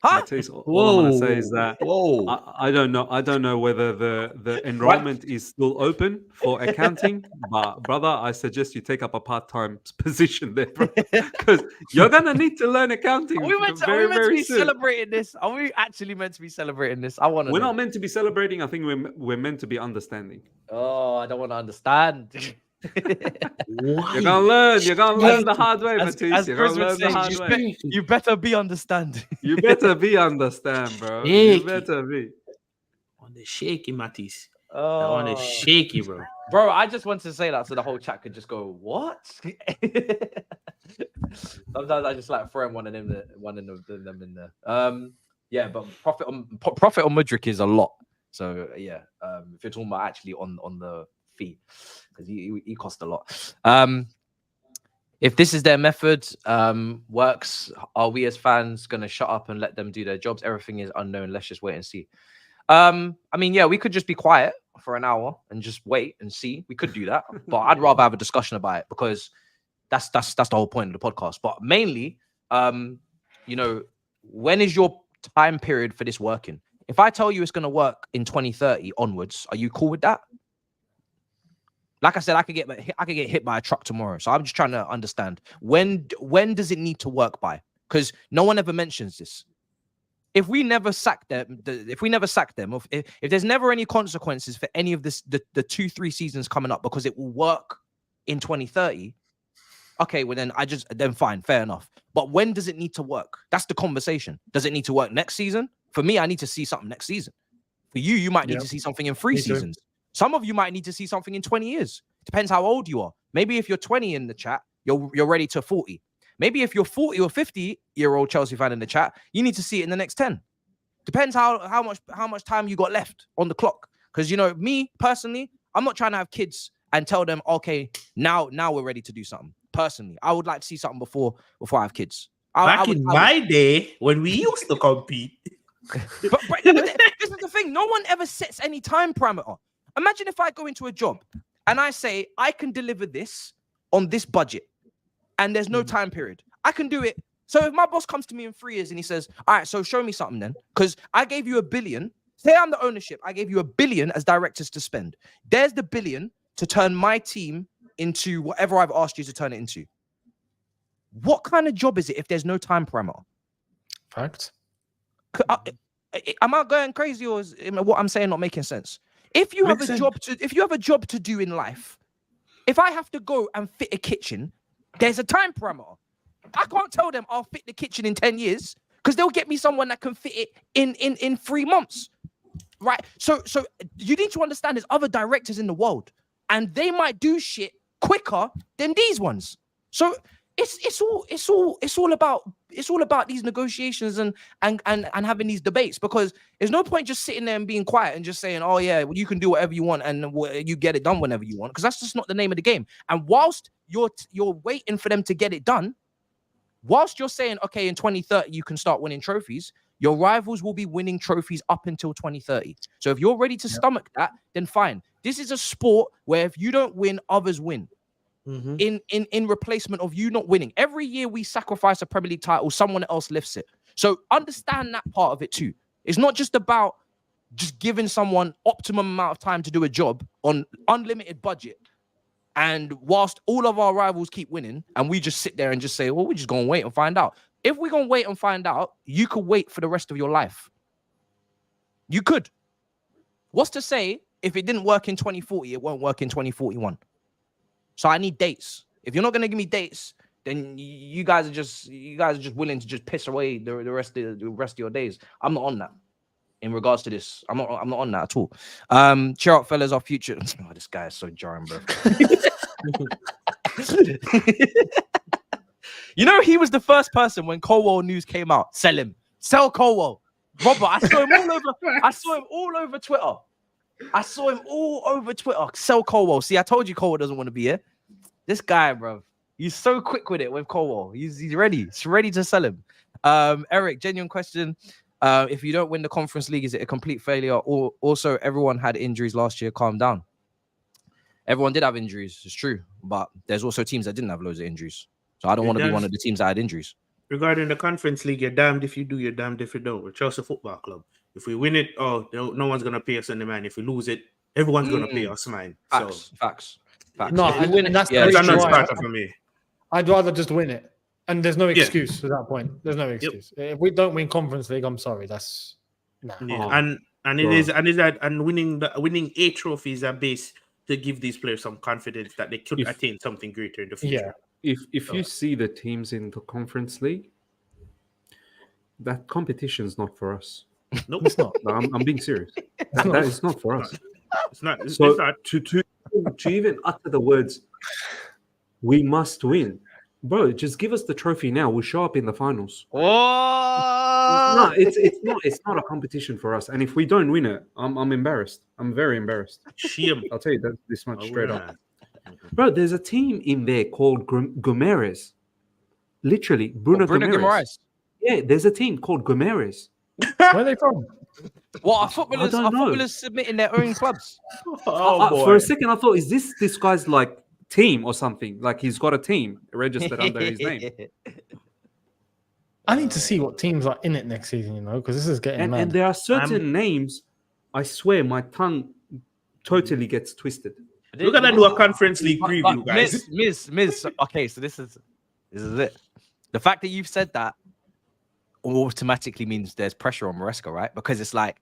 Huh? Matisse, all I'm gonna say is that I don't know whether the enrollment is still open for accounting, but brother, I suggest you take up a part-time position there, bro, because you're gonna need to learn accounting. Are we meant to be celebrating this? Are we actually meant to be celebrating this? I want to. We're not meant to be celebrating. I think we're meant to be understanding. Oh, I don't want to understand. You're gonna learn the hard way, Matisse. You're gonna learn the hard way. You better be understand. You better be understand, bro. You better be on the shaky, Matisse. Oh, on the shaky, bro. Bro, I just want to say that so the whole chat could just go, what? Sometimes I just like throwing one of them in there. Yeah, but profit on Mudryk is a lot. So yeah, if you're talking about actually on the fee, because he cost a lot. If this is their method, works, are we as fans gonna shut up and let them do their jobs? Everything is unknown. Let's just wait and see. I mean, yeah, we could just be quiet for an hour and just wait and see. We could do that, but I'd rather have a discussion about it because that's the whole point of the podcast. But mainly, you know, when is your time period for this working? If I tell you it's gonna work in 2030 onwards, are you cool with that? Like I said, I could get hit by a truck tomorrow. So I'm just trying to understand when does it need to work by? Because no one ever mentions this. If we never sack them, if there's never any consequences for any of this, the 2-3 seasons coming up, because it will work in 2030. Okay, well then fine, fair enough. But when does it need to work? That's the conversation. Does it need to work next season? For me, I need to see something next season. For you, you might need to see something in 3 seasons. Some of you might need to see something in 20 years. Depends how old you are. Maybe if you're 20 in the chat, you're ready to 40. Maybe if you're 40 or 50-year-old Chelsea fan in the chat, you need to see it in the next 10. Depends how much time you got left on the clock. Because, you know, me personally, I'm not trying to have kids and tell them, okay, now we're ready to do something. Personally, I would like to see something before I have kids. Back in my day, when we used to compete. but this is the thing. No one ever sets any time parameter. Imagine if I go into a job and I say, I can deliver this on this budget and there's no time period. I can do it. So if my boss comes to me in 3 years and he says, all right, so show me something then, because I gave you $1 billion. Say I'm the ownership. I gave you $1 billion as directors to spend. There's the $1 billion to turn my team into whatever I've asked you to turn it into. What kind of job is it if there's no time parameter? Fact. Am I going crazy, or is what I'm saying not making sense? If you have a job to do in life, if I have to go and fit a kitchen, there's a time parameter. I can't tell them I'll fit the kitchen in 10 years because they'll get me someone that can fit it in 3 months. Right? So you need to understand there's other directors in the world and they might do shit quicker than these ones. So it's all about these negotiations and having these debates, because there's no point just sitting there and being quiet and just saying, oh yeah, well, you can do whatever you want and you get it done whenever you want, because that's just not the name of the game. And whilst you're waiting for them to get it done, whilst you're saying, okay, in 2030 you can start winning trophies, your rivals will be winning trophies up until 2030. So if you're ready to stomach that, then fine. This is a sport where if you don't win, others win. In replacement of you not winning. Every year we sacrifice a Premier League title, someone else lifts it. So understand that part of it too. It's not just about just giving someone optimum amount of time to do a job on unlimited budget, and whilst all of our rivals keep winning and we just sit there and just say, well, we're just gonna wait and find out. If we're gonna wait and find out, you could wait for the rest of your life. You could. What's to say if it didn't work in 2040, it won't work in 2041? So I need dates. If you're not gonna give me dates, then you guys are just willing to just piss away the rest of your days. I'm not on that. In regards to this, I'm not on that at all. Cheer up, fellas, our future. Oh, this guy is so jarring, bro. You know, he was the first person when Colwell news came out. Sell him. Sell Colwell. Robert, I saw him all over. I saw him all over Twitter. Sell Colwell. See, I told you Colwell doesn't want to be here. This guy, bro, he's so quick with it with Colwell. He's ready. He's ready to sell him. Eric, genuine question. If you don't win the Conference League, is it a complete failure? Or also, everyone had injuries last year. Calm down. Everyone did have injuries. It's true. But there's also teams that didn't have loads of injuries. So I don't want to be one of the teams that had injuries. Regarding the Conference League, you're damned if you do, you're damned if you don't. We're Chelsea Football Club. If we win it, no one's going to pay us in the man. If we lose it, everyone's going to pay us, man. Facts. No, and that's a non-starter for me. I'd rather just win it. And there's no excuse to that point. There's no excuse. If we don't win Conference League, I'm sorry. That's and winning 8 trophies are based to give these players some confidence that they could attain something greater in the future. Yeah. If you see the teams in the Conference League, that competition is not for us. Nope, it's not. No, I'm being serious. That is not for us. It's not. It's not. To even utter the words, we must win, bro. Just give us the trophy now. We'll show up in the finals. Oh! No, it's not a competition for us. And if we don't win it, I'm embarrassed. I'm very embarrassed. Shame. I'll tell you that this much straight up. Bro, there's a team in there called Guimaraes. Literally, Bruno Guimaraes. Yeah, there's a team called Guimaraes. Where are they from? What, are footballers submitting their own clubs? For a second, I thought, is this guy's like team or something? Like he's got a team registered under his name. I need to see what teams are in it next season, because this is getting mad. And there are certain names, I swear, my tongue totally gets twisted. We're gonna do a Conference League preview, guys. Miss. Okay, so this is it. The fact that you've said that automatically means there's pressure on Maresca, right? Because it's like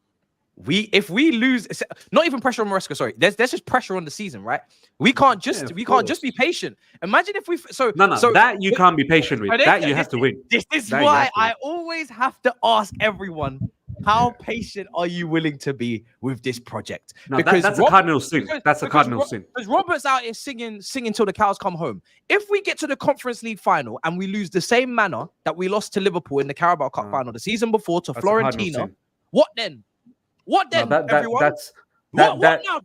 if we lose, not even pressure on Maresca. Sorry, there's just pressure on the season, right? We can't just be patient. Imagine if we that you can't be patient with. That you have to win. This is why I always have to ask everyone. How patient are you willing to be with this project? No, because that's a cardinal sin. That's a cardinal sin. Because Robert's out here singing till the cows come home. If we get to the Conference League final and we lose the same manner that we lost to Liverpool in the Carabao Cup final the season before to Florentina, what then? What then, everyone? What now?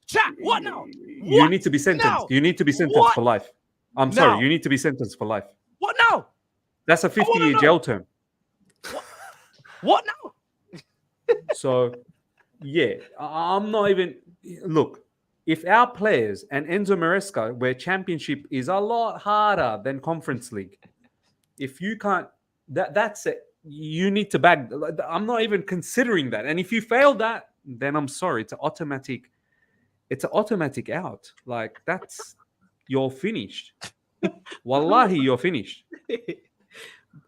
Chat, what now? You need to be sentenced. Now? You need to be sentenced for life. I'm sorry. You need to be sentenced for life. What now? That's a 50-year jail term. What now? So, yeah, I'm not even... Look, if our players and Enzo Maresca, where championship is a lot harder than Conference League, if you can't... That's it. You need to bag... I'm not even considering that. And if you fail that, then I'm sorry. It's an automatic out. Like, that's... You're finished. Wallahi, you're finished.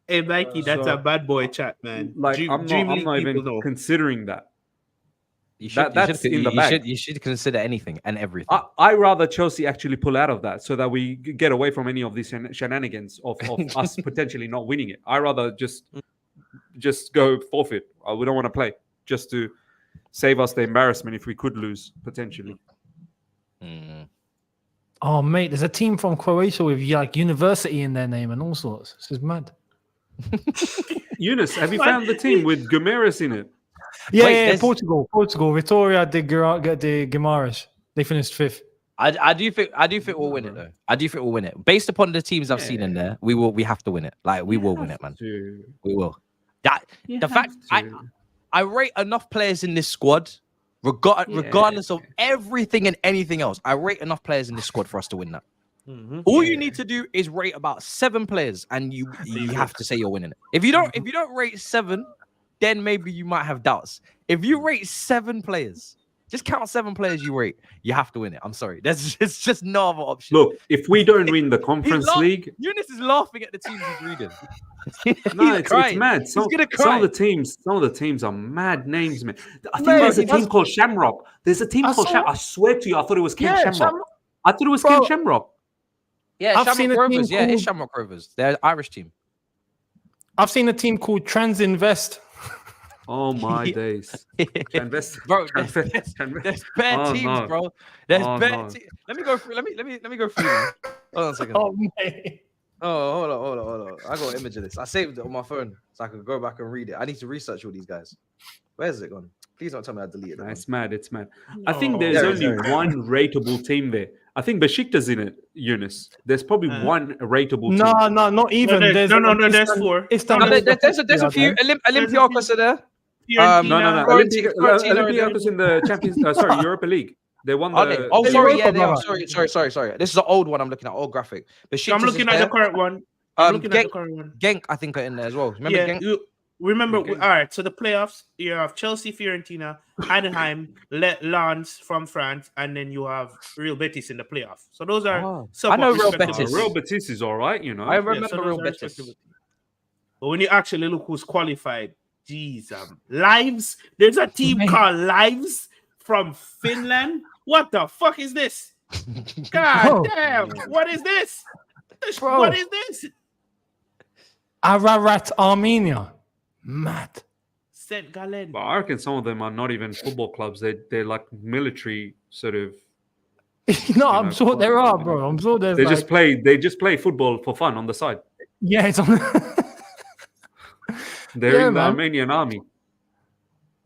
Hey, Mikey, that's a bad boy chat, man. Like, I'm not even considering that. That's in the bag. You should consider anything and everything. I rather Chelsea actually pull out of that so that we get away from any of these shenanigans of us potentially not winning it. I rather just go forfeit. We don't want to play just to save us the embarrassment if we could lose potentially. Oh, mate, there's a team from Croatia with like university in their name and all sorts. This is mad. Younes, have you found the team with Guimaraes in it? Yeah, Portugal. Vitória de Guimarães. They finished 5th. I do think we'll win it though. I do think we'll win it. Based upon the teams I've seen in there, we have to win it. Like we will win it, man. We will. The fact I rate enough players in this squad, regardless of everything and anything else. I rate enough players in this squad for us to win that. All you need to do is rate about 7 players, and you have to say you're winning it. If you don't rate 7, then maybe you might have doubts. If you rate 7 players, just count 7 players you rate, you have to win it. I'm sorry, it's just no other option. Look, if we don't win the Conference League, Younes is laughing at the teams he's reading. No, it's mad. Some of the teams are mad names, man. I think there's a team called Shamrock. There's a team called Shamrock. I swear to you, I thought it was Ken Shamrock. I thought it was Ken Shamrock. Yeah, Shamrock Rovers. Yeah, it's Shamrock Rovers. They're an Irish team. I've seen a team called Transinvest. Oh my days. Bro, there's bad teams, bro. There's bad teams. Let me go through. Let me go through them. Hold on a second. Oh, mate. Oh, hold on. I got an image of this. I saved it on my phone so I can go back and read it. I need to research all these guys. Where's it gone? Please don't tell me I deleted it. It's mad. It's mad. I think there's There it only is. one rateable team there. I think Besiktas in it, Younes. There's probably one rateable team. No, not even. No, There's there's four. There's a few. Olympiacos are there. No. Fiorentina Olympiacos in the Champions. Sorry, Europa League. They won Are they? the. Oh, They sorry. Europa, Yeah, they are. brother. Sorry. This is an old one I'm looking at. Old graphic. But I'm looking at the current one. I'm looking at the current one. Genk, I think, are in there as well. Remember Yeah, Genk? remember. All right, so the playoffs. You have Chelsea, Fiorentina, Heidenheim, Lens from France, and then you have Real Betis in the playoffs. So those are. I know Real respectable. Betis. Real Betis is all right, you know. I remember so those Real are Betis. respectable. But when you actually look who's qualified, geez, Lives. There's a team called Lives from Finland. What the fuck is this? God damn! What is this? Bro. What is this? Ararat, Armenia. Mad. St. Gallen. But I reckon some of them are not even football clubs. They're like military sort of. No, I'm sure there are, bro. I'm sure there's. They just play football for fun on the side. Yeah, it's on. They're in the Armenian army.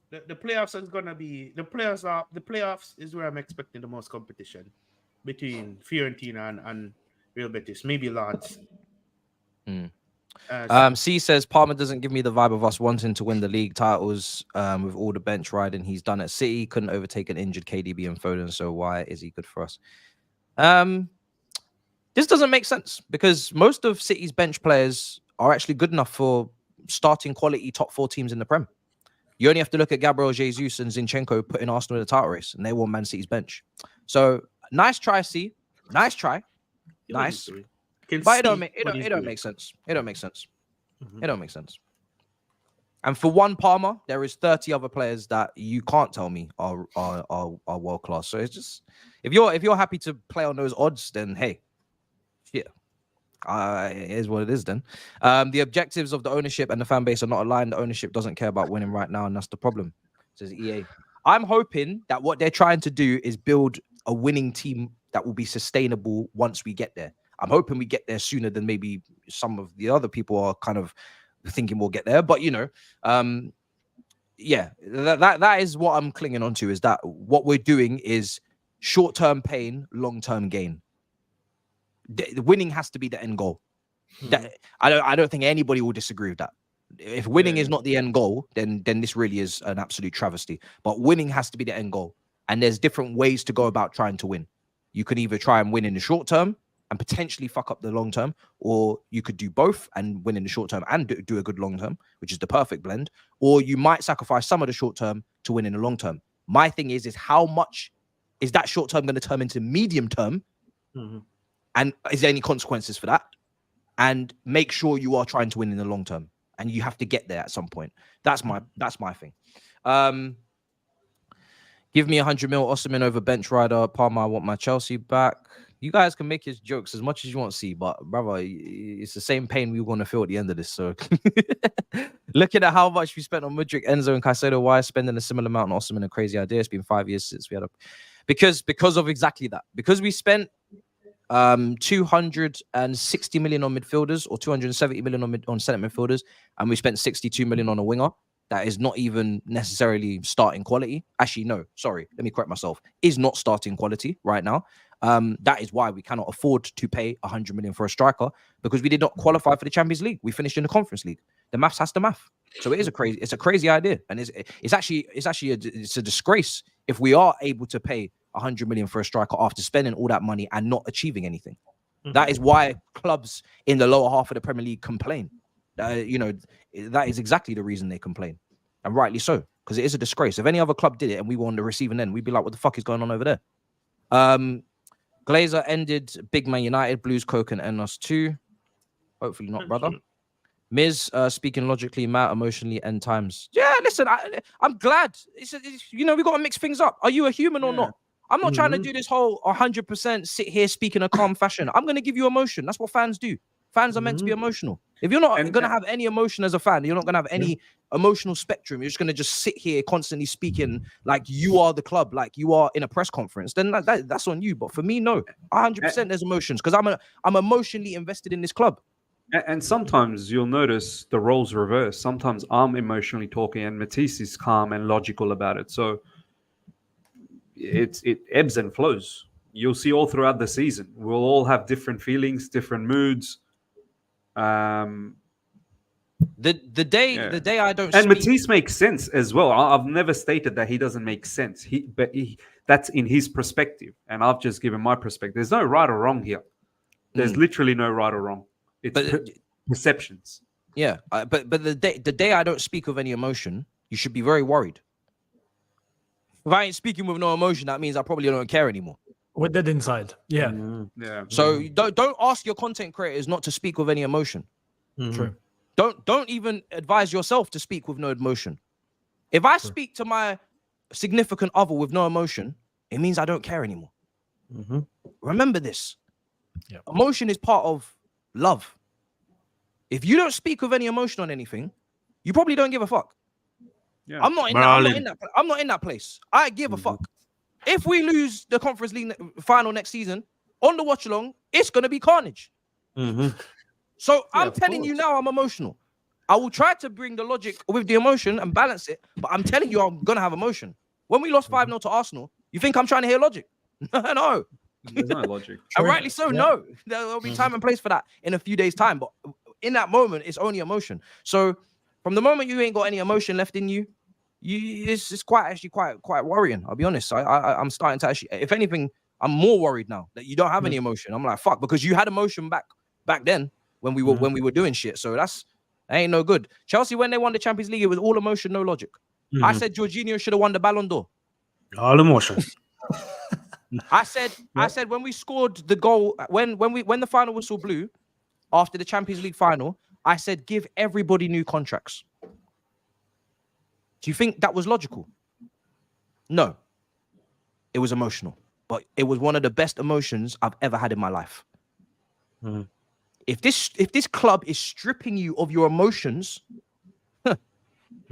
The playoffs is gonna be the playoffs is where I'm expecting the most competition between Fiorentina and Real Betis, maybe Lens. C says Palmer doesn't give me the vibe of us wanting to win the league titles with all the bench riding he's done at City. Couldn't overtake an injured KDB and Foden, so why is he good for us? This doesn't make sense because most of City's bench players are actually good enough for starting quality top 4 teams in the Prem. You only have to look at Gabriel Jesus and Zinchenko putting Arsenal in the title race, and they won Man City's bench. So nice try, C. Nice try. Nice. But it don't make sense. It don't make sense. It don't make sense. And for one Palmer, there is 30 other players that you can't tell me are world class. So it's just if you're happy to play on those odds, then hey, shit. It is what it is then. The objectives of the ownership and the fan base are not aligned. The ownership doesn't care about winning right now, and that's the problem, says EA. I'm hoping that what they're trying to do is build a winning team that will be sustainable once we get there. I'm hoping we get there sooner than maybe some of the other people are kind of thinking we'll get there. But you know, yeah, that is what I'm clinging on to, is that what we're doing is short-term pain, long-term gain. The winning has to be the end goal. That I don't think anybody will disagree with that. If winning is not the end goal, then this really is an absolute travesty. But winning has to be the end goal. And there's different ways to go about trying to win. You can either try and win in the short term and potentially fuck up the long term, or you could do both and win in the short term and do a good long term, which is the perfect blend. Or you might sacrifice some of the short term to win in the long term. My thing is how much is that short term going to turn into medium term? And is there any consequences for that? And make sure you are trying to win in the long term. And you have to get there at some point. That's my thing. Give me 100 mil Osimhen over bench rider. Palmer, I want my Chelsea back. You guys can make his jokes as much as you want to see, but brother, it's the same pain we're going to feel at the end of this. So looking at how much we spent on Mudryk, Enzo, and Caicedo, why spending a similar amount on Osimhen? A crazy idea. It's been 5 years since we had because of exactly that. Because we spent 260 million on midfielders or 270 million on centre midfielders, and we spent 62 million on a winger that is not even necessarily starting quality. Actually, no, sorry, let me correct myself. Is not starting quality right now. That is why we cannot afford to pay 100 million for a striker, because we did not qualify for the Champions League. We finished in the Conference League. The maths has to math. So it's a crazy idea, and it's actually a disgrace if we are able to pay 100 million for a striker after spending all that money and not achieving anything. That is why clubs in the lower half of the Premier League complain. That is exactly the reason they complain, and rightly so, because it is a disgrace. If any other club did it and we were on the receiving end, we'd be like, what the fuck is going on over there? Glazer ended Big Man United, Blues, Coke, and Enos too. Hopefully not, brother. Miz, speaking logically, Matt, emotionally, end times. Yeah, listen, I'm glad. It's we got to mix things up. Are you a human or not? I'm not trying to do this whole 100% sit here speak in a calm fashion. I'm going to give you emotion. That's what fans do. Fans are meant to be emotional. If you're not going to have any emotion as a fan, you're not going to have any emotional spectrum. You're just going to just sit here constantly speaking like you are the club, like you are in a press conference. Then that's on you. But for me, no, 100% there's emotions because I'm emotionally invested in this club. And sometimes you'll notice the roles reverse. Sometimes I'm emotionally talking and Matisse is calm and logical about it. So it ebbs and flows. You'll see all throughout the season. We'll all have different feelings, different moods. The day I don't and speak, Matisse makes sense as well. I've never stated that he doesn't make sense. That's in his perspective, and I've just given my perspective. There's no right or wrong here. There's literally no right or wrong. It's perceptions. Yeah, but the day I don't speak with any emotion, you should be very worried. If I ain't speaking with no emotion, that means I probably don't care anymore. We're dead inside. Yeah. Yeah. So don't ask your content creators not to speak with any emotion. True. Don't even advise yourself to speak with no emotion. If I speak to my significant other with no emotion, it means I don't care anymore. Remember this. Yeah. Emotion is part of love. If you don't speak with any emotion on anything, you probably don't give a fuck. Yeah. I'm not in that place. I give a fuck. If we lose the Conference League final next season, on the watch along, it's gonna be carnage. So I'm telling you now, I'm emotional. I will try to bring the logic with the emotion and balance it, but I'm telling you, I'm gonna have emotion. When we lost 5-0 to Arsenal, you think I'm trying to hear logic? No. There's no logic. And rightly so, no. There'll be time and place for that in a few days' time. But in that moment, it's only emotion. So from the moment you ain't got any emotion left in you, it's quite worrying. I'll be honest. I'm starting to actually, if anything, I'm more worried now that you don't have any emotion. I'm like, fuck, because you had emotion back then when we were doing shit. So that ain't no good. Chelsea, when they won the Champions League, it was all emotion, no logic. I said Jorginho should have won the Ballon d'Or. All emotion. I said when we scored the goal, when the final whistle blew after the Champions League final, I said give everybody new contracts. Do you think that was logical? No. It was emotional, but it was one of the best emotions I've ever had in my life. If this club is stripping you of your emotions,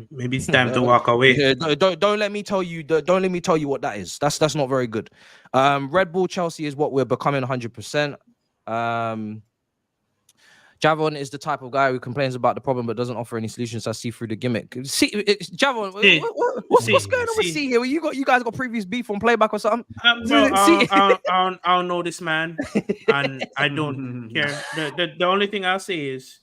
maybe it's time to walk away. Yeah, don't let me tell you. Don't let me tell you what that is. That's not very good. Red Bull Chelsea is what we're becoming 100%. Javon is the type of guy who complains about the problem but doesn't offer any solutions. I see through the gimmick. See, Javon, what's going on with C here? You guys got previous beef on playback or something? I don't know this man, and I don't care. The only thing I'll say is,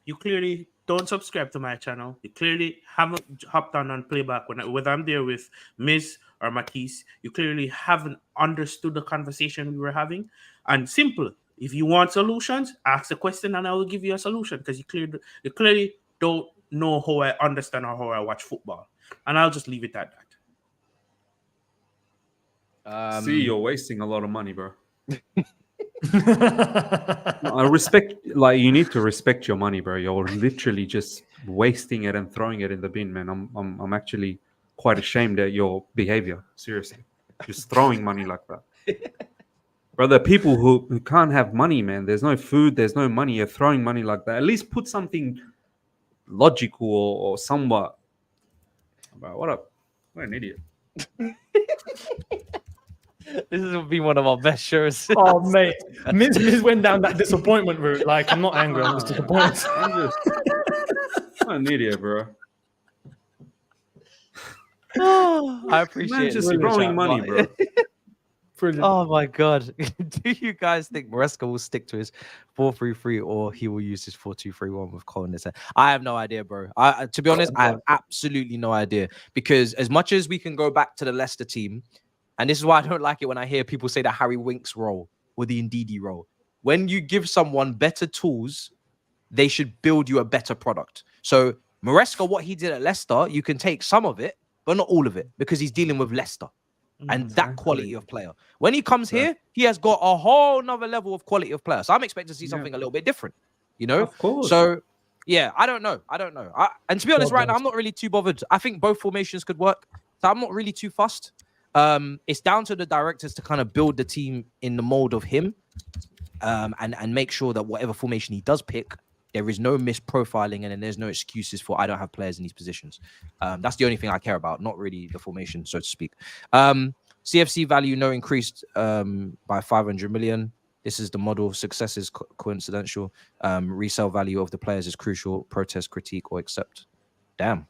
you clearly don't subscribe to my channel. You clearly haven't hopped on playback whether I'm there with Miz or Matisse. You clearly haven't understood the conversation we were having. And simple, if you want solutions, ask a question and I will give you a solution because you clearly don't know how I understand or how I watch football. And I'll just leave it at that. See, you're wasting a lot of money, bro. I respect, like, you need to respect your money, bro. You're literally just wasting it and throwing it in the bin, man. I'm actually quite ashamed at your behavior. Seriously, just throwing money like that, brother. People who can't have money, man. There's no food, there's no money. You're throwing money like that. At least put something logical or somewhat. Bro, what an idiot. This is gonna be one of our best shows. Oh, mate. Miz went down that disappointment route. Like, I'm not angry, I'm just disappointed. I'm an idiot, bro. I appreciate just throwing money, bro. Oh my god. Do you guys think Maresca will stick to his 4-3-3 or he will use his 4-2-3-1 with Cole in his head? I have no idea, bro. To be honest, I have absolutely no idea. Because as much as we can go back to the Leicester team, and this is why I don't like it when I hear people say the Harry Winks role or the Ndidi role. When you give someone better tools, they should build you a better product. So Maresca, what he did at Leicester, you can take some of it, but not all of it, because he's dealing with Leicester and that quality of player. When he comes here, he has got a whole nother level of quality of player. So I'm expecting to see something a little bit different, you know? Of course. So yeah, I don't know. And to be honest, right now, I'm not really too bothered. I think both formations could work. So I'm not really too fussed. It's down to the directors to kind of build the team in the mold of him. and make sure that whatever formation he does pick, there is no misprofiling, and then there's no excuses for I don't have players in these positions. That's the only thing I care about, not really the formation, so to speak. CFC value no increased by 500 million. This is the model. Success is coincidental. Resale value of the players is crucial. Protest, critique, or accept. Damn.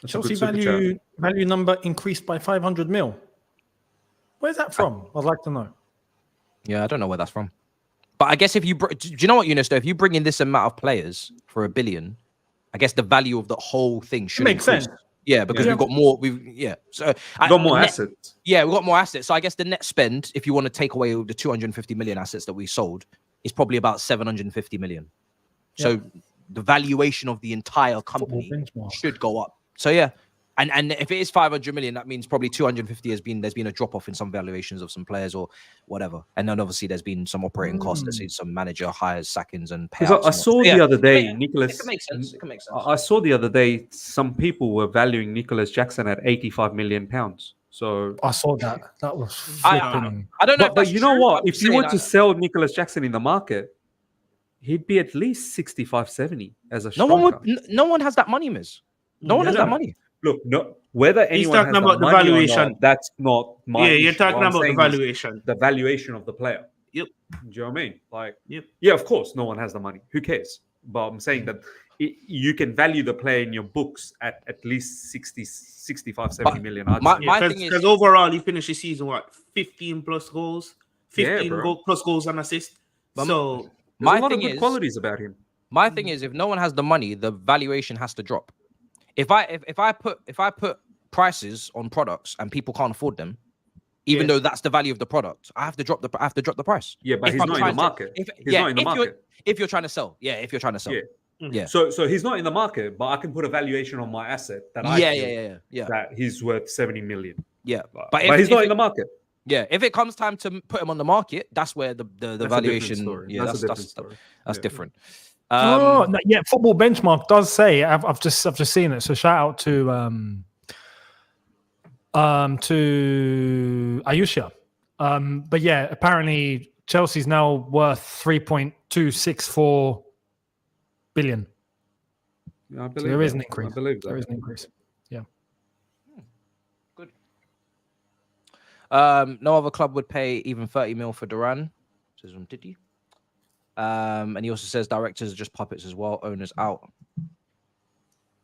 That's a Chelsea good super chat. value number increased by 500 mil. Where's that from? I'd like to know. Yeah, I don't know where that's from. But I guess if you... Do you know what, Younes, though? If you bring in this amount of players for $1 billion, I guess the value of the whole thing should Make sense. Yeah, because we've got more. So We've got more assets. Yeah, we've got more assets. So I guess the net spend, if you want to take away the 250 million assets that we sold, is probably about 750 million. So the valuation of the entire company should go up. So yeah, and if it is 500 million, that means probably 250 there's been a drop off in some valuations of some players or whatever. And then obviously there's been some operating costs. There's been some manager hires, sackings, and payouts. I saw the other day, Nicholas. It can make sense. It can make sense. I saw the other day some people were valuing Nicholas Jackson at 85 million pounds. So I saw that. That was flipping. I don't know, but you know what? If you were to sell Nicholas Jackson in the market, he'd be at least 65, 70 as a striker. No one has that money, Miz. No one has that money. Look, no, whether anyone talking has about the money valuation. or not, that's not my issue. You're talking What I'm about the saying is valuation. the valuation of the player. Yep. Do you know what I mean? Like, Yep. Yeah, of course, no one has the money. Who cares? But I'm saying that you can value the player in your books at least 60, 65, 70 million. My thing is, because overall, he finished the season, 15 plus goals, 15 Yeah, plus goals and assists. So there's a lot of good qualities about him. My thing is, if no one has the money, the valuation has to drop. If I put prices on products and people can't afford them, even though that's the value of the product, I have to drop the price. Yeah, but he's not in the market. He's not in the market. If you're trying to sell, if you're trying to sell. Yeah. So he's not in the market, but I can put a valuation on my asset that I feel that he's worth 70 million. Yeah, but he's not in the market. Yeah, if it comes time to put him on the market, that's where the valuation. That's a different story. That's different. Football Benchmark does say I've just seen it. So shout out to Ayusha. But yeah, apparently Chelsea's now worth 3.264 billion. Yeah, I believe so there is an increase. I believe that. There is an increase. Yeah. Good. No other club would pay even 30 mil for Duran. Says did you? And he also says directors are just puppets as well. Owners out.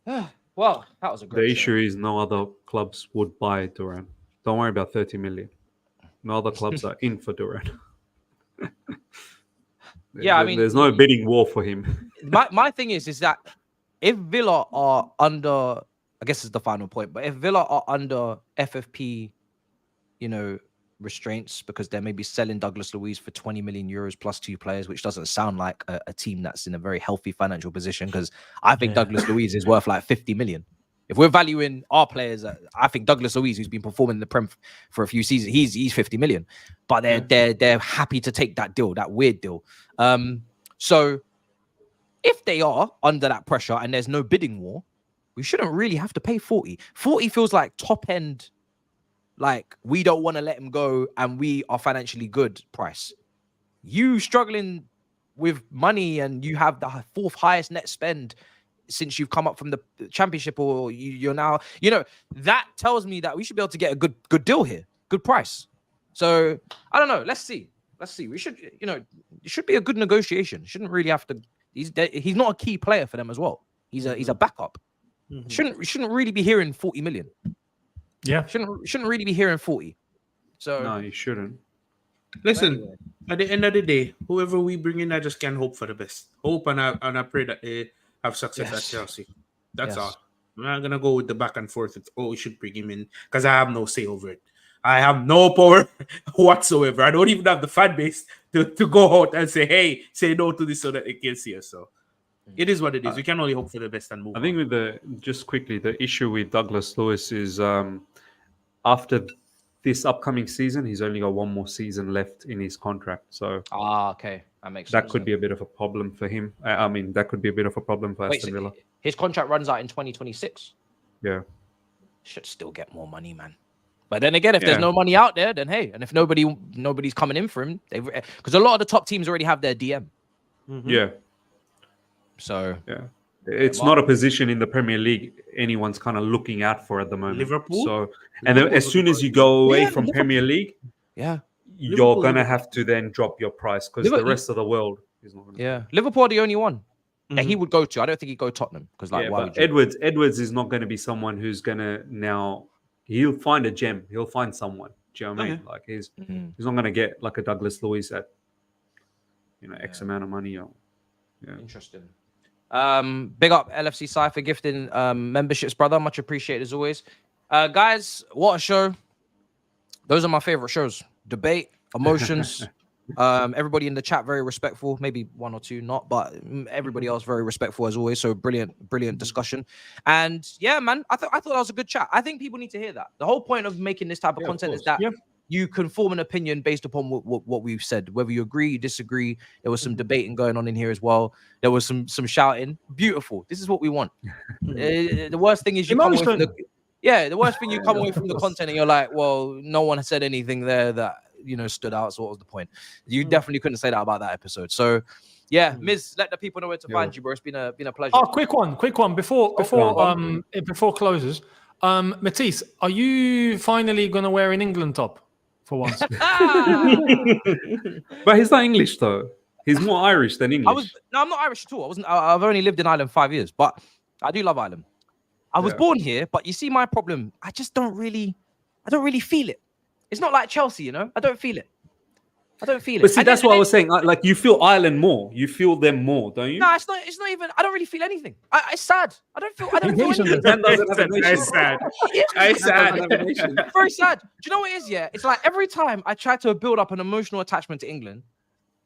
Well, that was a great. The issue is no other clubs would buy Duran. Don't worry about 30 million. No other clubs are in for Duran. I mean, there's no bidding war for him. my thing is that if Villa are under, I guess it's the final point, but if Villa are under FFP, restraints because they're maybe selling Douglas Luiz for 20 million euros plus 2 players, which doesn't sound like a team that's in a very healthy financial position, because I think Douglas Luiz is worth like 50 million. If we're valuing our players, I think Douglas Luiz, who's been performing in the Prem for a few seasons, he's 50 million. But they're happy to take that deal, that weird deal. So if they are under that pressure and there's no bidding war, we shouldn't really have to pay 40. 40 feels like top end. Like, we don't want to let him go and we are financially good price. You struggling with money and you have the 4th highest net spend since you've come up from the championship, or you're now, that tells me that we should be able to get a good deal here, good price. So I don't know. Let's see. We should, it should be a good negotiation. Shouldn't really have to. He's not a key player for them as well. He's a backup. Mm-hmm. Shouldn't really be hearing 40 million. Yeah, shouldn't really be hearing 40. So no, you shouldn't. Listen, at the end of the day, whoever we bring in, I just can hope for the best. Hope and I pray that they have success at Chelsea. That's all. I'm not gonna go with the back and forth. We should bring him in, because I have no say over it. I have no power whatsoever. I don't even have the fan base to go out and say no to this so that they can see us. So it is what it is. We can only hope for the best and move. I think just quickly, the issue with Douglas Luiz is after this upcoming season, he's only got one more season left in his contract. So okay, that makes sense. That could be a bit of a problem for him. I mean, that could be a bit of a problem for Aston Villa. His contract runs out in 2026. Yeah, should still get more money, man. But then again, if there's no money out there, then hey, and if nobody's coming in for him, because a lot of the top teams already have their DM. Yeah. So it's not a position in the Premier League anyone's kind of looking out for at the moment. Liverpool. So, and then as soon as you go away from Premier League, you're gonna have to then drop your price because the rest of the world is not. Liverpool are the only one that he would go to. I don't think he'd go Tottenham because why would you? Edwards is not going to be someone who's gonna now. He'll find a gem. He'll find someone. Do you know what I mean? Like he's not going to get like a Douglas Luiz at X amount of money. Interesting. Big up LFC Cypher gifting memberships, brother. Much appreciated as always. Guys, what a show. Those are my favorite shows. Debate, emotions. Everybody in the chat very respectful. Maybe one or two not, but everybody else very respectful as always. So brilliant discussion. And yeah, man, I thought that was a good chat. I think people need to hear that. The whole point of making this type of content is that you can form an opinion based upon what we've said. Whether you agree, you disagree. There was some debating going on in here as well. There was some shouting. Beautiful. This is what we want. The worst thing is you come away from the worst thing you come away from the content and you're like, well, no one has said anything there that stood out. So what was the point? You definitely couldn't say that about that episode. So yeah, Miz, let the people know where to find you, bro. It's been a pleasure. Oh, quick one before closes. Matisse, are you finally gonna wear an England top for once? But he's not English though. He's more Irish than English. I'm not Irish at all. I've only lived in Ireland 5 years, but I do love Ireland. I was born here, but you see my problem. I don't really feel it. It's not like Chelsea, I don't feel it. But see, that's what I was saying. Like you feel Ireland more. You feel them more, don't you? No, it's not even. I don't really feel anything. It's sad. I don't feel anything. It's sad. It's sad. Very sad. Do you know what it is? Yeah, it's like every time I try to build up an emotional attachment to England,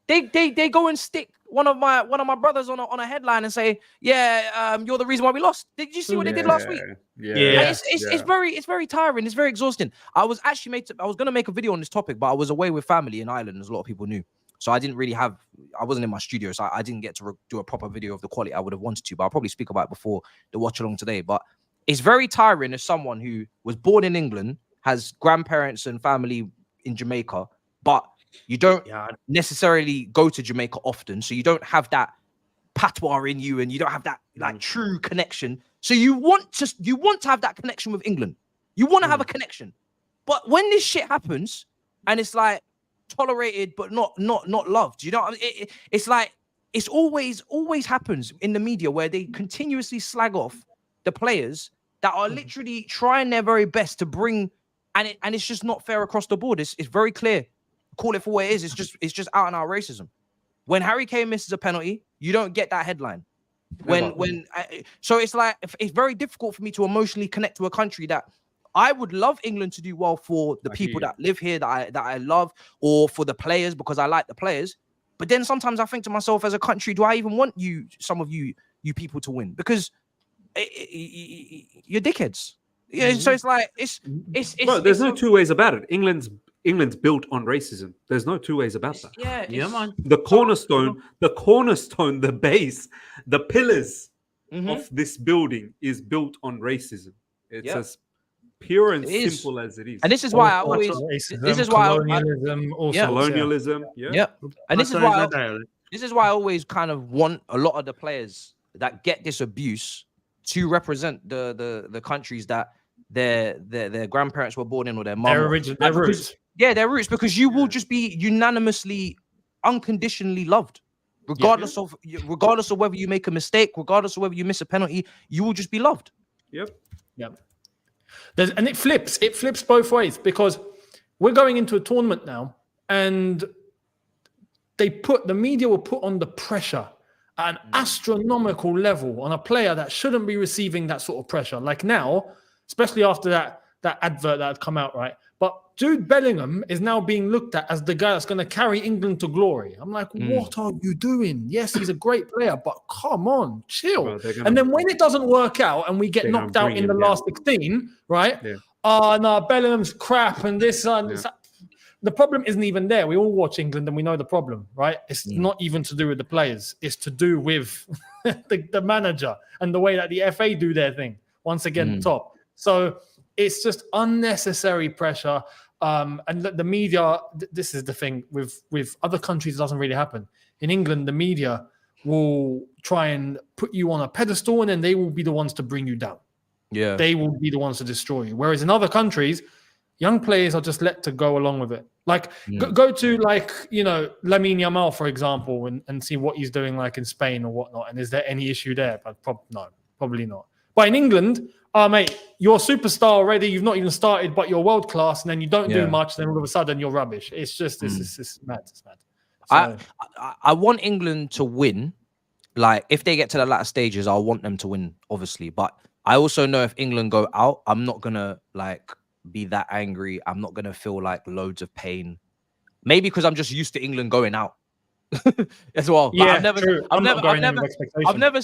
they go and stick one of my brothers on a headline and say, you're the reason why we lost. Did you see what they did last week? It's very tiring. It's very exhausting. I was going to make a video on this topic, but I was away with family in Ireland, as a lot of people knew. So I wasn't in my studio, so I didn't get to do a proper video of the quality I would have wanted to, but I'll probably speak about it before the watch along today. But it's very tiring as someone who was born in England, has grandparents and family in Jamaica, but you don't necessarily go to Jamaica often, so you don't have that patois in you, and you don't have that true connection. So you want to have that connection with England. You want to have a connection, but when this shit happens, and it's like tolerated but not loved, it's like it's always happens in the media where they continuously slag off the players that are literally trying their very best to bring, and it's just not fair across the board. It's very clear. Call it for what it is. It's just out and out racism. When Harry Kane misses a penalty, you don't get that headline. So it's like it's very difficult for me to emotionally connect to a country that I would love England to do well for the people that live here that I love, or for the players because I like the players. But then sometimes I think to myself, as a country, do I even want some of you people to win? Because you're dickheads. Yeah. So it's like it's. Well, there's no two ways about it. England's built on racism. There's no two ways about that. Yeah, man. The cornerstone, the base, the pillars of this building is built on racism. It's as pure and simple as it is. And this is why colonialism. And this is why I always kind of want a lot of the players that get this abuse to represent the countries that their grandparents were born in, or their mom. Their roots. Yeah, their roots, because you will just be unanimously, unconditionally loved, regardless of whether you make a mistake, regardless of whether you miss a penalty. You will just be loved. Yep. And it flips both ways, because we're going into a tournament now, and the media will put on the pressure at an astronomical level on a player that shouldn't be receiving that sort of pressure. Like now, especially after that advert that had come out, right? But Jude Bellingham is now being looked at as the guy that's going to carry England to glory. I'm like, what are you doing? Yes, he's a great player, but come on, chill. And then when it doesn't work out and we get knocked out in the last 16, right? Yeah. No, Bellingham's crap and this. The problem isn't even there. We all watch England and we know the problem, right? It's not even to do with the players. It's to do with the manager and the way that the FA do their thing. Once again, top. So it's just unnecessary pressure. And the media, this is the thing with other countries, it doesn't really happen. In England, the media will try and put you on a pedestal, and then they will be the ones to bring you down. Yeah. They will be the ones to destroy you. Whereas in other countries, young players are just let to go along with it. Like go to like, Lamine Yamal, for example, and see what he's doing like in Spain or whatnot. And is there any issue there? But no, probably not. But in England, mate, you're a superstar already. You've not even started, but you're world class, and then you don't do much. Then all of a sudden you're rubbish. It's just it's mad. It's mad. So, I want England to win. Like if they get to the latter stages, I want them to win, obviously. But I also know if England go out, I'm not gonna like be that angry. I'm not gonna feel like loads of pain. Maybe because I'm just used to England going out as well. Yeah, like, true. I've never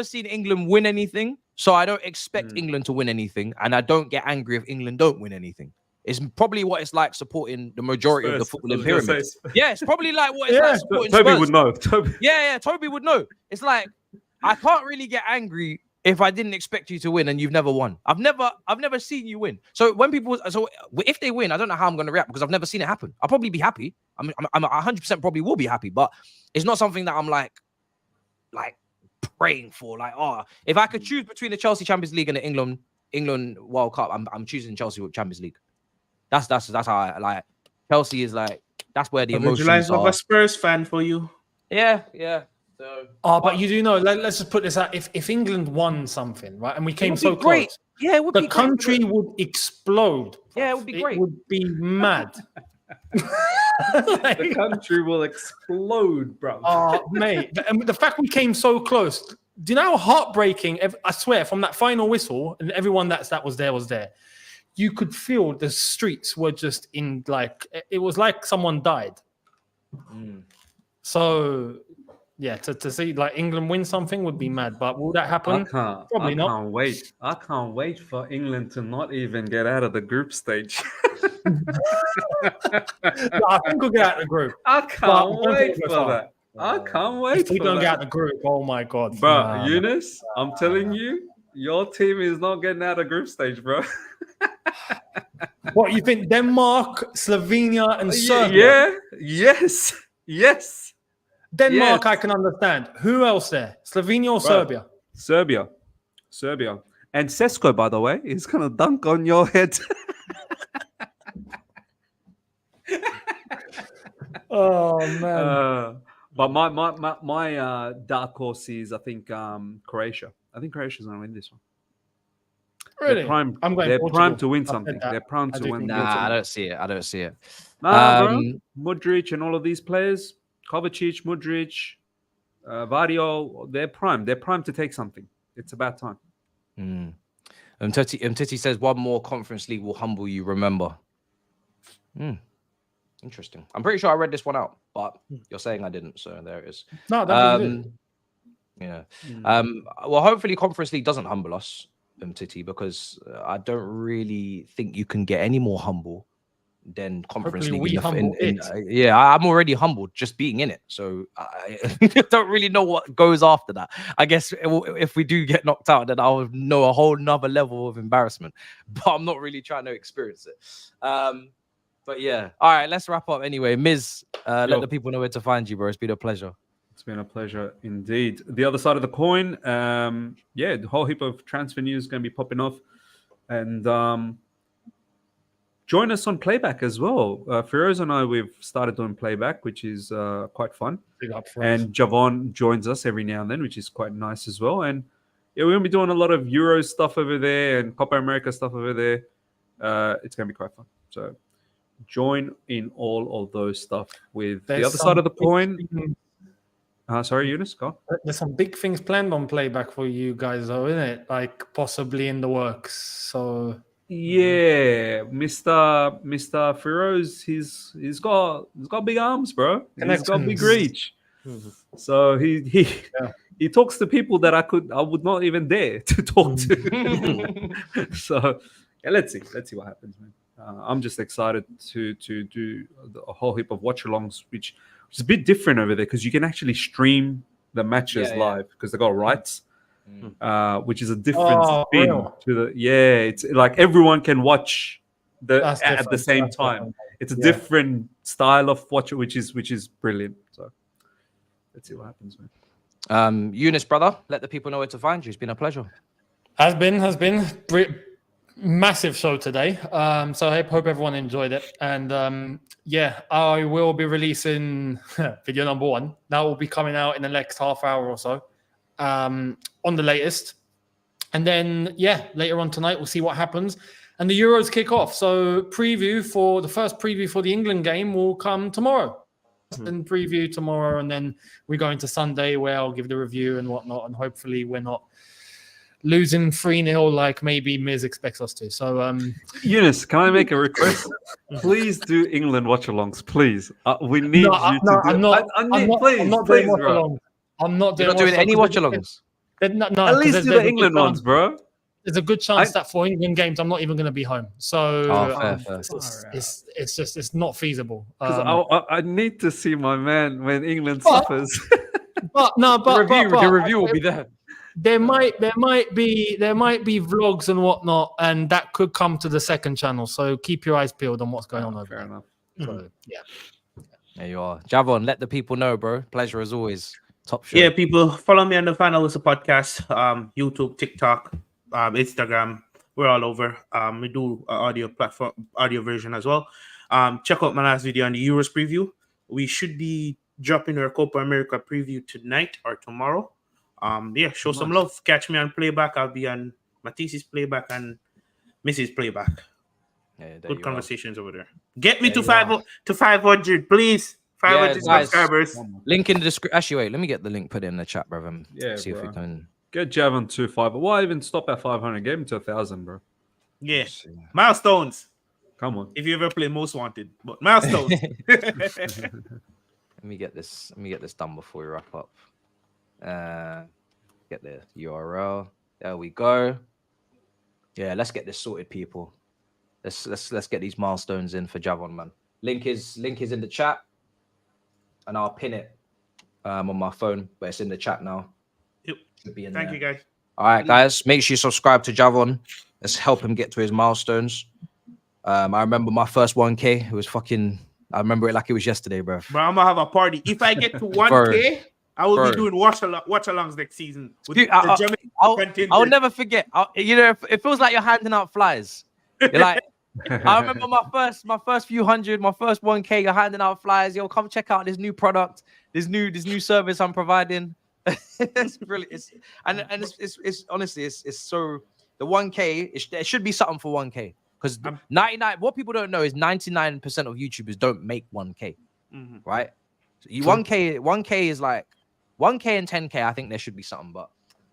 seen England win anything, so I don't expect England to win anything, and I don't get angry if England don't win anything. It's probably what it's like supporting the majority of the footballing pyramid. Yeah, it's probably like what it's like supporting Toby Spurs. would know. Yeah, Toby would know. It's like I can't really get angry if I didn't expect you to win and you've never won. I've never seen you win. So if they win, I don't know how I'm going to react because I've never seen it happen. I'll probably be happy. I'm 100% probably will be happy, but it's not something that I'm like praying for. Like, if I could choose between the Chelsea Champions League and the England World Cup, I'm choosing Chelsea with Champions League. That's how I like. Chelsea is like, that's where the emotions are. Of a Spurs fan for you. Yeah. So, but you do know. Let's just put this out. If England won something, right, and we came so great. close, yeah, it would be the country would explode. Yeah, it would be great. It would be mad. The country will explode, bro. Mate, and the fact we came so close. Do you know how heartbreaking? I swear, from that final whistle, and everyone that was there. You could feel the streets were just in like it was like someone died. So yeah, to see like England win something would be mad. But will that happen? Probably not. I can't wait for England to not even get out of the group stage. I think we'll get out of the group. I can't wait for that. I can't wait. If we don't get out of the group, oh my god, bro, Younes, I'm telling you, your team is not getting out of group stage, bro. What you think? Denmark, Slovenia, and Serbia? Yeah. Yes. Denmark, I can understand. Who else there? Slovenia or Serbia? Serbia. And Sesko, by the way, is gonna dunk on your head. Oh man. But my dark horse is, I think, Croatia. I think Croatia's gonna win this one. Really? They're primed to win something. They're primed to win. Nah, I don't see it. Bro. Modric and all of these players, Kovacic, Modric, Vario, they're primed. They're primed to take something. It's about time. Titi says one more Conference League will humble you. Remember. Interesting. I'm pretty sure I read this one out, but you're saying I didn't, so there it is. No, that's yeah. Well, hopefully Conference League doesn't humble us. Titi, because I don't really think you can get any more humble than Conference League. I'm already humbled just being in it, so I don't really know what goes after that. I guess if we do get knocked out, then I'll know a whole nother level of embarrassment, but I'm not really trying to experience it. But yeah, all right, let's wrap up anyway. Miz, let the people know where to find you, bro. It's been a pleasure. It's been a pleasure indeed. The other side of the coin, the whole heap of transfer news is going to be popping off. And join us on playback as well. Firoz and I, we've started doing playback, which is quite fun. Big up for and Javon joins us every now and then, which is quite nice as well. And yeah, we're going to be doing a lot of Euro stuff over there and Copa America stuff over there. It's going to be quite fun. So join in all of those stuff with the other side of the coin. Sorry, Younes, go. There's some big things planned on playback for you guys, though, isn't it? Like possibly in the works. So yeah, Mr. Firoz, he's got big arms, bro. He's got big reach. So he talks to people that I would not even dare to talk to. So yeah, let's see what happens, man. I'm just excited to do a whole heap of watch-alongs, which is a bit different over there because you can actually stream the matches live because they got rights. which is a different spin real? to the. Yeah, it's like everyone can watch That's at the different. same That's time. different. It's a Yeah. different style of watch, which is brilliant. So let's see what happens, man. Younes, brother, let the people know where to find you. It's been a pleasure. Has been massive show today. So I hope everyone enjoyed it. And yeah, I will be releasing video number 1. That will be coming out in the next half hour or so on the latest. And then yeah, later on tonight we'll see what happens. And the Euros kick off. So the first preview for the England game will come tomorrow. And preview tomorrow, and then we go into Sunday where I'll give the review and whatnot, and hopefully we're not losing 3-0 like maybe Miz expects us to. So Younes, can I make a request? Please do England watch-alongs, please. We need you to do. I'm not doing watch-alongs. I'm not You're not doing any watch-alongs. No, at least do the England ones, bro. There's a good chance that for England games I'm not even going to be home. So fair. it's not feasible. I need to see my man when England suffers. The review will be there. There might be vlogs and whatnot, and that could come to the second channel. So keep your eyes peeled on what's going on over Fair there. enough. So, yeah. There you are. Javon, let the people know, bro. Pleasure as always. Top show. Yeah, people, follow me on the Final Whistle podcast, YouTube, TikTok, Instagram. We're all over. We do audio version as well. Check out my last video on the Euros preview. We should be dropping our Copa America preview tonight or tomorrow. Yeah, show some love. Catch me on playback. I'll be on Matisse's playback and Mrs. playback. Yeah, good conversations over there. Get me to 500, please. 500 subscribers. Link in the description. Actually, wait. Let me get the link put in the chat, brother. See bro. if we can get Javon to 500. Why even stop at 500? Get him to 1,000, bro. Yeah, milestones. Come on. If you ever play Most Wanted, but milestones. Let me get this done before we wrap up. Get the URL. There we go. Yeah, let's get this sorted, people. Let's get these milestones in for Javon, man. Link is in the chat, and I'll pin it on my phone, but it's in the chat now. Yep. Thank there. You, guys. All right, guys. Make sure you subscribe to Javon. Let's help him get to his milestones. I remember my first 1K. It was fucking. I remember it like it was yesterday, bro. But I'm gonna have a party. If I get to 1K, I will be doing watch-alongs next season. With I'll never forget. It feels like you're handing out flyers. You're like, I remember my first few hundred, my first 1K. You're handing out flyers. Yo, come check out this new product, this new service I'm providing. It's brilliant. It's honestly, it's so the 1K. There should be something for 1K because 99. What people don't know is 99% of YouTubers don't make 1K, right? So 1K is like 1K and 10K. I think there should be something, but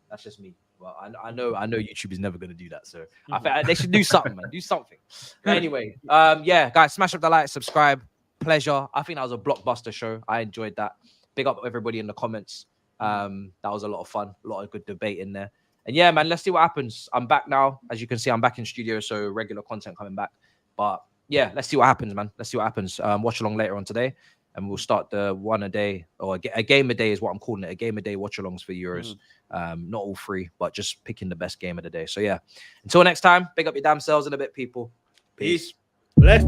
that's just me. Well, I know YouTube is never going to do that, so I think they should do something, man. Do something. Anyway, yeah, guys, smash up the like, subscribe. Pleasure. I think that was a blockbuster show. I enjoyed that. Big up everybody in the comments. That was a lot of fun. A lot of good debate in there. And yeah, man, let's see what happens. I'm back now. As you can see, I'm back in studio, so regular content coming back. But yeah, let's see what happens, man. Let's see what happens. Watch along later on today. And we'll start the one a day or a game a day is what I'm calling it. A game a day watch alongs for Euros. Not all free, but just picking the best game of the day. So yeah, until next time, big up your damn selves in a bit, people. Peace. Let's